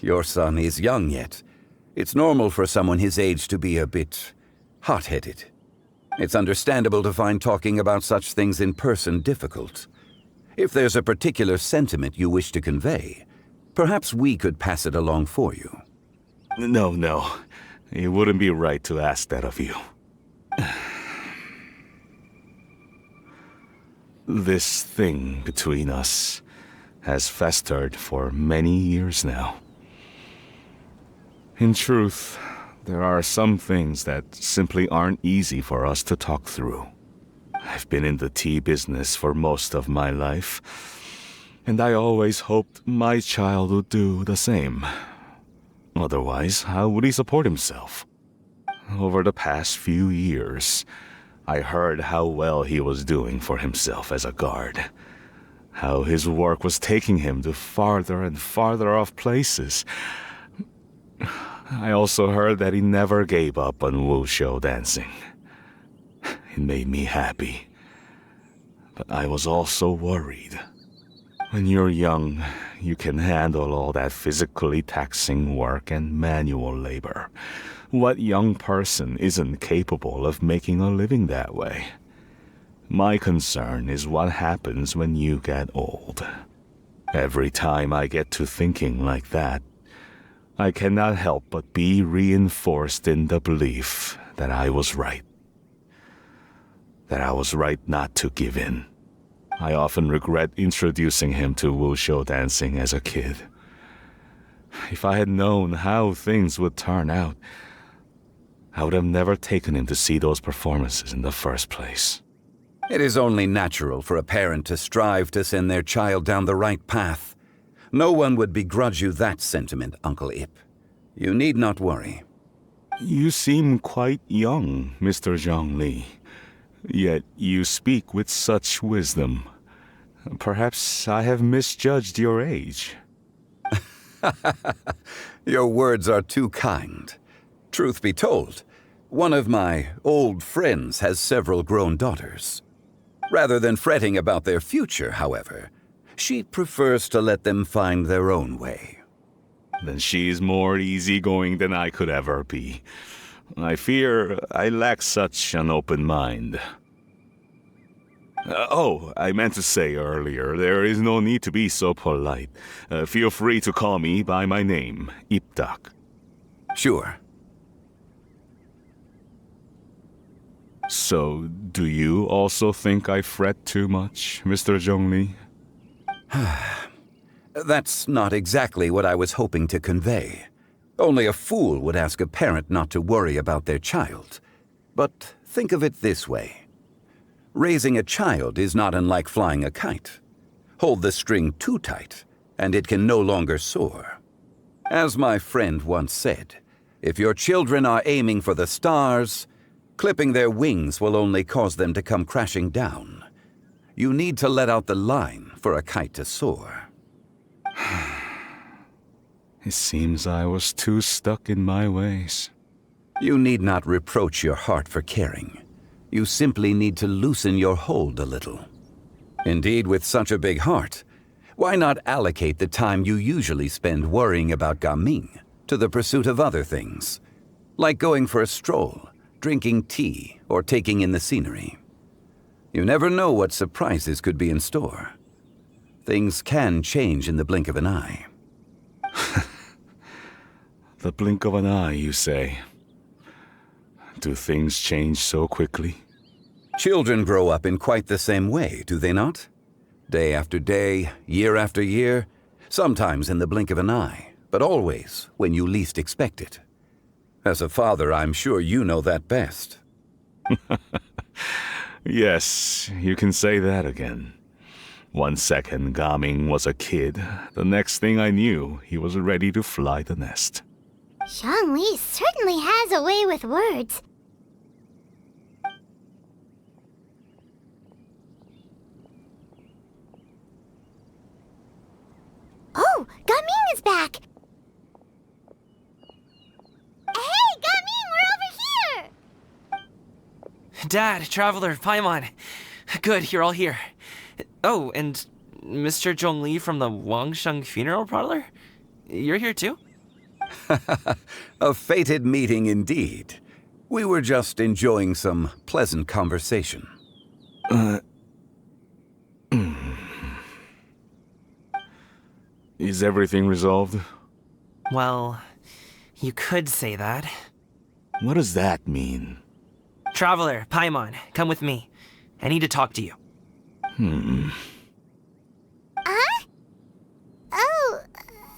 Your son is young yet. It's normal for someone his age to be a bit hot-headed. It's understandable to find talking about such things in person difficult. If there's a particular sentiment you wish to convey, perhaps we could pass it along for you. No. It wouldn't be right to ask that of you. This thing between us has festered for many years now. In truth, there are some things that simply aren't easy for us to talk through. I've been in the tea business for most of my life, and I always hoped my child would do the same. Otherwise, how would he support himself? Over the past few years, I heard how well he was doing for himself as a guard. How his work was taking him to farther and farther off places. I also heard that he never gave up on wuxia dancing. It made me happy. But I was also worried. When you're young, you can handle all that physically taxing work and manual labor. What young person isn't capable of making a living that way? My concern is what happens when you get old. Every time I get to thinking like that, I cannot help but be reinforced in the belief that I was right. That I was right not to give in. I often regret introducing him to wuxia dancing as a kid. If I had known how things would turn out, I would have never taken him to see those performances in the first place. It is only natural for a parent to strive to send their child down the right path. No one would begrudge you that sentiment, Uncle Ip. You need not worry. You seem quite young, Mr. Zhongli. Yet you speak with such wisdom. Perhaps I have misjudged your age. Your words are too kind. Truth be told, one of my old friends has several grown daughters. Rather than fretting about their future, however, she prefers to let them find their own way. Then she's more easygoing than I could ever be. I fear I lack such an open mind. I meant to say earlier, there is no need to be so polite. Feel free to call me by my name, Ipdak. Sure. So, do you also think I fret too much, Mr. Zhongli? That's not exactly what I was hoping to convey. Only a fool would ask a parent not to worry about their child. But think of it this way. Raising a child is not unlike flying a kite. Hold the string too tight, and it can no longer soar. As my friend once said, if your children are aiming for the stars, clipping their wings will only cause them to come crashing down. You need to let out the line for a kite to soar. It seems I was too stuck in my ways. You need not reproach your heart for caring. You simply need to loosen your hold a little. Indeed, with such a big heart, why not allocate the time you usually spend worrying about Gaming to the pursuit of other things, like going for a stroll, drinking tea, or taking in the scenery? You never know what surprises could be in store. Things can change in the blink of an eye. The blink of an eye, you say? Do things change so quickly? Children grow up in quite the same way, do they not? Day after day, year after year, sometimes in the blink of an eye, but always when you least expect it. As a father, I'm sure you know that best. Yes, you can say that again. 1 second, Gaming was a kid. The next thing I knew, he was ready to fly the nest. Zhongli certainly has a way with words. Oh, Gaming is back! Hey, Gaming, we're over here! Dad, Traveler, Paimon. Good, you're all here. Oh, and Mr. Zhongli from the Wangsheng Funeral Parlor? You're here too? A fated meeting indeed. We were just enjoying some pleasant conversation. Is everything resolved? Well, you could say that. What does that mean? Traveler, Paimon, come with me. I need to talk to you. Oh,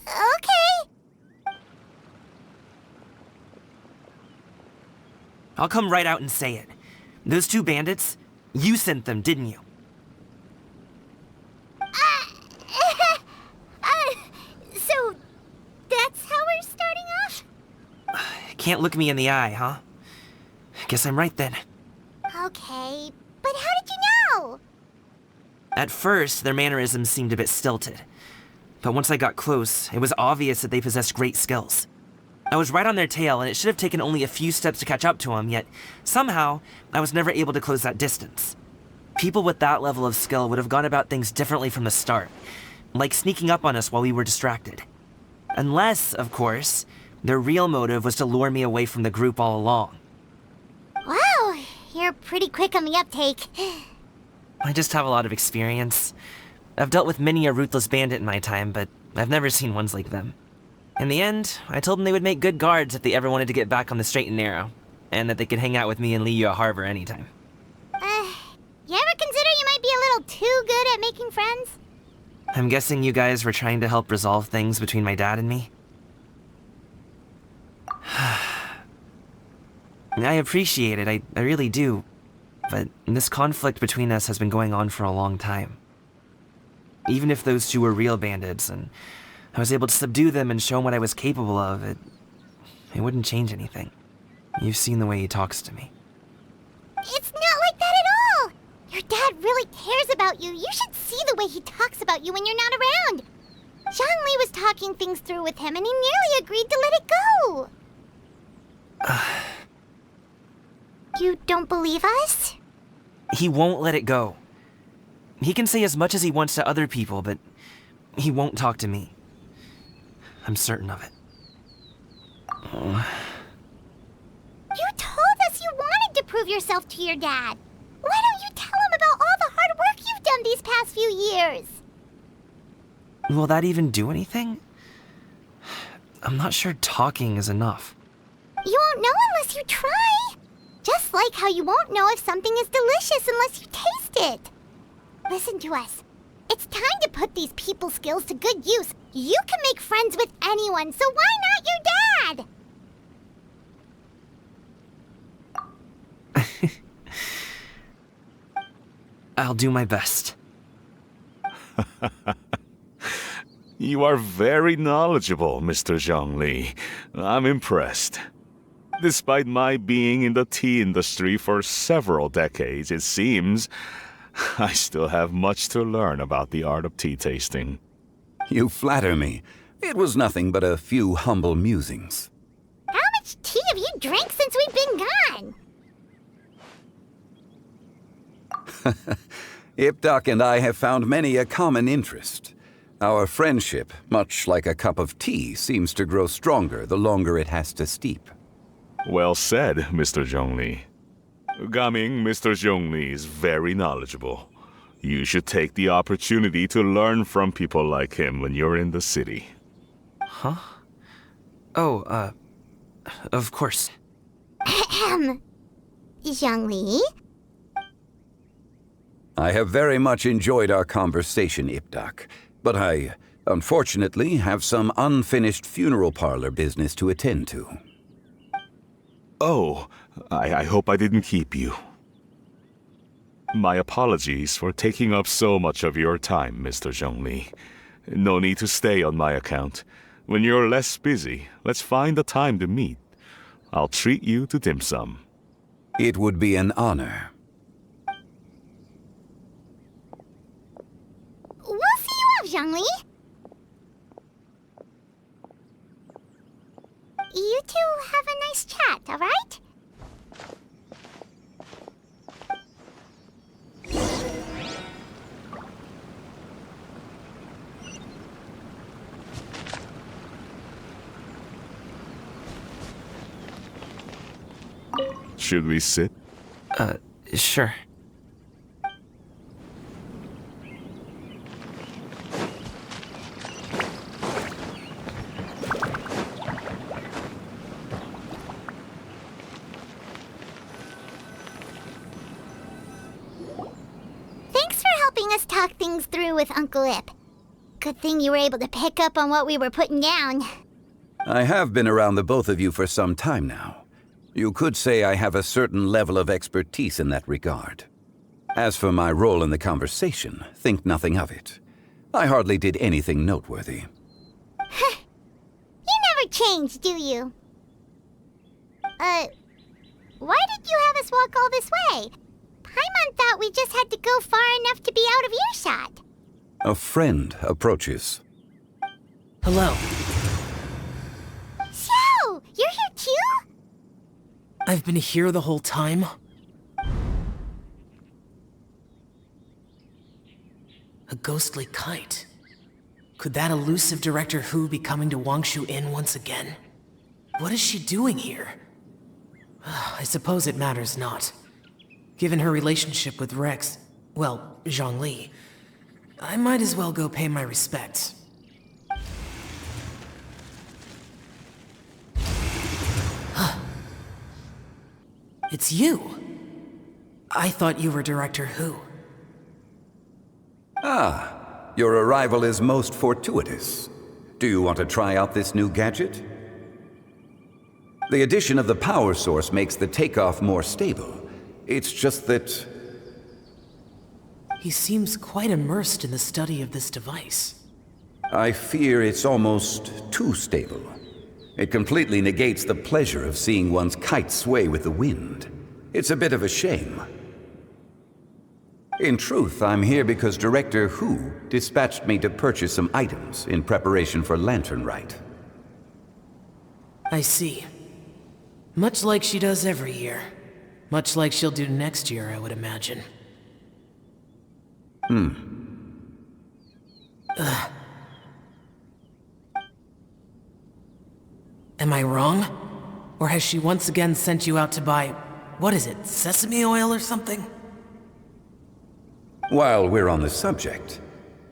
okay. I'll come right out and say it. Those two bandits, you sent them, didn't you? So that's how we're starting off? Can't look me in the eye, huh? Guess I'm right then. Okay, but how did you know? At first, their mannerisms seemed a bit stilted. But once I got close, it was obvious that they possessed great skills. I was right on their tail, and it should have taken only a few steps to catch up to them, yet somehow I was never able to close that distance. People with that level of skill would have gone about things differently from the start, like sneaking up on us while we were distracted. Unless, of course, their real motive was to lure me away from the group all along. Wow, you're pretty quick on the uptake. I just have a lot of experience. I've dealt with many a ruthless bandit in my time, but I've never seen ones like them. In the end, I told them they would make good guards if they ever wanted to get back on the straight and narrow, and that they could hang out with me in Liyue Harbor anytime. You ever consider you might be a little too good at making friends? I'm guessing you guys were trying to help resolve things between my dad and me? I appreciate it, I really do. But this conflict between us has been going on for a long time. Even if those two were real bandits, and I was able to subdue them and show them what I was capable of, it wouldn't change anything. You've seen the way he talks to me. It's not like that at all! Your dad really cares about you. You should see the way he talks about you when you're not around. Zhongli was talking things through with him, and he nearly agreed to let it go. You don't believe us? He won't let it go. He can say as much as he wants to other people, but he won't talk to me. I'm certain of it. You told us you wanted to prove yourself to your dad. Why don't you tell him about all the hard work you've done these past few years? Will that even do anything? I'm not sure talking is enough. You won't know unless you try. Just like how you won't know if something is delicious unless you taste it. Listen to us. It's time to put these people skills to good use. You can make friends with anyone, so why not your dad? I'll do my best. You are very knowledgeable, Mr. Zhongli. I'm impressed. Despite my being in the tea industry for several decades, it seems I still have much to learn about the art of tea tasting. You flatter me. It was nothing but a few humble musings. How much tea have you drank since we've been gone? Ipdak and I have found many a common interest. Our friendship, much like a cup of tea, seems to grow stronger the longer it has to steep. Well said, Mr. Zhongli. Gaming, Mr. Zhongli is very knowledgeable. You should take the opportunity to learn from people like him when you're in the city. Huh? Oh, of course. Zhongli? I have very much enjoyed our conversation, Ipdak, but I, unfortunately, have some unfinished funeral parlor business to attend to. Oh, I hope I didn't keep you. My apologies for taking up so much of your time, Mr. Zhongli. No need to stay on my account. When you're less busy, let's find a time to meet. I'll treat you to dim sum. It would be an honor. We'll see you off, Zhongli. You two have a nice chat, all right? Should we sit? Sure. Thanks for helping us talk things through with Uncle Ip. Good thing you were able to pick up on what we were putting down. I have been around the both of you for some time now. You could say I have a certain level of expertise in that regard. As for my role in the conversation, think nothing of it. I hardly did anything noteworthy. You never change, do you? Why did you have us walk all this way? Paimon thought we just had to go far enough to be out of earshot. A friend approaches. Hello. So, I've been here the whole time? A ghostly kite. Could that elusive Director Hu be coming to Wangshu Inn once again? What is she doing here? I suppose it matters not. Given her relationship with Rex, well, Zhongli, I might as well go pay my respects. It's you! I thought you were Director Hu. Ah, your arrival is most fortuitous. Do you want to try out this new gadget? The addition of the power source makes the takeoff more stable. It's just that... He seems quite immersed in the study of this device. I fear it's almost too stable. It completely negates the pleasure of seeing one's kite sway with the wind. It's a bit of a shame. In truth, I'm here because Director Hu dispatched me to purchase some items in preparation for Lantern Rite. I see. Much like she does every year. Much like she'll do next year, I would imagine. Am I wrong? Or has she once again sent you out to buy, what is it, sesame oil or something? While we're on the subject,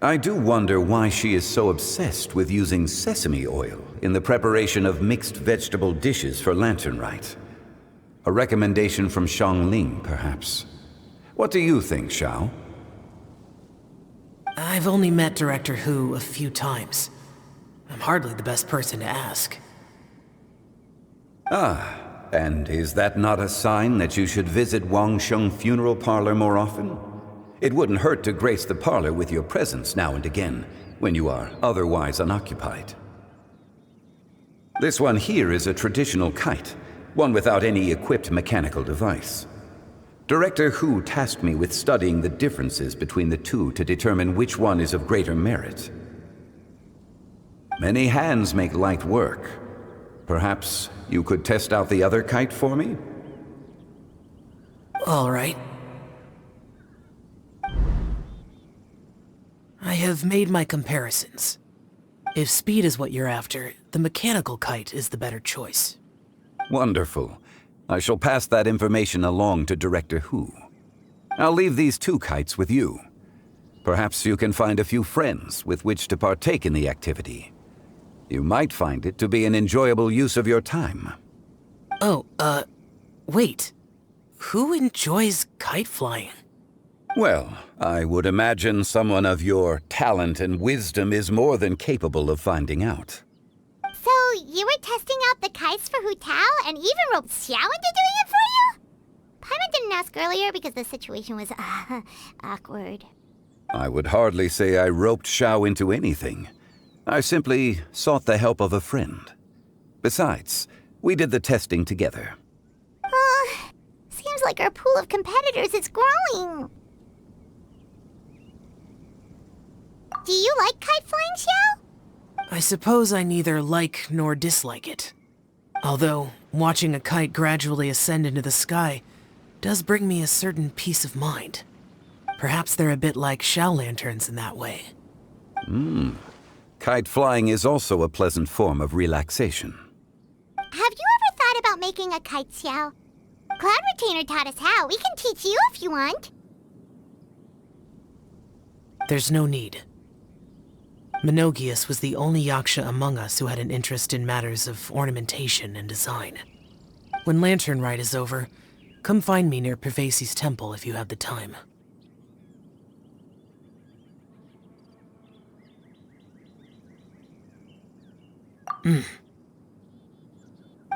I do wonder why she is so obsessed with using sesame oil in the preparation of mixed vegetable dishes for Lantern Rite. A recommendation from Xiangling, perhaps. What do you think, Xiao? I've only met Director Hu a few times. I'm hardly the best person to ask. Ah, and is that not a sign that you should visit Wangsheng Funeral Parlor more often? It wouldn't hurt to grace the parlor with your presence now and again, when you are otherwise unoccupied. This one here is a traditional kite, one without any equipped mechanical device. Director Hu tasked me with studying the differences between the two to determine which one is of greater merit. Many hands make light work. Perhaps you could test out the other kite for me? All right. I have made my comparisons. If speed is what you're after, the mechanical kite is the better choice. Wonderful. I shall pass that information along to Director Hu. I'll leave these two kites with you. Perhaps you can find a few friends with which to partake in the activity. You might find it to be an enjoyable use of your time. Oh, wait. Who enjoys kite flying? Well, I would imagine someone of your talent and wisdom is more than capable of finding out. So, you were testing out the kites for Hu Tao and even roped Xiao into doing it for you? Paimon didn't ask earlier because the situation was, awkward. I would hardly say I roped Xiao into anything. I simply sought the help of a friend. Besides, we did the testing together. Seems like our pool of competitors is growing. Do you like kite flying, Xiao? I suppose I neither like nor dislike it. Although, watching a kite gradually ascend into the sky does bring me a certain peace of mind. Perhaps they're a bit like Xiao lanterns in that way. Kite flying is also a pleasant form of relaxation. Have you ever thought about making a kite, Xiao? Cloud Retainer taught us how. We can teach you if you want. There's no need. Menogius was the only Yaksha among us who had an interest in matters of ornamentation and design. When Lantern Rite is over, come find me near Pervasi's temple if you have the time.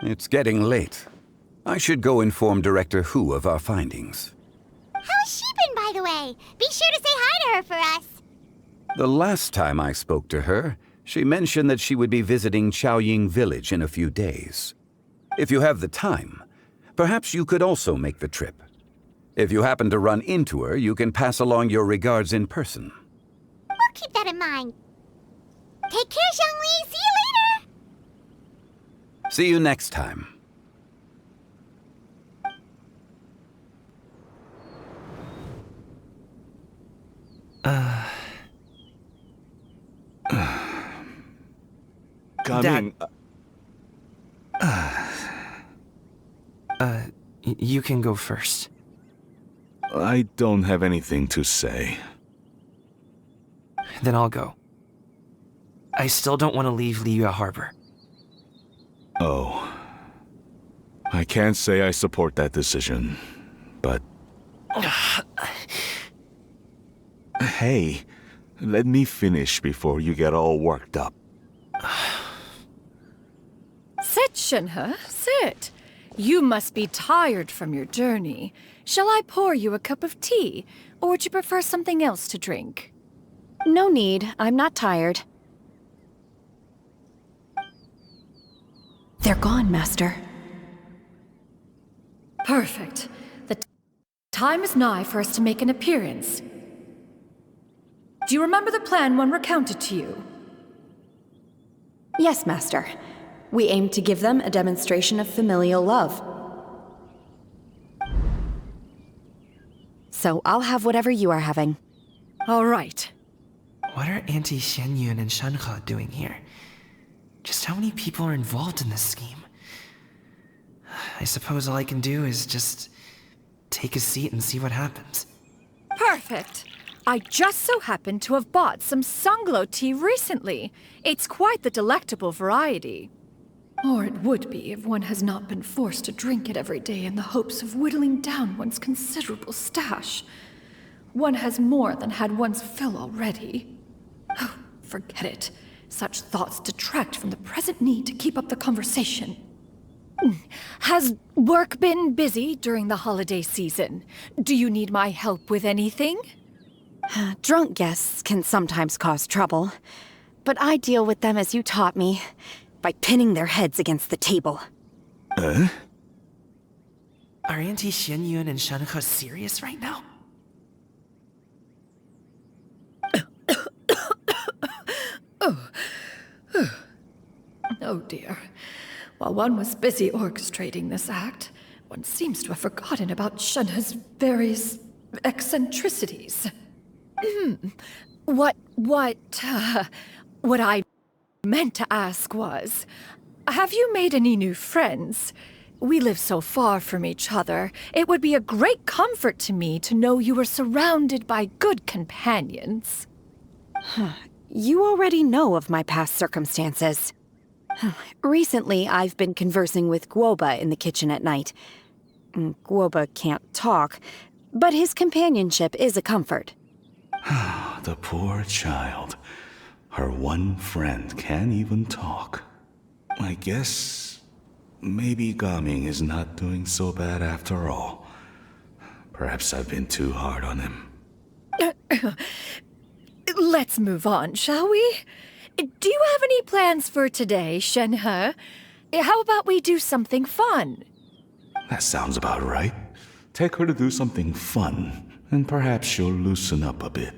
It's getting late. I should go inform Director Hu of our findings. How's she been, by the way? Be sure to say hi to her for us. The last time I spoke to her, she mentioned that she would be visiting Chaoying Village in a few days. If you have the time, perhaps you could also make the trip. If you happen to run into her, you can pass along your regards in person. We'll keep that in mind. Take care, Zhongli. See you later. See you next time. Coming. You can go first. I don't have anything to say. Then I'll go. I still don't want to leave Liyue Harbor. Oh. I can't say I support that decision, but... Hey, let me finish before you get all worked up. Sit, Shenhe, sit. You must be tired from your journey. Shall I pour you a cup of tea, or would you prefer something else to drink? No need. I'm not tired. They're gone, Master. Perfect. The time is nigh for us to make an appearance. Do you remember the plan one recounted to you? Yes, Master. We aim to give them a demonstration of familial love. So I'll have whatever you are having. All right. What are Auntie Xianyun and Shenhe doing here? Just how many people are involved in this scheme? I suppose all I can do is just take a seat and see what happens. Perfect. I just so happen to have bought some Sunglow tea recently. It's quite the delectable variety. Or it would be if one has not been forced to drink it every day in the hopes of whittling down one's considerable stash. One has more than had one's fill already. Oh, forget it. Such thoughts detract from the present need to keep up the conversation. Has work been busy during the holiday season? Do you need my help with anything? Drunk guests can sometimes cause trouble, but I deal with them as you taught me, by pinning their heads against the table. Are Auntie Xianyun and Shenhe serious right now? Oh dear. While one was busy orchestrating this act, one seems to have forgotten about Shenhe's various eccentricities. What I meant to ask was, have you made any new friends? We live so far from each other. It would be a great comfort to me to know you were surrounded by good companions. You already know of my past circumstances. Recently, I've been conversing with Guoba in the kitchen at night. Guoba can't talk, but his companionship is a comfort. The poor child. Her one friend can't even talk. I guess maybe Gaming is not doing so bad after all. Perhaps I've been too hard on him. Let's move on, shall we? Do you have any plans for today, Shenhe? How about we do something fun? That sounds about right. Take her to do something fun, and perhaps she'll loosen up a bit.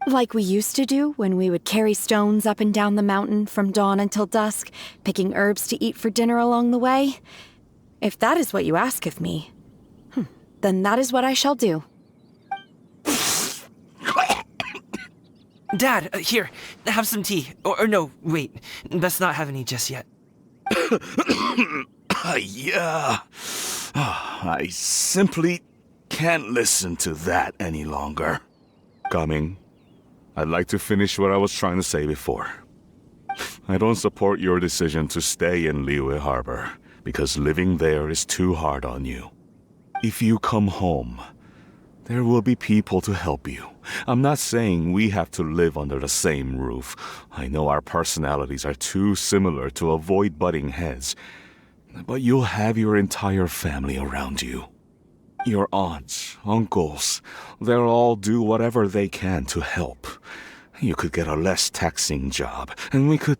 Like we used to do when we would carry stones up and down the mountain from dawn until dusk, picking herbs to eat for dinner along the way? If that is what you ask of me, then that is what I shall do. Dad, here, have some tea. Or no, wait, let's not have any just yet. Yeah. I simply can't listen to that any longer. Gaming, I'd like to finish what I was trying to say before. I don't support your decision to stay in Liyue Harbor, because living there is too hard on you. If you come home, there will be people to help you. I'm not saying we have to live under the same roof. I know our personalities are too similar to avoid butting heads. But you'll have your entire family around you. Your aunts, uncles, they'll all do whatever they can to help. You could get a less taxing job, and we could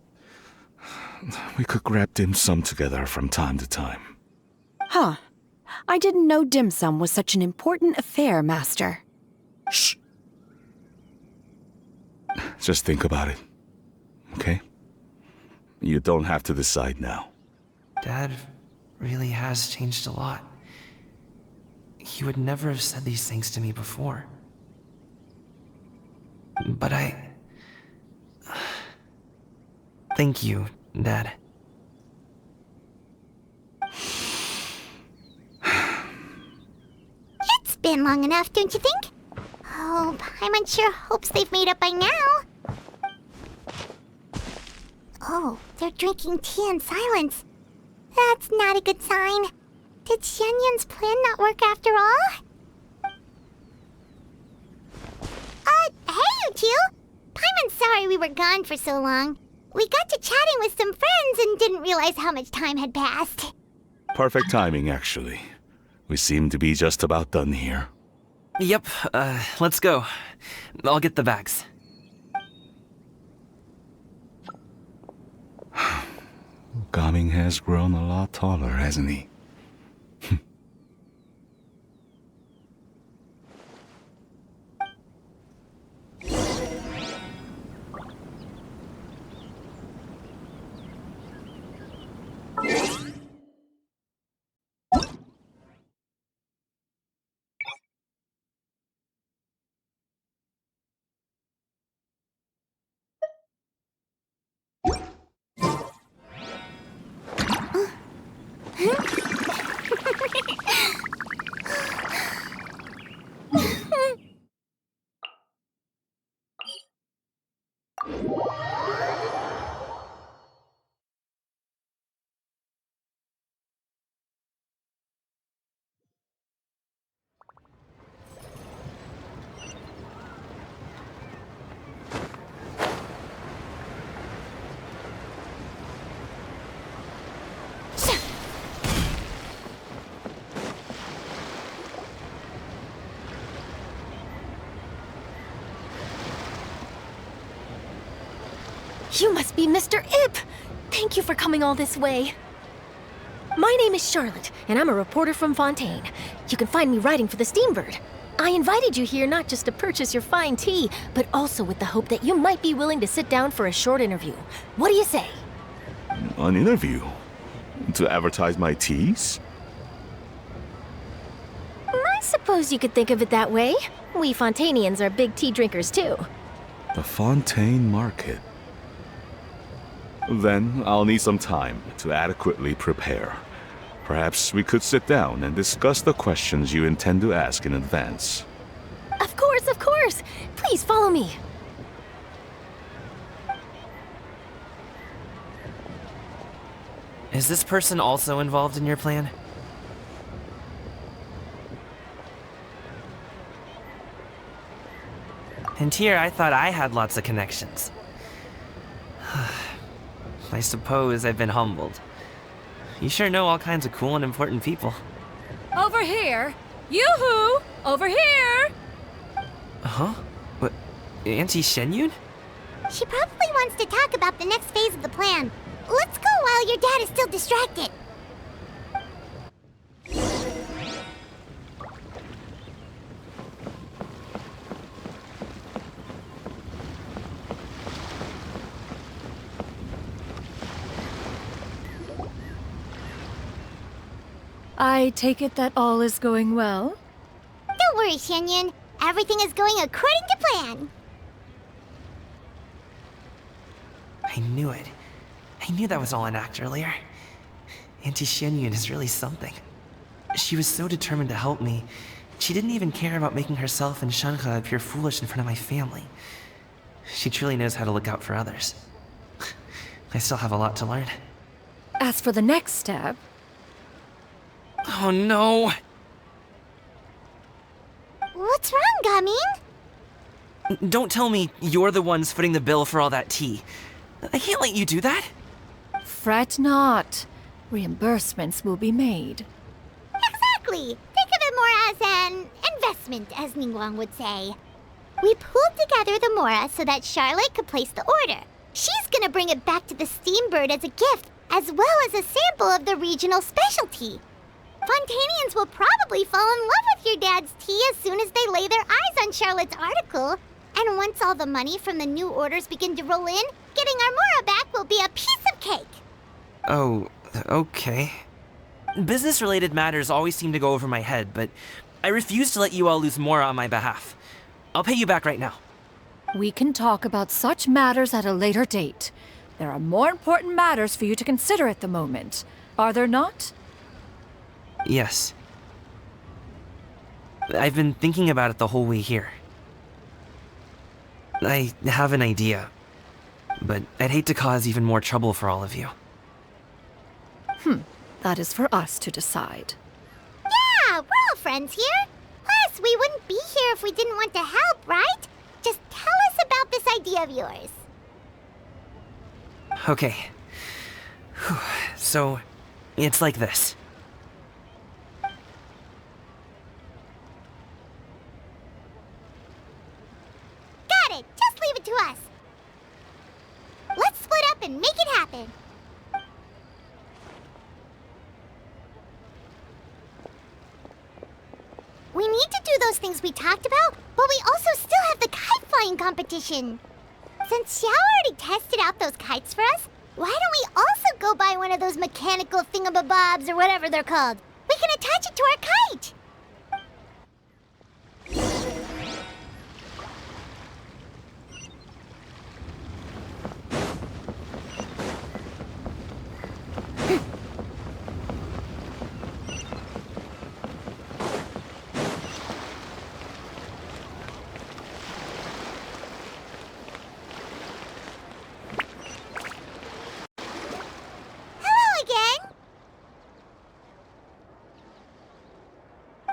grab dim sum together from time to time. Huh. I didn't know dim sum was such an important affair, Master. Shh. Just think about it, okay? You don't have to decide now. Dad really has changed a lot. He would never have said these things to me before. But Thank you, Dad. It's been long enough, don't you think? Oh, Paimon sure hopes they've made up by now. Oh, they're drinking tea in silence. That's not a good sign. Did Xianyun's plan not work after all? Hey, you two! Paimon's sorry we were gone for so long. We got to chatting with some friends and didn't realize how much time had passed. Perfect timing, actually. We seem to be just about done here. Yep, let's go. I'll get the bags. Gaming has grown a lot taller, hasn't he? You must be Mr. Ip! Thank you for coming all this way. My name is Charlotte, and I'm a reporter from Fontaine. You can find me writing for the Steambird. I invited you here not just to purchase your fine tea, but also with the hope that you might be willing to sit down for a short interview. What do you say? An interview? To advertise my teas? I suppose you could think of it that way. We Fontainians are big tea drinkers too. The Fontaine Market. Then I'll need some time to adequately prepare. Perhaps we could sit down and discuss the questions you intend to ask in advance. Of course, of course! Please follow me. Is this person also involved in your plan? And here I thought I had lots of connections. I suppose I've been humbled. You sure know all kinds of cool and important people. Over here! Yoo-hoo! Over here! Huh? What? Auntie Shenyun? She probably wants to talk about the next phase of the plan. Let's go while your dad is still distracted. I take it that all is going well? Don't worry, Shenyun. Everything is going according to plan. I knew it. I knew that was all an act earlier. Auntie Shenyun is really something. She was so determined to help me. She didn't even care about making herself and Shanha appear foolish in front of my family. She truly knows how to look out for others. I still have a lot to learn. As for the next step... Oh no! What's wrong, Gaming? Don't tell me you're the ones footing the bill for all that tea. I can't let you do that. Fret not. Reimbursements will be made. Exactly. Think of it more as an investment, as Ningguang would say. We pooled together the Mora so that Charlotte could place the order. She's gonna bring it back to the Steambird as a gift, as well as a sample of the regional specialty. Fontainians will probably fall in love with your dad's tea as soon as they lay their eyes on Charlotte's article. And once all the money from the new orders begin to roll in, getting our Mora back will be a piece of cake. Oh, okay. Business-related matters always seem to go over my head, but I refuse to let you all lose Mora on my behalf. I'll pay you back right now. We can talk about such matters at a later date. There are more important matters for you to consider at the moment, are there not? Yes. I've been thinking about it the whole way here. I have an idea, but I'd hate to cause even more trouble for all of you. That is for us to decide. Yeah, we're all friends here. Plus, we wouldn't be here if we didn't want to help, right? Just tell us about this idea of yours. Okay. So, it's like this. Got it! Just leave it to us. Let's split up and make it happen. We need to do those things we talked about, but we also still have the kite flying competition. Since Xiao already tested out those kites for us, why don't we also go buy one of those mechanical thingamabobs or whatever they're called? We can attach it to our kite!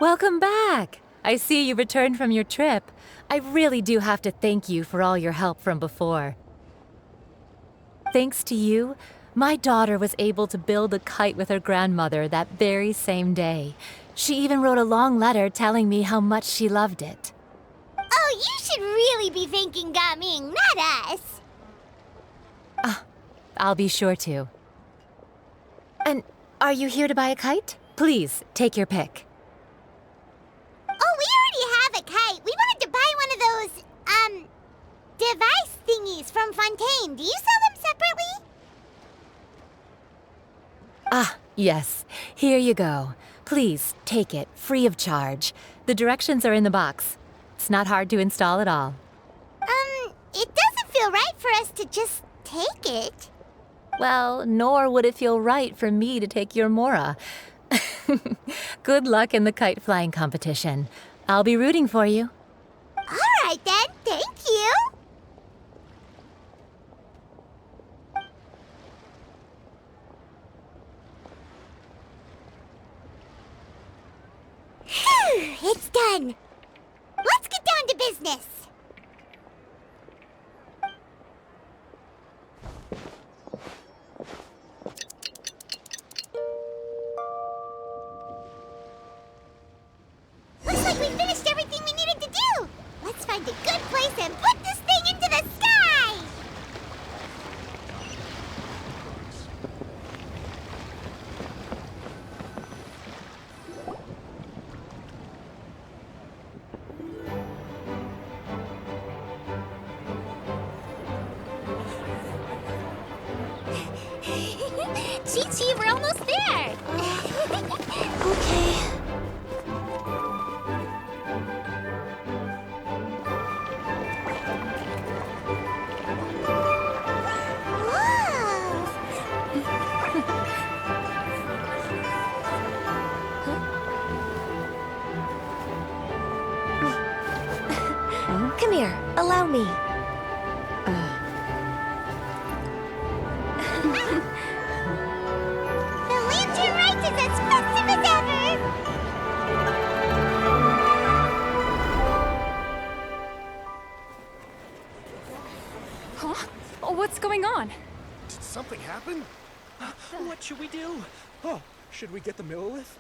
Welcome back! I see you returned from your trip. I really do have to thank you for all your help from before. Thanks to you, my daughter was able to build a kite with her grandmother that very same day. She even wrote a long letter telling me how much she loved it. Oh, you should really be thanking Gaming, not us! I'll be sure to. And are you here to buy a kite? Please, take your pick. Oh, we already have a kite. We wanted to buy one of those, device thingies from Fontaine. Do you sell them separately? Yes. Here you go. Please, take it, free of charge. The directions are in the box. It's not hard to install at all. It doesn't feel right for us to just take it. Well, nor would it feel right for me to take your Mora. Good luck in the kite flying competition. I'll be rooting for you. All right then, thank you. Phew, it's done. Let's get down to business. Looks like we finished everything we needed to do. Let's find a good place and put this thing into the sky. Chi-Chi, we're almost there. Okay. Come here, allow me. The lantern Rite is as festive as ever! Huh? Oh, what's going on? Did something happen? What should we do? Oh, should we get the Millilith?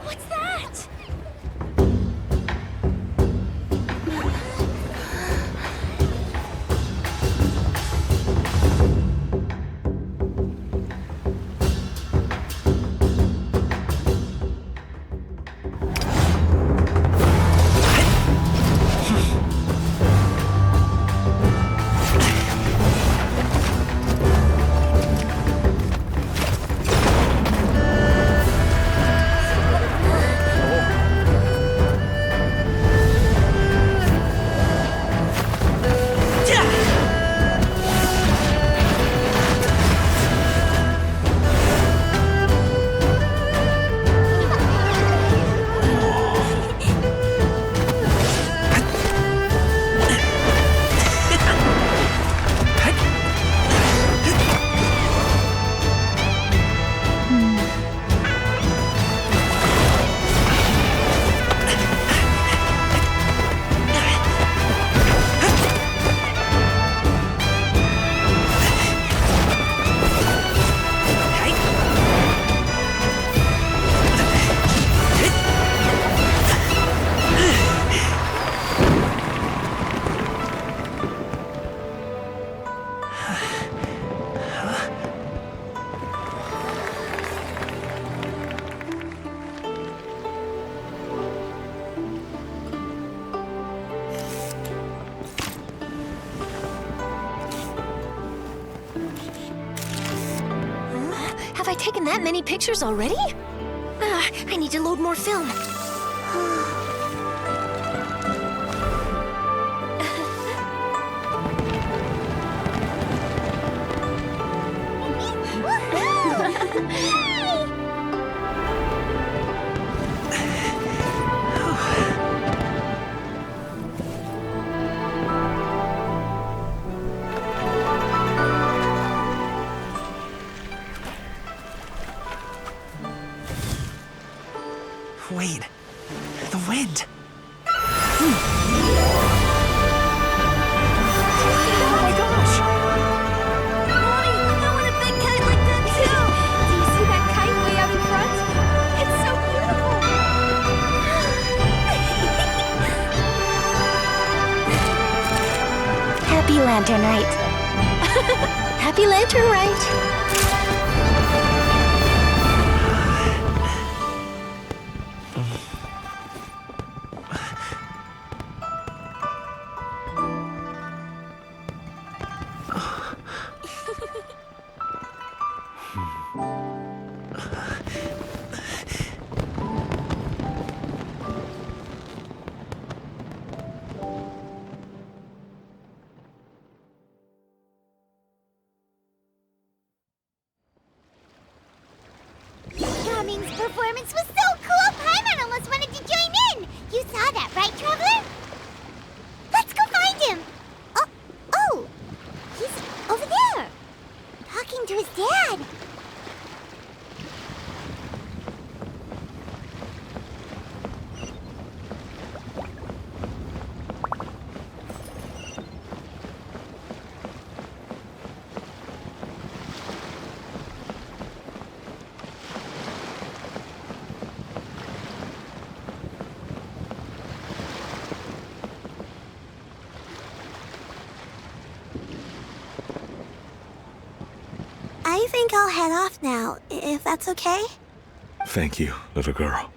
What's that? that many pictures already? I need to load more film. Wait, the wind. Oh my gosh! Mommy, I want a big kite like that too! Do you see that kite way out in front? It's so beautiful! Happy Lantern Rite. Happy Lantern Rite! Gaming's performance was so cool, Paimon almost wanted to join in! You saw that, right, Traveler? Let's go find him! Oh! He's over there! Talking to his dad! I think I'll head off now, if that's okay? Thank you, little girl.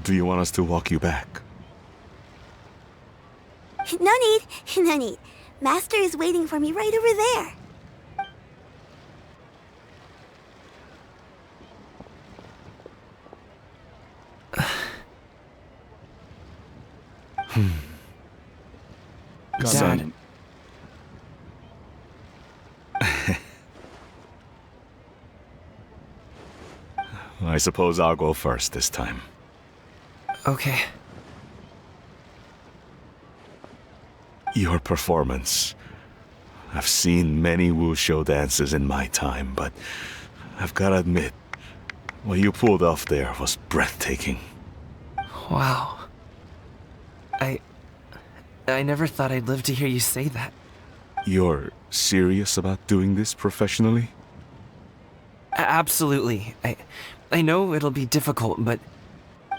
Do you want us to walk you back? No need. Master is waiting for me right over there. Dad. I suppose I'll go first this time. Okay. Your performance. I've seen many wuxia dances in my time, but I've gotta admit, what you pulled off there was breathtaking. Wow. I never thought I'd live to hear you say that. You're serious about doing this professionally? Absolutely. I know it'll be difficult, but...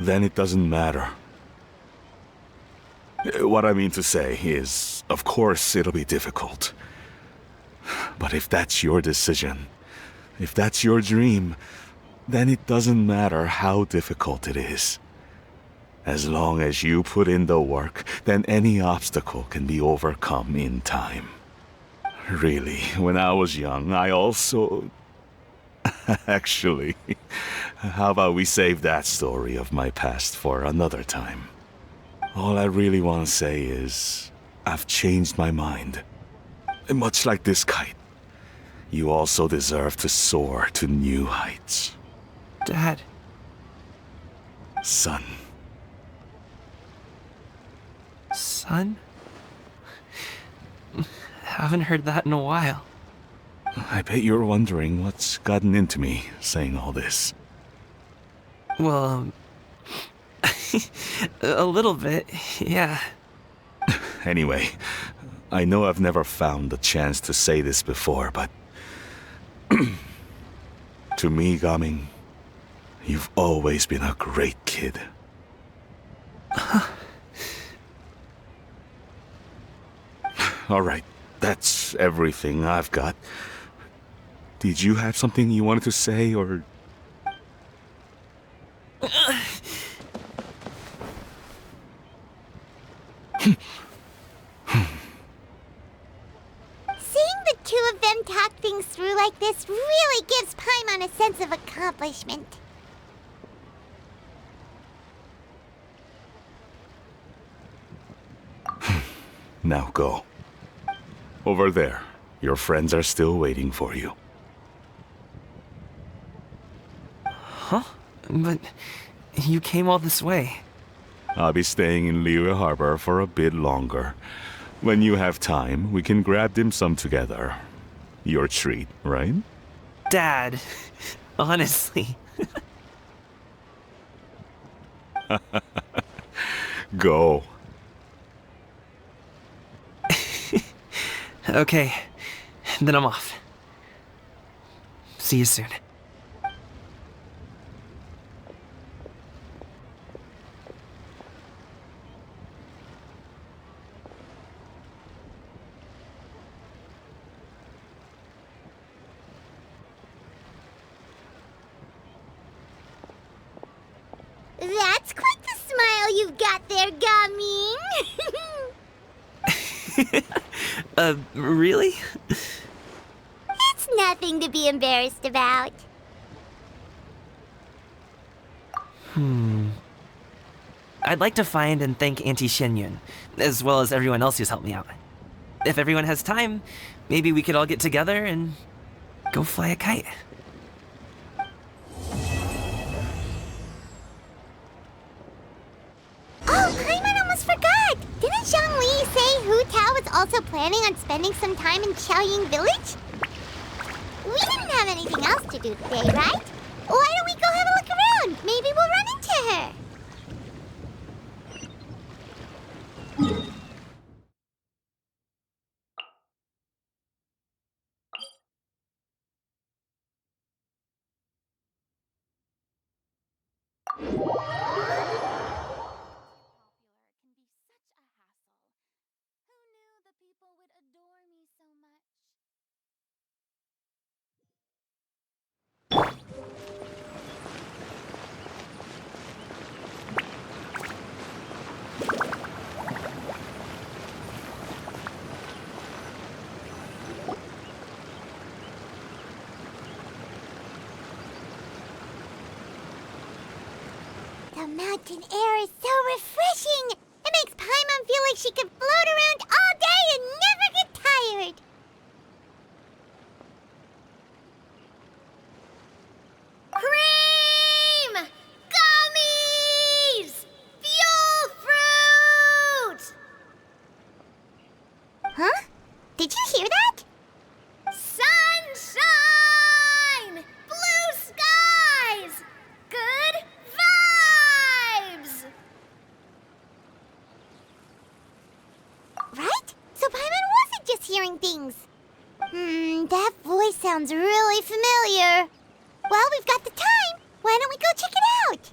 Then it doesn't matter. What I mean to say is, of course it'll be difficult. But if that's your decision, if that's your dream, then it doesn't matter how difficult it is. As long as you put in the work, then any obstacle can be overcome in time. Really, when I was young, I also... Actually, how about we save that story of my past for another time? All I really want to say is, I've changed my mind. Much like this kite, you also deserve to soar to new heights. Dad. Son. Son? Haven't heard that in a while. I bet you're wondering what's gotten into me saying all this. Well, a little bit, yeah. Anyway, I know I've never found the chance to say this before, but... to me, Gaming, you've always been a great kid. All right, that's everything I've got. Did you have something you wanted to say, or... Seeing the two of them talk things through like like this really gives Paimon a sense of accomplishment. Now go. Over there. Your friends are still waiting for you. Huh? But you came all this way. I'll be staying in Liyue Harbor for a bit longer. When you have time, we can grab dim sum together. Your treat, right? Dad, honestly. Go. Okay, then I'm off. See you soon. That's quite the smile you've got there, Gaming. Really? It's nothing to be embarrassed about. I'd like to find and thank Auntie Shenyun, as well as everyone else who's helped me out. If everyone has time, maybe we could all get together and go fly a kite. Oh, Paimon almost forgot! Didn't Zhongli say Hu Tao was also planning on spending some time in Xiaoying Village? We didn't have anything else to do today, right? Why don't we go have a look around? Maybe we'll run into her. The mountain air is so refreshing! It makes Paimon feel like she could float around all day and never get tired! Cream! Gummies! Fuel fruit! Huh? Did you hear that? Sunshine! Blue skies! Good vibes! Right? So Paimon wasn't just hearing things. That voice sounds really familiar. Well, we've got the time. Why don't we go check it out?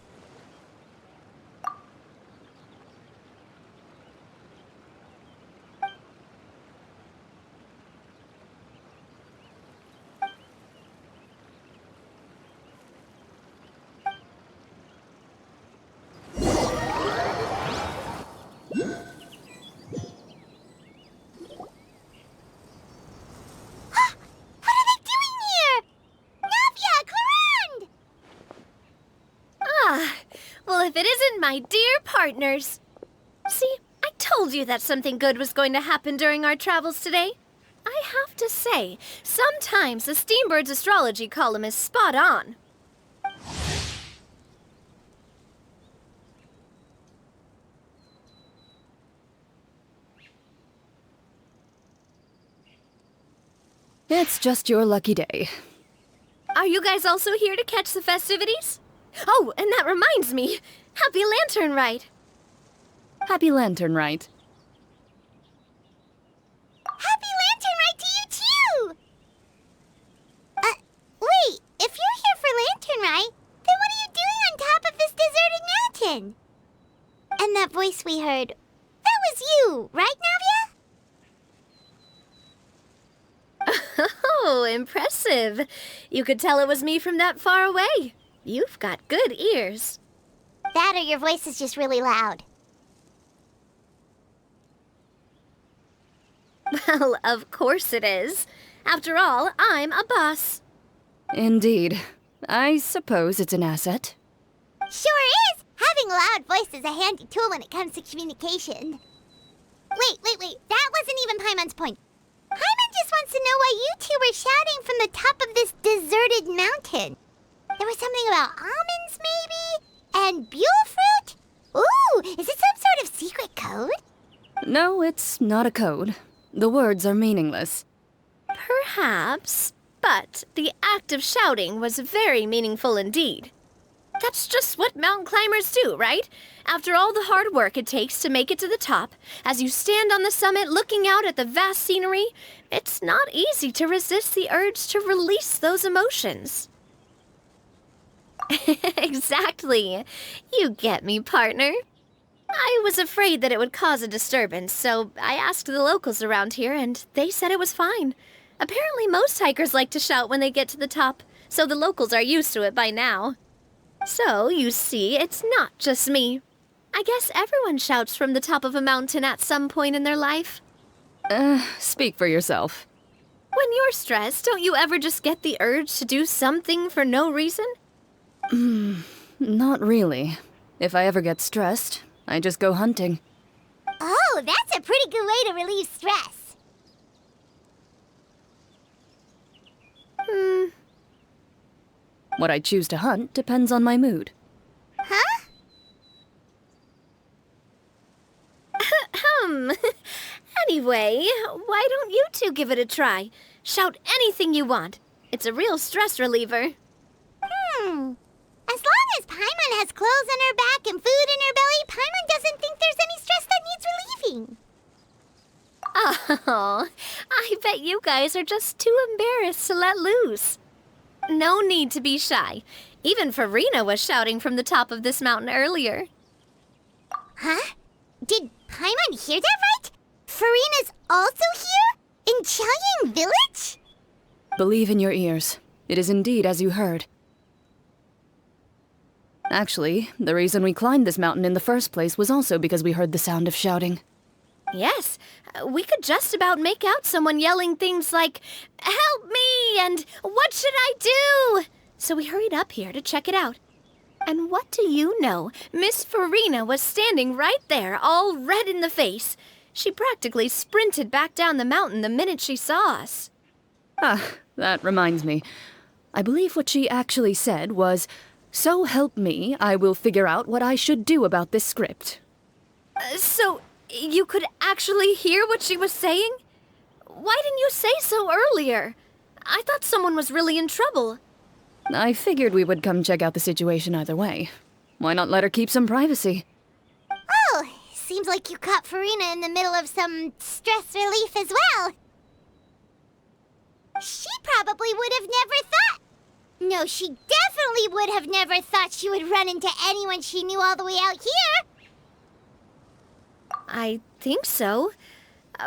Well, if it isn't my dear partners. See, I told you that something good was going to happen during our travels today. I have to say, sometimes the Steambird's astrology column is spot on. It's just your lucky day. Are you guys also here to catch the festivities? Oh, and that reminds me. Happy Lantern Rite. Happy Lantern Rite. Happy Lantern Rite to you, too! Wait, if you're here for Lantern Rite, then what are you doing on top of this deserted mountain? And that voice we heard, that was you, right, Navia? Oh, impressive. You could tell it was me from that far away. You've got good ears. That or your voice is just really loud. Well, of course it is. After all, I'm a boss. Indeed. I suppose it's an asset. Sure is! Having a loud voice is a handy tool when it comes to communication. Wait. That wasn't even Paimon's point. Paimon just wants to know why you two were shouting from the top of this deserted mountain. There was something about almonds, maybe? And buell fruit? Ooh, is it some sort of secret code? No, it's not a code. The words are meaningless. Perhaps, but the act of shouting was very meaningful indeed. That's just what mountain climbers do, right? After all the hard work it takes to make it to the top, as you stand on the summit looking out at the vast scenery, it's not easy to resist the urge to release those emotions. Exactly. You get me, partner. I was afraid that it would cause a disturbance, so I asked the locals around here, and they said it was fine. Apparently most hikers like to shout when they get to the top, so the locals are used to it by now. So, you see, it's not just me. I guess everyone shouts from the top of a mountain at some point in their life. Speak for yourself. When you're stressed, don't you ever just get the urge to do something for no reason? Not really. If I ever get stressed, I just go hunting. Oh, that's a pretty good way to relieve stress. What I choose to hunt depends on my mood. Huh? Anyway, why don't you two give it a try? Shout anything you want. It's a real stress reliever. As long as Paimon has clothes on her back and food in her belly, Paimon doesn't think there's any stress that needs relieving. Oh, I bet you guys are just too embarrassed to let loose. No need to be shy. Even Farina was shouting from the top of this mountain earlier. Huh? Did Paimon hear that right? Farina's also here? In Jangan village? Believe in your ears. It is indeed as you heard. Actually, the reason we climbed this mountain in the first place was also because we heard the sound of shouting. Yes, we could just about make out someone yelling things like, "Help me!" and "What should I do?" So we hurried up here to check it out. And what do you know? Miss Farina was standing right there, all red in the face. She practically sprinted back down the mountain the minute she saw us. That reminds me. I believe what she actually said was, "So help me, I will figure out what I should do about this script." So you could actually hear what she was saying? Why didn't you say so earlier? I thought someone was really in trouble. I figured we would come check out the situation either way. Why not let her keep some privacy? Oh, seems like you caught Farina in the middle of some stress relief as well. She probably would have never thought. No, she definitely would have never thought she would run into anyone she knew all the way out here. I think so.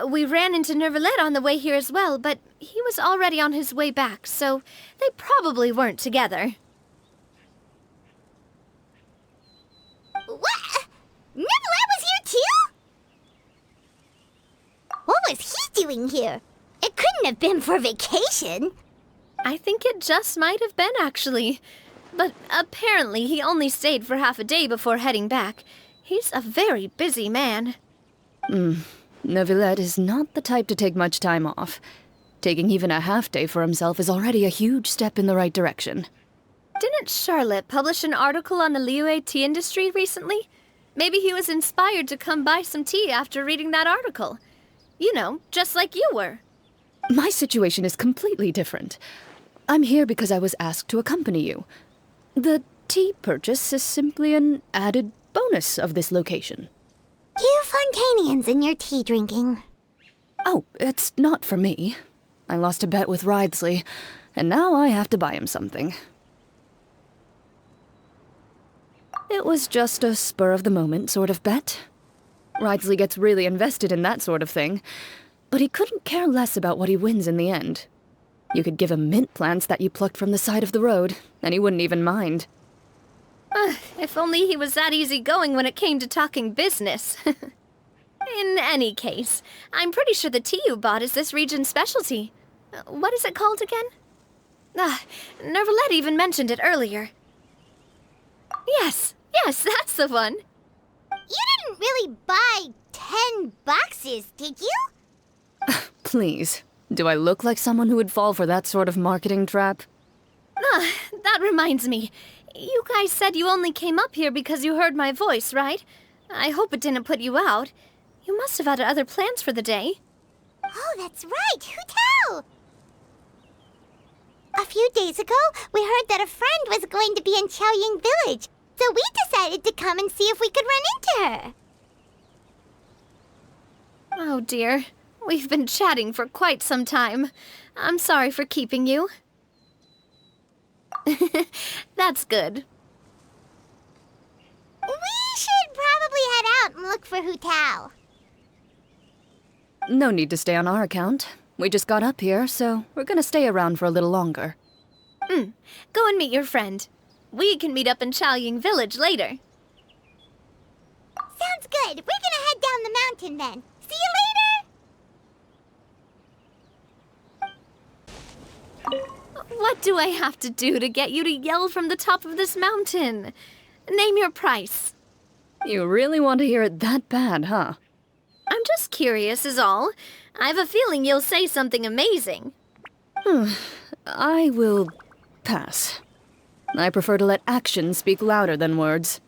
We ran into Nervalet on the way here as well, but he was already on his way back, so they probably weren't together. What? Nervalet was here too? What was he doing here? It couldn't have been for vacation. I think it just might have been, actually. But apparently he only stayed for half a day before heading back. He's a very busy man. Nervalet is not the type to take much time off. Taking even a half day for himself is already a huge step in the right direction. Didn't Charlotte publish an article on the Liyue tea industry recently? Maybe he was inspired to come buy some tea after reading that article. You know, just like you were. My situation is completely different. I'm here because I was asked to accompany you. The tea purchase is simply an added bonus of this location. You Fontanians and your tea drinking. Oh, it's not for me. I lost a bet with Ridesley, and now I have to buy him something. It was just a spur-of-the-moment sort of bet. Ridesley gets really invested in that sort of thing, but he couldn't care less about what he wins in the end. You could give him mint plants that you plucked from the side of the road, and he wouldn't even mind. If only he was that easygoing when it came to talking business. In any case, I'm pretty sure the tea you bought is this region's specialty. What is it called again? Nervalette even mentioned it earlier. Yes, that's the one. You didn't really buy 10 boxes, did you? Please, do I look like someone who would fall for that sort of marketing trap? That reminds me. You guys said you only came up here because you heard my voice, right? I hope it didn't put you out. You must have had other plans for the day. Oh, that's right. Hu-tao! A few days ago, we heard that a friend was going to be in Qiaoying Village, so we decided to come and see if we could run into her. Oh dear. We've been chatting for quite some time. I'm sorry for keeping you. That's good. We should probably head out and look for Hu-tao. No need to stay on our account. We just got up here, so we're gonna stay around for a little longer. Go and meet your friend. We can meet up in Qiaoying Village later. Sounds good. We're gonna head down the mountain then. See you later! What do I have to do to get you to yell from the top of this mountain? Name your price. You really want to hear it that bad, huh? I'm just curious is all. I have a feeling you'll say something amazing. I will pass. I prefer to let actions speak louder than words.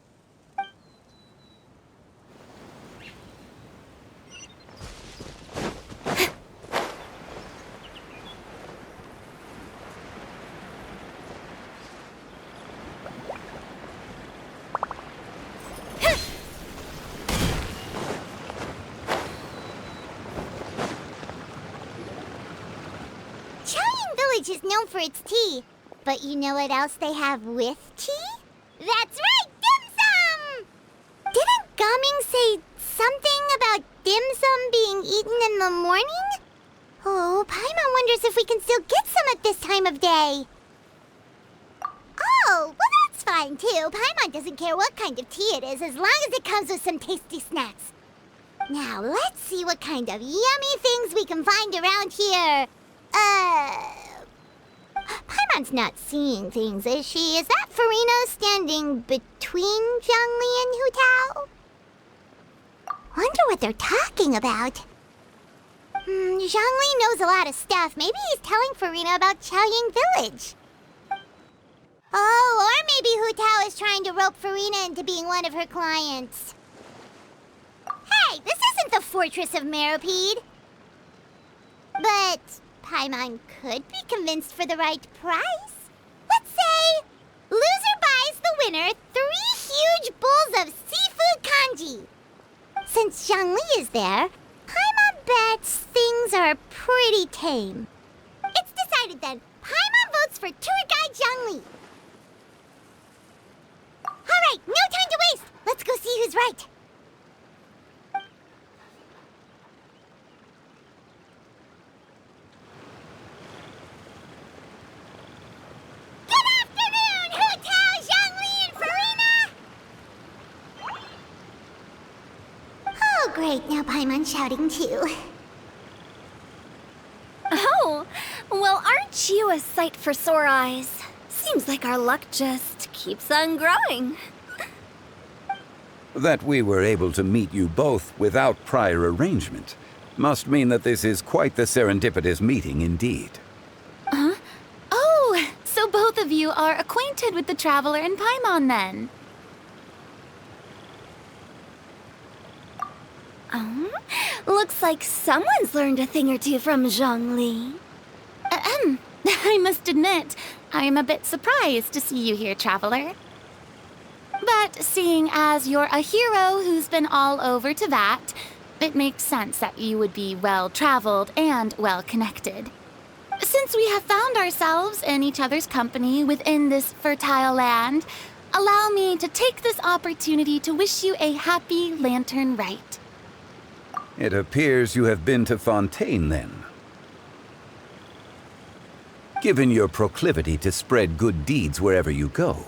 Is known for its tea, but you know what else they have with tea? That's right, dim sum! Didn't Gaming say something about dim sum being eaten in the morning? Oh, Paimon wonders if we can still get some at this time of day. Oh, well that's fine too. Paimon doesn't care what kind of tea it is as long as it comes with some tasty snacks. Now let's see what kind of yummy things we can find around here. Paimon's not seeing things, is she? Is that Farina standing between Zhongli and Hu-tao? Wonder what they're talking about. Zhongli knows a lot of stuff. Maybe he's telling Farina about Qiaoying Village. Oh, or maybe Hu-tao is trying to rope Farina into being one of her clients. Hey, this isn't the Fortress of Meropide. But Paimon could be convinced for the right price. Let's say, loser buys the winner 3 huge bowls of seafood kanji. Since Zhongli is there, Paimon bets things are pretty tame. It's decided then. Paimon votes for tour guide Zhongli. All right, no time to waste. Let's go see who's right. Great, now Paimon's shouting too. Oh, well aren't you a sight for sore eyes? Seems like our luck just keeps on growing. That we were able to meet you both without prior arrangement must mean that this is quite the serendipitous meeting indeed. Huh? Oh, so both of you are acquainted with the Traveler and Paimon then? Looks like someone's learned a thing or two from Zhongli. I must admit, I am a bit surprised to see you here, Traveler. But seeing as you're a hero who's been all over Teyvat, it makes sense that you would be well-traveled and well-connected. Since we have found ourselves in each other's company within this fertile land, allow me to take this opportunity to wish you a happy Lantern Rite. It appears you have been to Fontaine, then. Given your proclivity to spread good deeds wherever you go,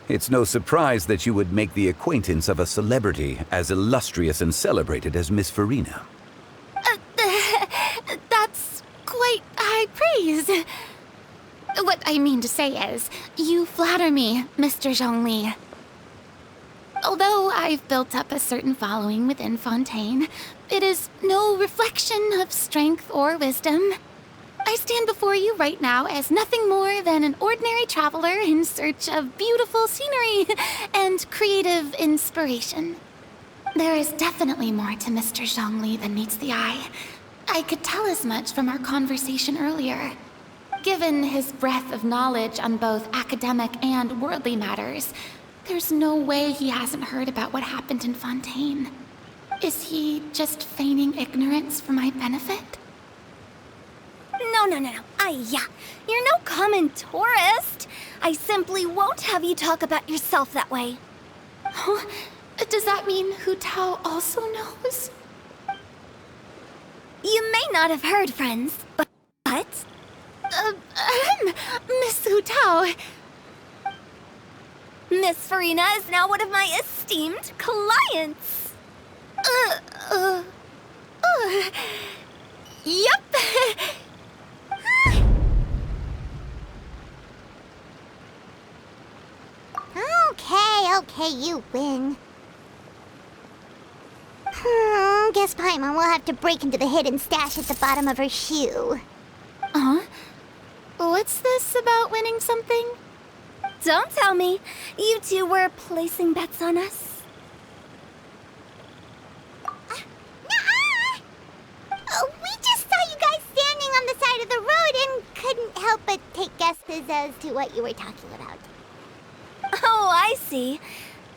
it's no surprise that you would make the acquaintance of a celebrity as illustrious and celebrated as Miss Farina. That's quite high praise. praise. What I mean to say is, you flatter me, Mr. Zhongli. Although I've built up a certain following within Fontaine, it is no reflection of strength or wisdom. I stand before you right now as nothing more than an ordinary traveler in search of beautiful scenery and creative inspiration. There is definitely more to Mr. Zhongli than meets the eye. I could tell as much from our conversation earlier. Given his breadth of knowledge on both academic and worldly matters, there's no way he hasn't heard about what happened in Fontaine. Is he just feigning ignorance for my benefit? No. You're no common tourist. I simply won't have you talk about yourself that way. Oh, does that mean Hu Tao also knows? You may not have heard, friends, but... Miss Hu Tao... Miss Farina is now one of my esteemed clients. Yep. Okay, you win. Guess Paimon will have to break into the hidden stash at the bottom of her shoe. What's this about winning something? Don't tell me. You two were placing bets on us. We just saw you guys standing on the side of the road and couldn't help but take guesses as to what you were talking about. Oh, I see.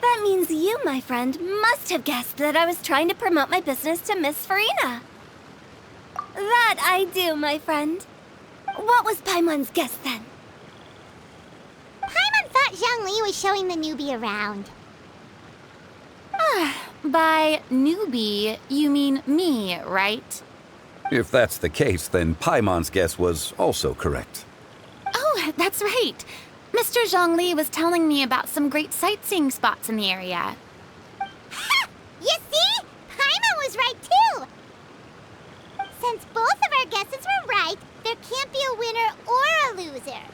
That means you, my friend, must have guessed that I was trying to promote my business to Miss Farina. That I do, my friend. What was Paimon's guess then? Paimon thought Zhongli was showing the newbie around. By newbie, you mean me, right? If that's the case, then Paimon's guess was also correct. Oh, that's right. Mr. Zhongli was telling me about some great sightseeing spots in the area. Ha! You see? Paimon was right too! Since both of our guesses were right, there can't be a winner or a loser.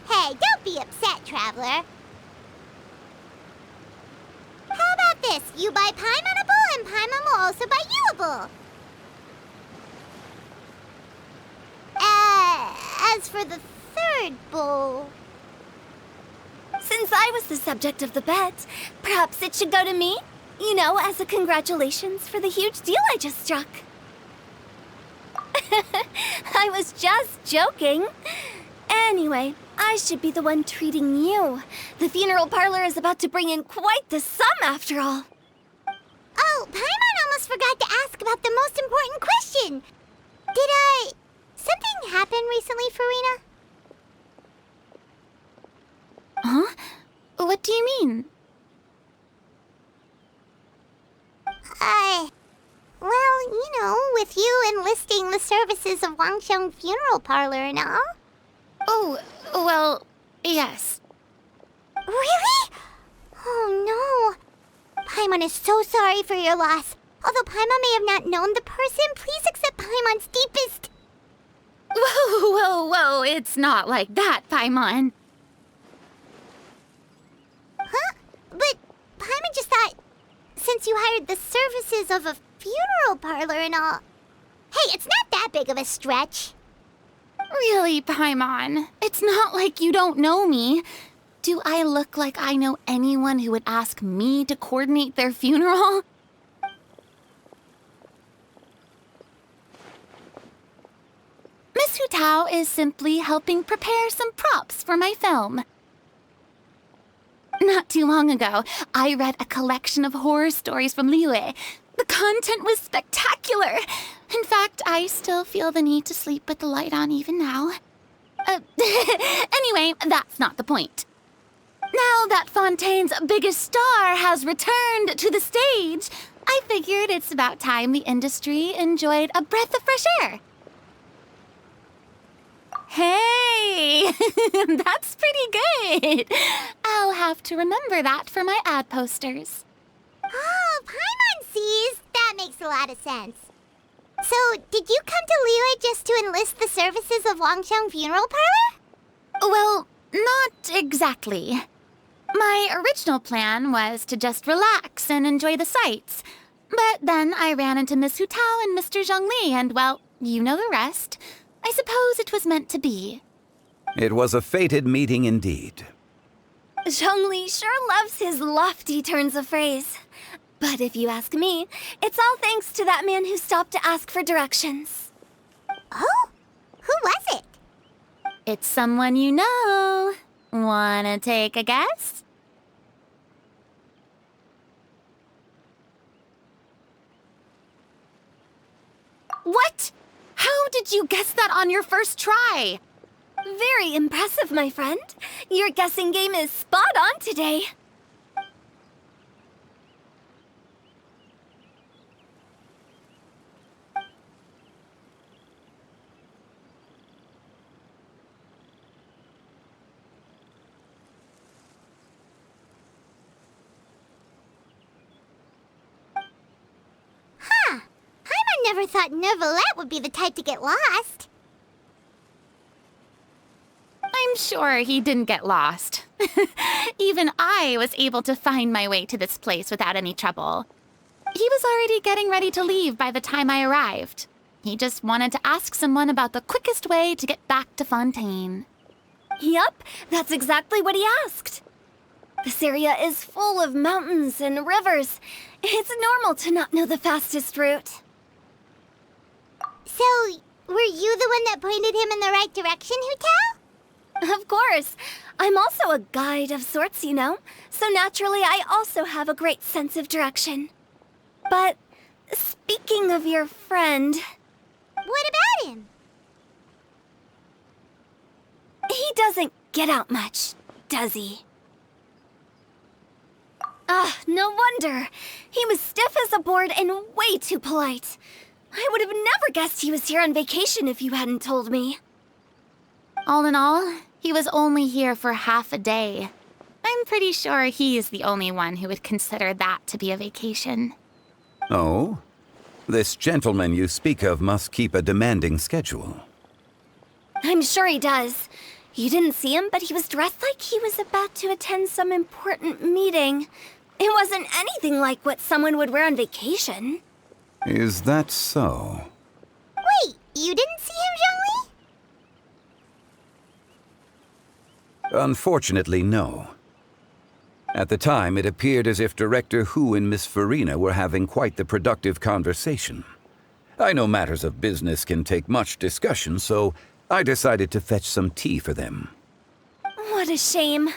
Hey, don't be upset, traveler. How about this? You buy Paimon a bowl, and Paimon will also buy you a bowl. As for the third bowl... Since I was the subject of the bet, perhaps it should go to me? You know, as a congratulations for the huge deal I just struck. I was just joking. Anyway, I should be the one treating you. The funeral parlor is about to bring in quite the sum after all. Oh, Paimon almost forgot to ask about the most important question. Something happen recently, Farina? Huh? What do you mean? Well, you know, with you enlisting the services of Wangsheng Funeral Parlor and all. Oh, well, yes. Really? Oh no. Paimon is so sorry for your loss. Although Paimon may have not known the person, please accept Paimon's deepest... Whoa, it's not like that, Paimon. Huh? But Paimon just thought, since you hired the services of a funeral parlor and all... Hey, it's not that big of a stretch. Really, Paimon? It's not like you don't know me. Do I look like I know anyone who would ask me to coordinate their funeral? Miss Hu Tao is simply helping prepare some props for my film. Not too long ago, I read a collection of horror stories from Liyue. The content was spectacular. In fact, I still feel the need to sleep with the light on even now. Anyway, that's not the point. Now that Fontaine's biggest star has returned to the stage, I figured it's about time the industry enjoyed a breath of fresh air. Hey, that's pretty good. I'll have to remember that for my ad posters. Oh, Paimon sees. That makes a lot of sense. So, did you come to Liyue just to enlist the services of Longsheng Funeral Parlor? Well, not exactly. My original plan was to just relax and enjoy the sights. But then I ran into Miss Hu Tao and Mr. Zhongli, and well, you know the rest. I suppose it was meant to be. It was a fated meeting indeed. Zhongli sure loves his lofty turns of phrase. But if you ask me, it's all thanks to that man who stopped to ask for directions. Oh? Who was it? It's someone you know. Wanna take a guess? What? How did you guess that on your first try? Very impressive, my friend. Your guessing game is spot on today. Huh. Paimon never thought Neuvillette would be the type to get lost. I'm sure he didn't get lost. Even I was able to find my way to this place without any trouble. He was already getting ready to leave by the time I arrived. He just wanted to ask someone about the quickest way to get back to Fontaine. Yup, that's exactly what he asked. This area is full of mountains and rivers. It's normal to not know the fastest route. So, were you the one that pointed him in the right direction, Hu Tao? Of course. I'm also a guide of sorts, you know. So naturally, I also have a great sense of direction. But speaking of your friend... What about him? He doesn't get out much, does he? Ah, no wonder. He was stiff as a board and way too polite. I would have never guessed he was here on vacation if you hadn't told me. All in all, he was only here for half a day. I'm pretty sure he is the only one who would consider that to be a vacation. Oh? This gentleman you speak of must keep a demanding schedule. I'm sure he does. You didn't see him, but he was dressed like he was about to attend some important meeting. It wasn't anything like what someone would wear on vacation. Is that so? Wait, you didn't see him, Zhongli? Unfortunately, no. At the time, it appeared as if Director Hu and Miss Farina were having quite the productive conversation. I know matters of business can take much discussion, so I decided to fetch some tea for them. What a shame.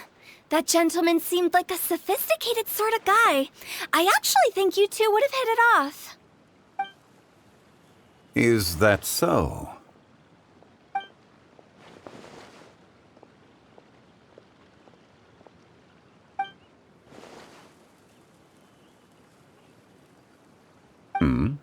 That gentleman seemed like a sophisticated sort of guy. I actually think you two would have hit it off. Is that so? Hmm?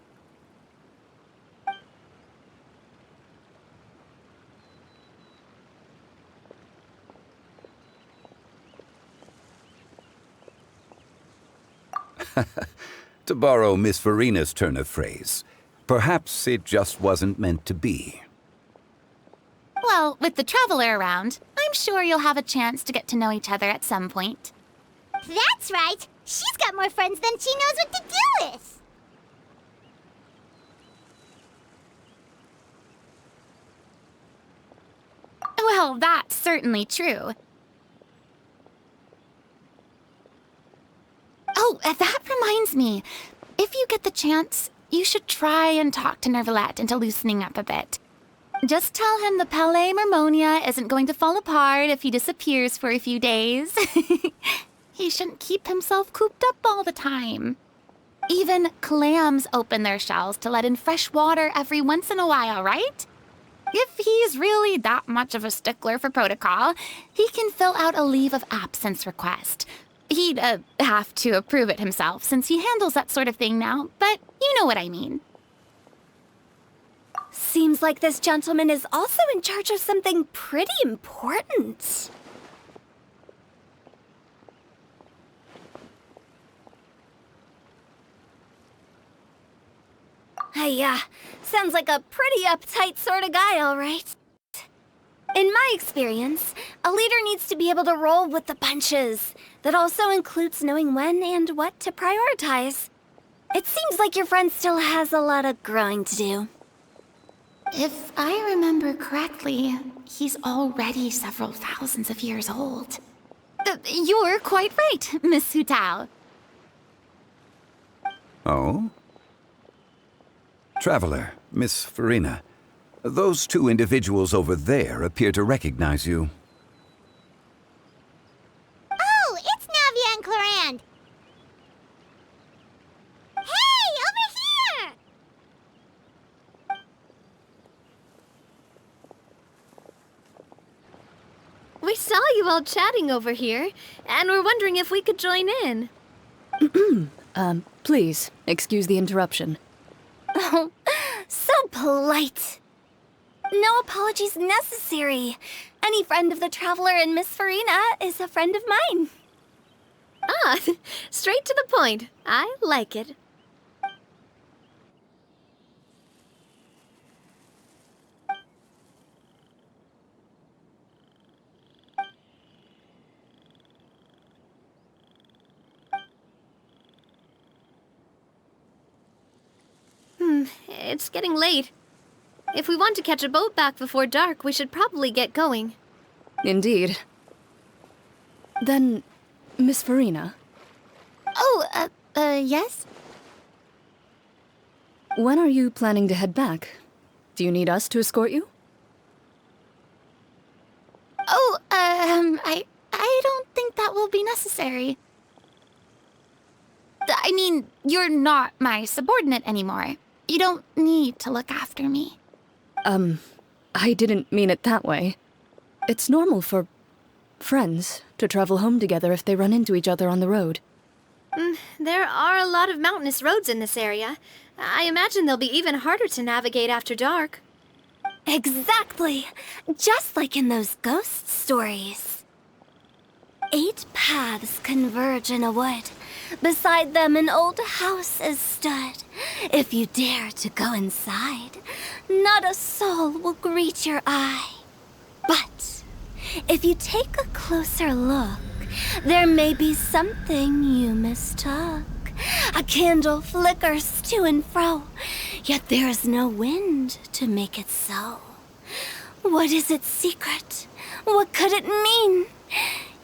To borrow Miss Farina's turn of phrase, perhaps it just wasn't meant to be. Well, with the traveler around, I'm sure you'll have a chance to get to know each other at some point. That's right. She's got more friends than she knows what to do with. Well, that's certainly true. Oh, that reminds me. If you get the chance, you should try and talk to Neuvillette into loosening up a bit. Just tell him the Palais Mermonia isn't going to fall apart if he disappears for a few days. He shouldn't keep himself cooped up all the time. Even clams open their shells to let in fresh water every once in a while, right? If he's really that much of a stickler for protocol, he can fill out a leave of absence request. He'd have to approve it himself since he handles that sort of thing now, but you know what I mean. Seems like this gentleman is also in charge of something pretty important. Yeah. Sounds like a pretty uptight sort of guy, all right. In my experience, a leader needs to be able to roll with the punches. That also includes knowing when and what to prioritize. It seems like your friend still has a lot of growing to do. If I remember correctly, he's already several thousands of years old. You're quite right, Miss Hu Tao. Oh? Traveler, Miss Farina, those two individuals over there appear to recognize you. Oh, it's Navia and Clorand. Hey, over here! We saw you all chatting over here, and we're wondering if we could join in. Please, excuse the interruption. Oh, so polite. No apologies necessary. Any friend of the Traveler and Miss Farina is a friend of mine. Ah, straight to the point. I like it. It's getting late. If we want to catch a boat back before dark, we should probably get going. Indeed. Then, Miss Farina? Oh, yes? When are you planning to head back? Do you need us to escort you? Oh, I don't think that will be necessary. I mean, you're not my subordinate anymore. You don't need to look after me. I didn't mean it that way. It's normal for friends to travel home together if they run into each other on the road. There are a lot of mountainous roads in this area. I imagine they'll be even harder to navigate after dark. Exactly! Just like in those ghost stories. 8 paths converge in a wood. Beside them an old house is stood. If you dare to go inside, not a soul will greet your eye. But if you take a closer look, there may be something you mistook. A candle flickers to and fro, yet there is no wind to make it so. What is its secret? What could it mean?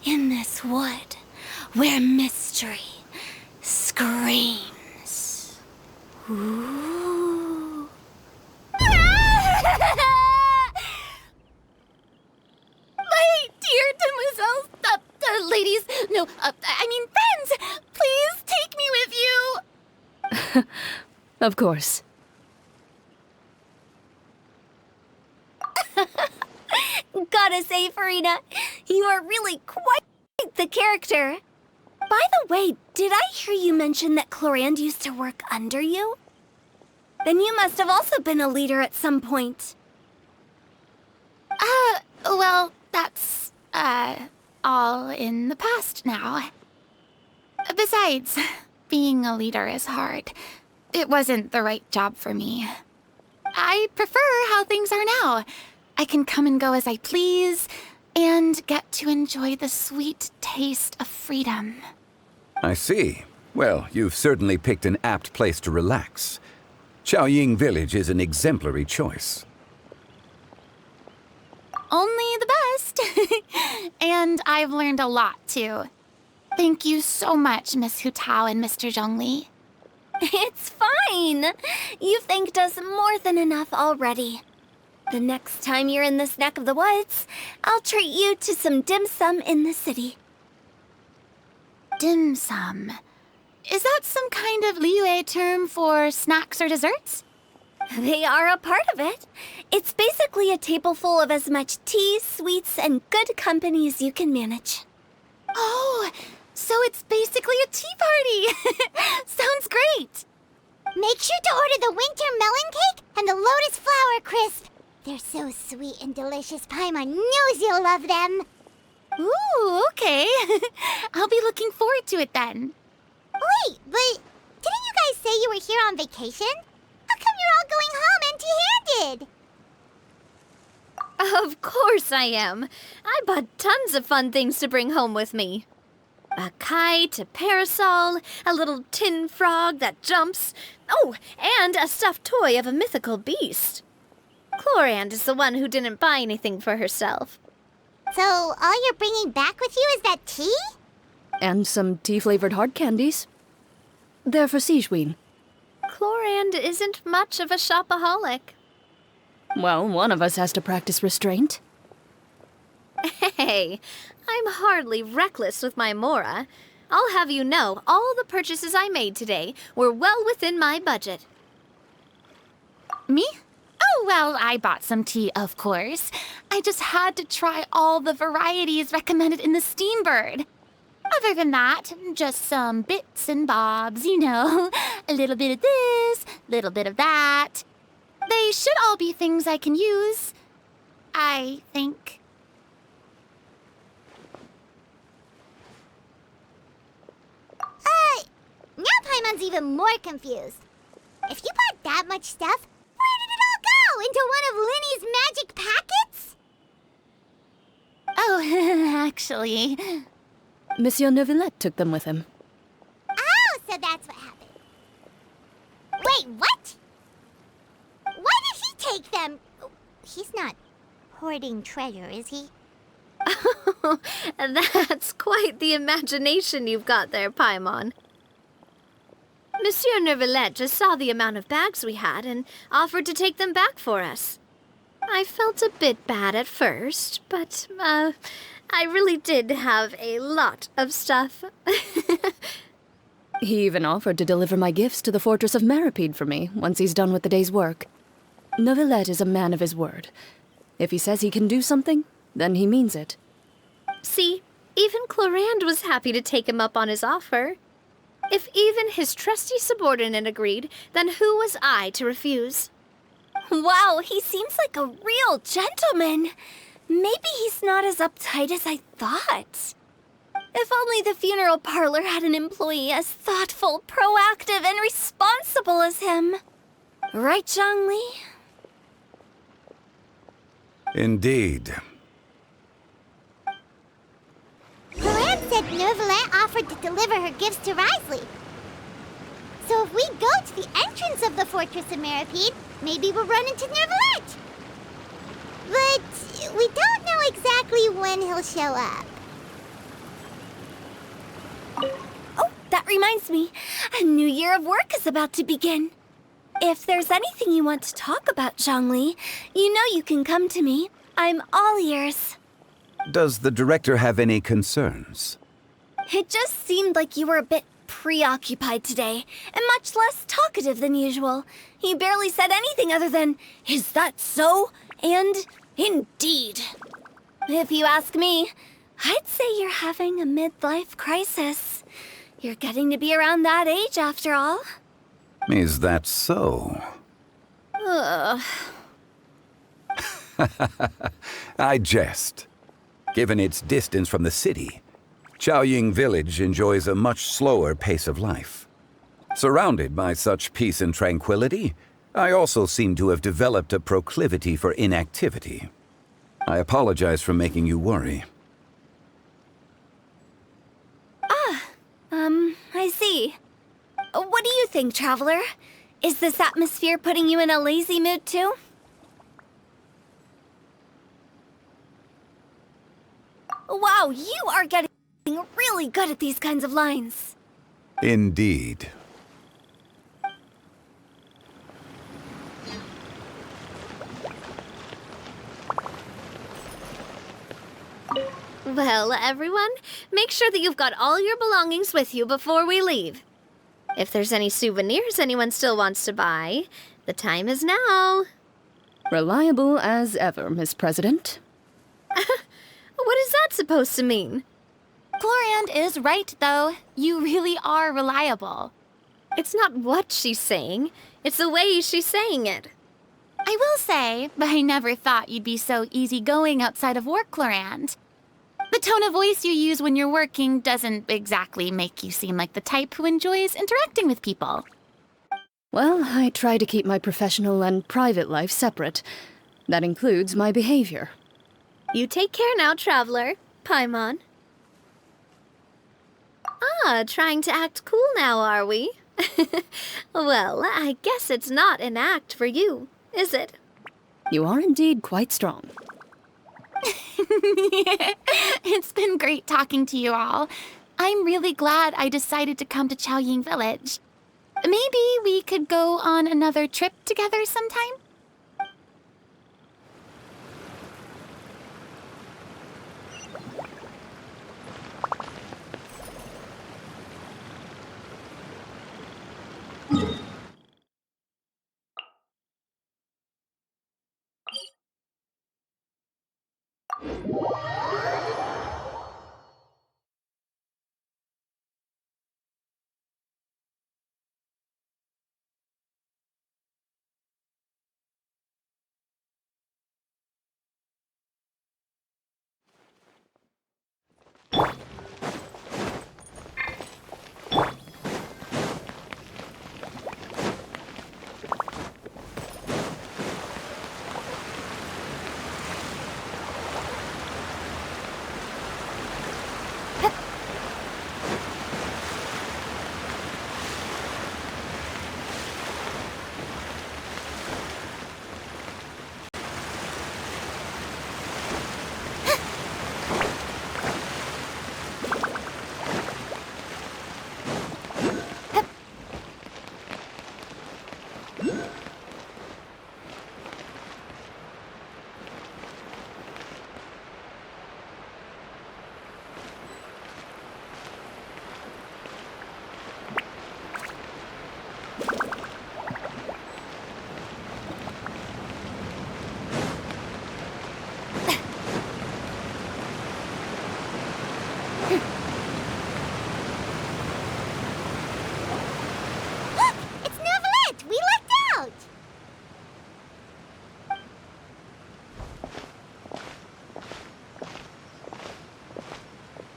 In this wood, where mystery screams. Ooh. My dear demoiselles, ladies, no, I mean friends, please take me with you. Of course. Gotta say, Farina, you are really quite the character. By the way, did I hear you mention that Clorand used to work under you? Then you must have also been a leader at some point. Well, that's, all in the past now. Besides, being a leader is hard. It wasn't the right job for me. I prefer how things are now. I can come and go as I please, and get to enjoy the sweet taste of freedom. I see. Well, you've certainly picked an apt place to relax. Xiaoying Village is an exemplary choice. Only the best. And I've learned a lot, too. Thank you so much, Miss Hu Tao and Mr. Zhongli. It's fine. You've thanked us more than enough already. The next time you're in this neck of the woods, I'll treat you to some dim sum in the city. Dim sum? Is that some kind of Liyue term for snacks or desserts? They are a part of it. It's basically a table full of as much tea, sweets, and good company as you can manage. Oh, so it's basically a tea party. Sounds great. Make sure to order the winter melon cake and the lotus flower crisp. They're so sweet and delicious, Paimon knows you'll love them. Ooh, okay. I'll be looking forward to it then. Wait, but didn't you guys say you were here on vacation? How come you're all going home empty-handed. Of course I am. I bought tons of fun things to bring home with me. A kite, a parasol, a little tin frog that jumps. Oh, and a stuffed toy of a mythical beast. Chlorand is the one who didn't buy anything for herself. So all you're bringing back with you is that tea? And some tea-flavored hard candies. They're for Sigewin. Chlorand isn't much of a shopaholic. Well, one of us has to practice restraint. Hey, I'm hardly reckless with my Mora. I'll have you know, all the purchases I made today were well within my budget. Me? Oh, well, I bought some tea, of course. I just had to try all the varieties recommended in the Steambird. Other than that, just some bits and bobs, you know. A little bit of this, a little bit of that. They should all be things I can use, I think. Now Paimon's even more confused. If you bought that much stuff, where did it all go? Into one of Linny's magic packets? Oh, actually... Monsieur Neuvillette took them with him. Oh, so that's what happened. Wait, what? Why did he take them? He's not hoarding treasure, is he? That's quite the imagination you've got there, Paimon. Monsieur Neuvillette just saw the amount of bags we had and offered to take them back for us. I felt a bit bad at first, but, I really did have a lot of stuff. He even offered to deliver my gifts to the Fortress of Meripede for me once he's done with the day's work. Neuvillette is a man of his word. If he says he can do something, then he means it. See, even Chlorand was happy to take him up on his offer. If even his trusty subordinate agreed, then who was I to refuse? Wow, he seems like a real gentleman. Maybe he's not as uptight as I thought. If only the funeral parlor had an employee as thoughtful, proactive, and responsible as him. Right, Zhongli? Indeed. Chlorand said Neuvillette offered to deliver her gifts to Risley. So if we go to the entrance of the Fortress of Meripede, maybe we'll run into Neuvillette. But we don't know exactly when he'll show up. Oh, that reminds me. A new year of work is about to begin. If there's anything you want to talk about, Zhongli, you know you can come to me. I'm all ears. Does the director have any concerns? It just seemed like you were a bit preoccupied today, and much less talkative than usual. You barely said anything other than, "Is that so?" and "Indeed." If you ask me, I'd say you're having a midlife crisis. You're getting to be around that age after all. Is that so? Ugh. I jest. Given its distance from the city, Chaoying Village enjoys a much slower pace of life. Surrounded by such peace and tranquility, I also seem to have developed a proclivity for inactivity. I apologize for making you worry. I see. What do you think, Traveler? Is this atmosphere putting you in a lazy mood too? Wow, you are getting really good at these kinds of lines. Indeed. Well, everyone, make sure that you've got all your belongings with you before we leave. If there's any souvenirs anyone still wants to buy, the time is now. Reliable as ever, Miss President. What is that supposed to mean? Chlorand is right, though. You really are reliable. It's not what she's saying, it's the way she's saying it. I will say, but I never thought you'd be so easygoing outside of work, Chlorand. The tone of voice you use when you're working doesn't exactly make you seem like the type who enjoys interacting with people. Well, I try to keep my professional and private life separate. That includes my behavior. You take care now, traveler. Paimon. Ah, trying to act cool now, are we? Well, I guess it's not an act for you, is it? You are indeed quite strong. It's been great talking to you all. I'm really glad I decided to come to Chaoying Village. Maybe we could go on another trip together sometime?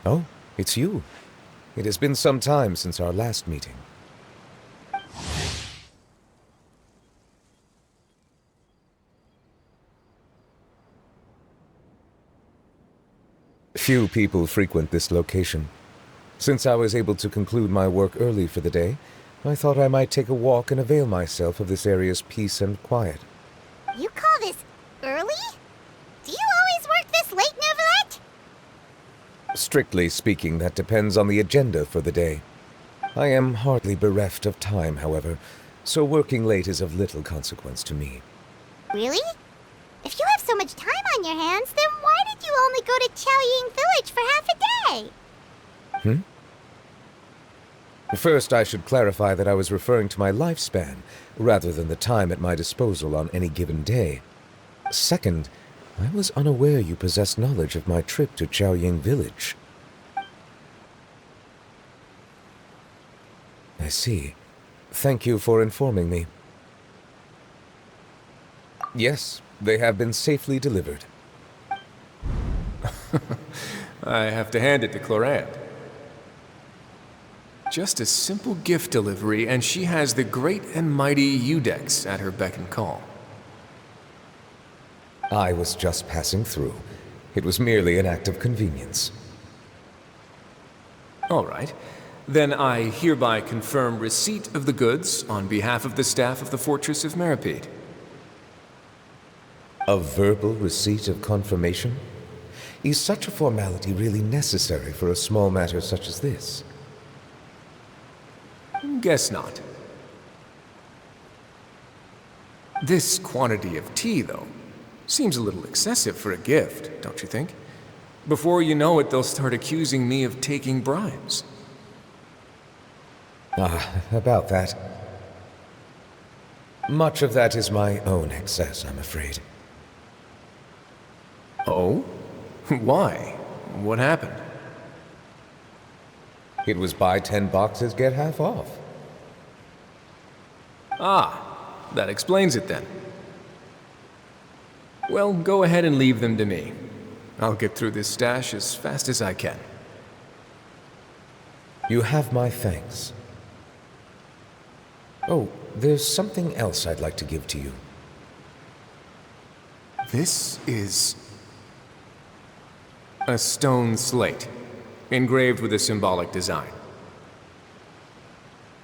Oh, it's you. It has been some time since our last meeting. Few people frequent this location. Since I was able to conclude my work early for the day, I thought I might take a walk and avail myself of this area's peace and quiet. You call this early? Do you always work this late, Neuvillette? Strictly speaking, that depends on the agenda for the day. I am hardly bereft of time, however, so working late is of little consequence to me. Really? If you have so much time on your hands, then why did you only go to Chaoying Village for half a day? First, I should clarify that I was referring to my lifespan, rather than the time at my disposal on any given day. Second, I was unaware you possessed knowledge of my trip to Chaoying Village. I see. Thank you for informing me. Yes, they have been safely delivered. I have to hand it to Clorant. Just a simple gift delivery, and she has the great and mighty Udex at her beck and call. I was just passing through. It was merely an act of convenience. All right. Then I hereby confirm receipt of the goods on behalf of the staff of the Fortress of Meripede. A verbal receipt of confirmation? Is such a formality really necessary for a small matter such as this? Guess not. This quantity of tea, though, seems a little excessive for a gift, don't you think? Before you know it, they'll start accusing me of taking bribes. About that. Much of that is my own excess, I'm afraid. Oh? Why? What happened? It was buy 10 boxes, get half off. Ah, that explains it then. Well, go ahead and leave them to me. I'll get through this stash as fast as I can. You have my thanks. Oh, there's something else I'd like to give to you. This is a stone slate, engraved with a symbolic design.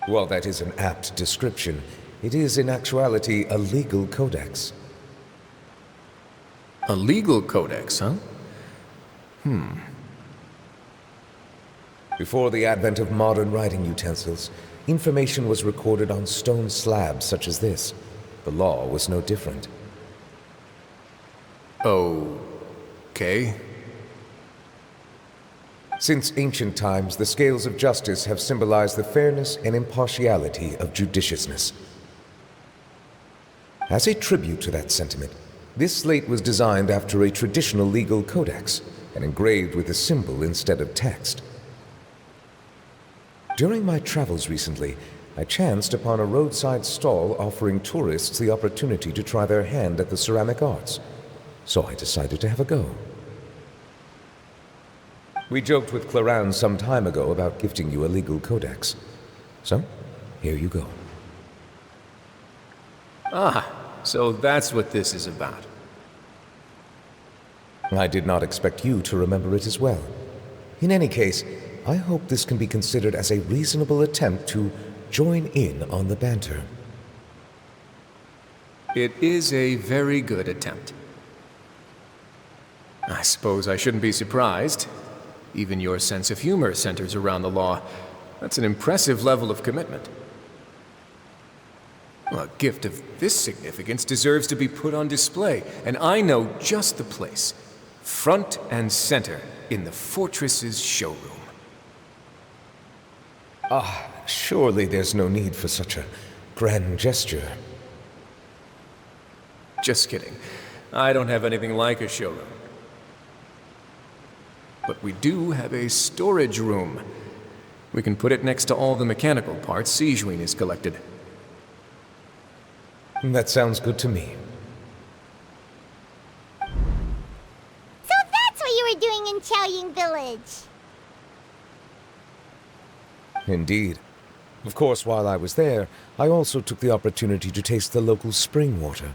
While that is an apt description, it is in actuality a legal codex. A legal codex, huh? Before the advent of modern writing utensils, information was recorded on stone slabs such as this. The law was no different. Okay. Since ancient times, the scales of justice have symbolized the fairness and impartiality of judiciousness. As a tribute to that sentiment, this slate was designed after a traditional legal codex and engraved with a symbol instead of text. During my travels recently, I chanced upon a roadside stall offering tourists the opportunity to try their hand at the ceramic arts, so I decided to have a go. We joked with Claran some time ago about gifting you a legal codex. So, here you go. Ah, so that's what this is about. I did not expect you to remember it as well. In any case, I hope this can be considered as a reasonable attempt to join in on the banter. It is a very good attempt. I suppose I shouldn't be surprised. Even your sense of humor centers around the law. That's an impressive level of commitment. Well, a gift of this significance deserves to be put on display, and I know just the place. Front and center in the fortress's showroom. Ah, surely there's no need for such a grand gesture. Just kidding. I don't have anything like a showroom. But we do have a storage room. We can put it next to all the mechanical parts Sijuin has collected. That sounds good to me. So that's what you were doing in Chaoying Village. Indeed. Of course, while I was there, I also took the opportunity to taste the local spring water.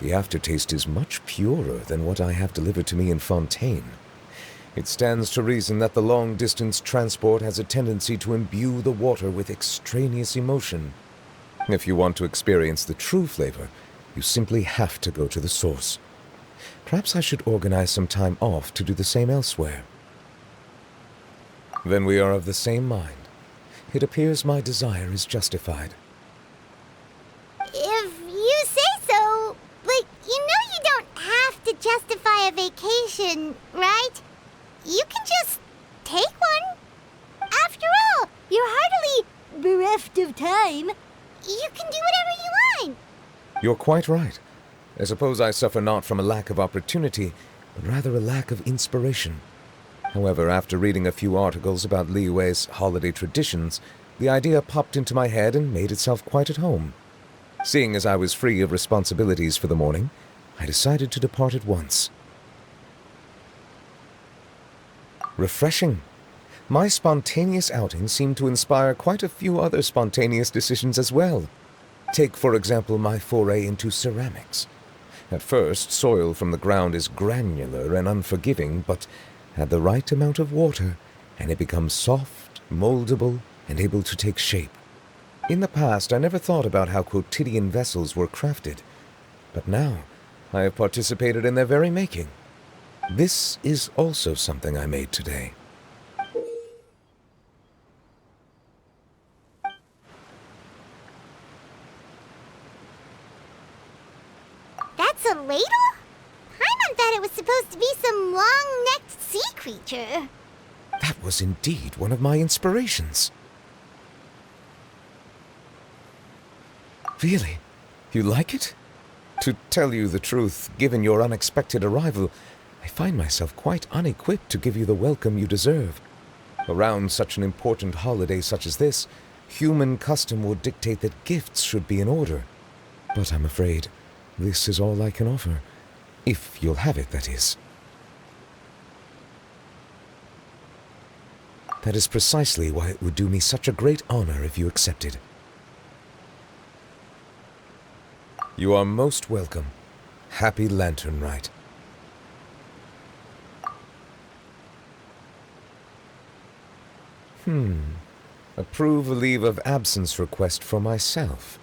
The aftertaste is much purer than what I have delivered to me in Fontaine. It stands to reason that the long-distance transport has a tendency to imbue the water with extraneous emotion. If you want to experience the true flavor, you simply have to go to the source. Perhaps I should organize some time off to do the same elsewhere. Then we are of the same mind. It appears my desire is justified. If you say so, but you know you don't have to justify a vacation, right? You can just take one. After all, you're hardly bereft of time. You can do whatever you want. You're quite right. I suppose I suffer not from a lack of opportunity, but rather a lack of inspiration. However, after reading a few articles about Liyue's holiday traditions, the idea popped into my head and made itself quite at home. Seeing as I was free of responsibilities for the morning, I decided to depart at once. Refreshing. My spontaneous outing seemed to inspire quite a few other spontaneous decisions as well. Take, for example, my foray into ceramics. At first, soil from the ground is granular and unforgiving, but add the right amount of water, and it becomes soft, moldable, and able to take shape. In the past, I never thought about how quotidian vessels were crafted, but now I have participated in their very making. This is also something I made today. That's a ladle? Paimon thought it was supposed to be some long-necked sea creature. That was indeed one of my inspirations. Really? You like it? To tell you the truth, given your unexpected arrival, I find myself quite unequipped to give you the welcome you deserve. Around such an important holiday such as this, human custom would dictate that gifts should be in order. But I'm afraid this is all I can offer. If you'll have it, that is. That is precisely why it would do me such a great honor if you accepted. You are most welcome. Happy Lantern Rite. Approve a leave of absence request for myself.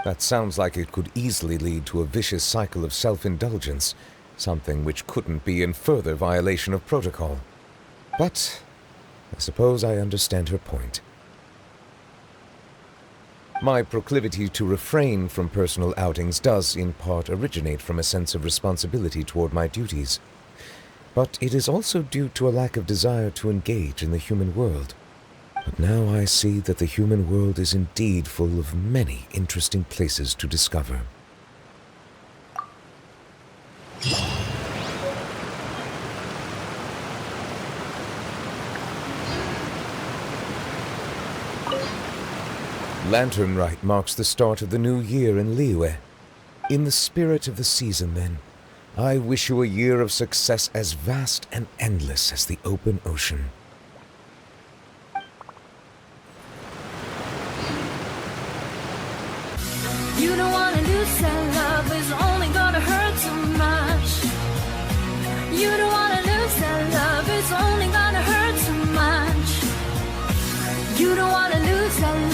That sounds like it could easily lead to a vicious cycle of self-indulgence, something which couldn't be in further violation of protocol. But I suppose I understand her point. My proclivity to refrain from personal outings does, in part, originate from a sense of responsibility toward my duties. But it is also due to a lack of desire to engage in the human world. But now I see that the human world is indeed full of many interesting places to discover. Lantern Rite marks the start of the new year in Liyue. In the spirit of the season, then, I wish you a year of success as vast and endless as the open ocean. You don't wanna lose that love, it's only gonna hurt too much. You don't wanna lose that love, it's only gonna hurt too much. You don't wanna lose that love.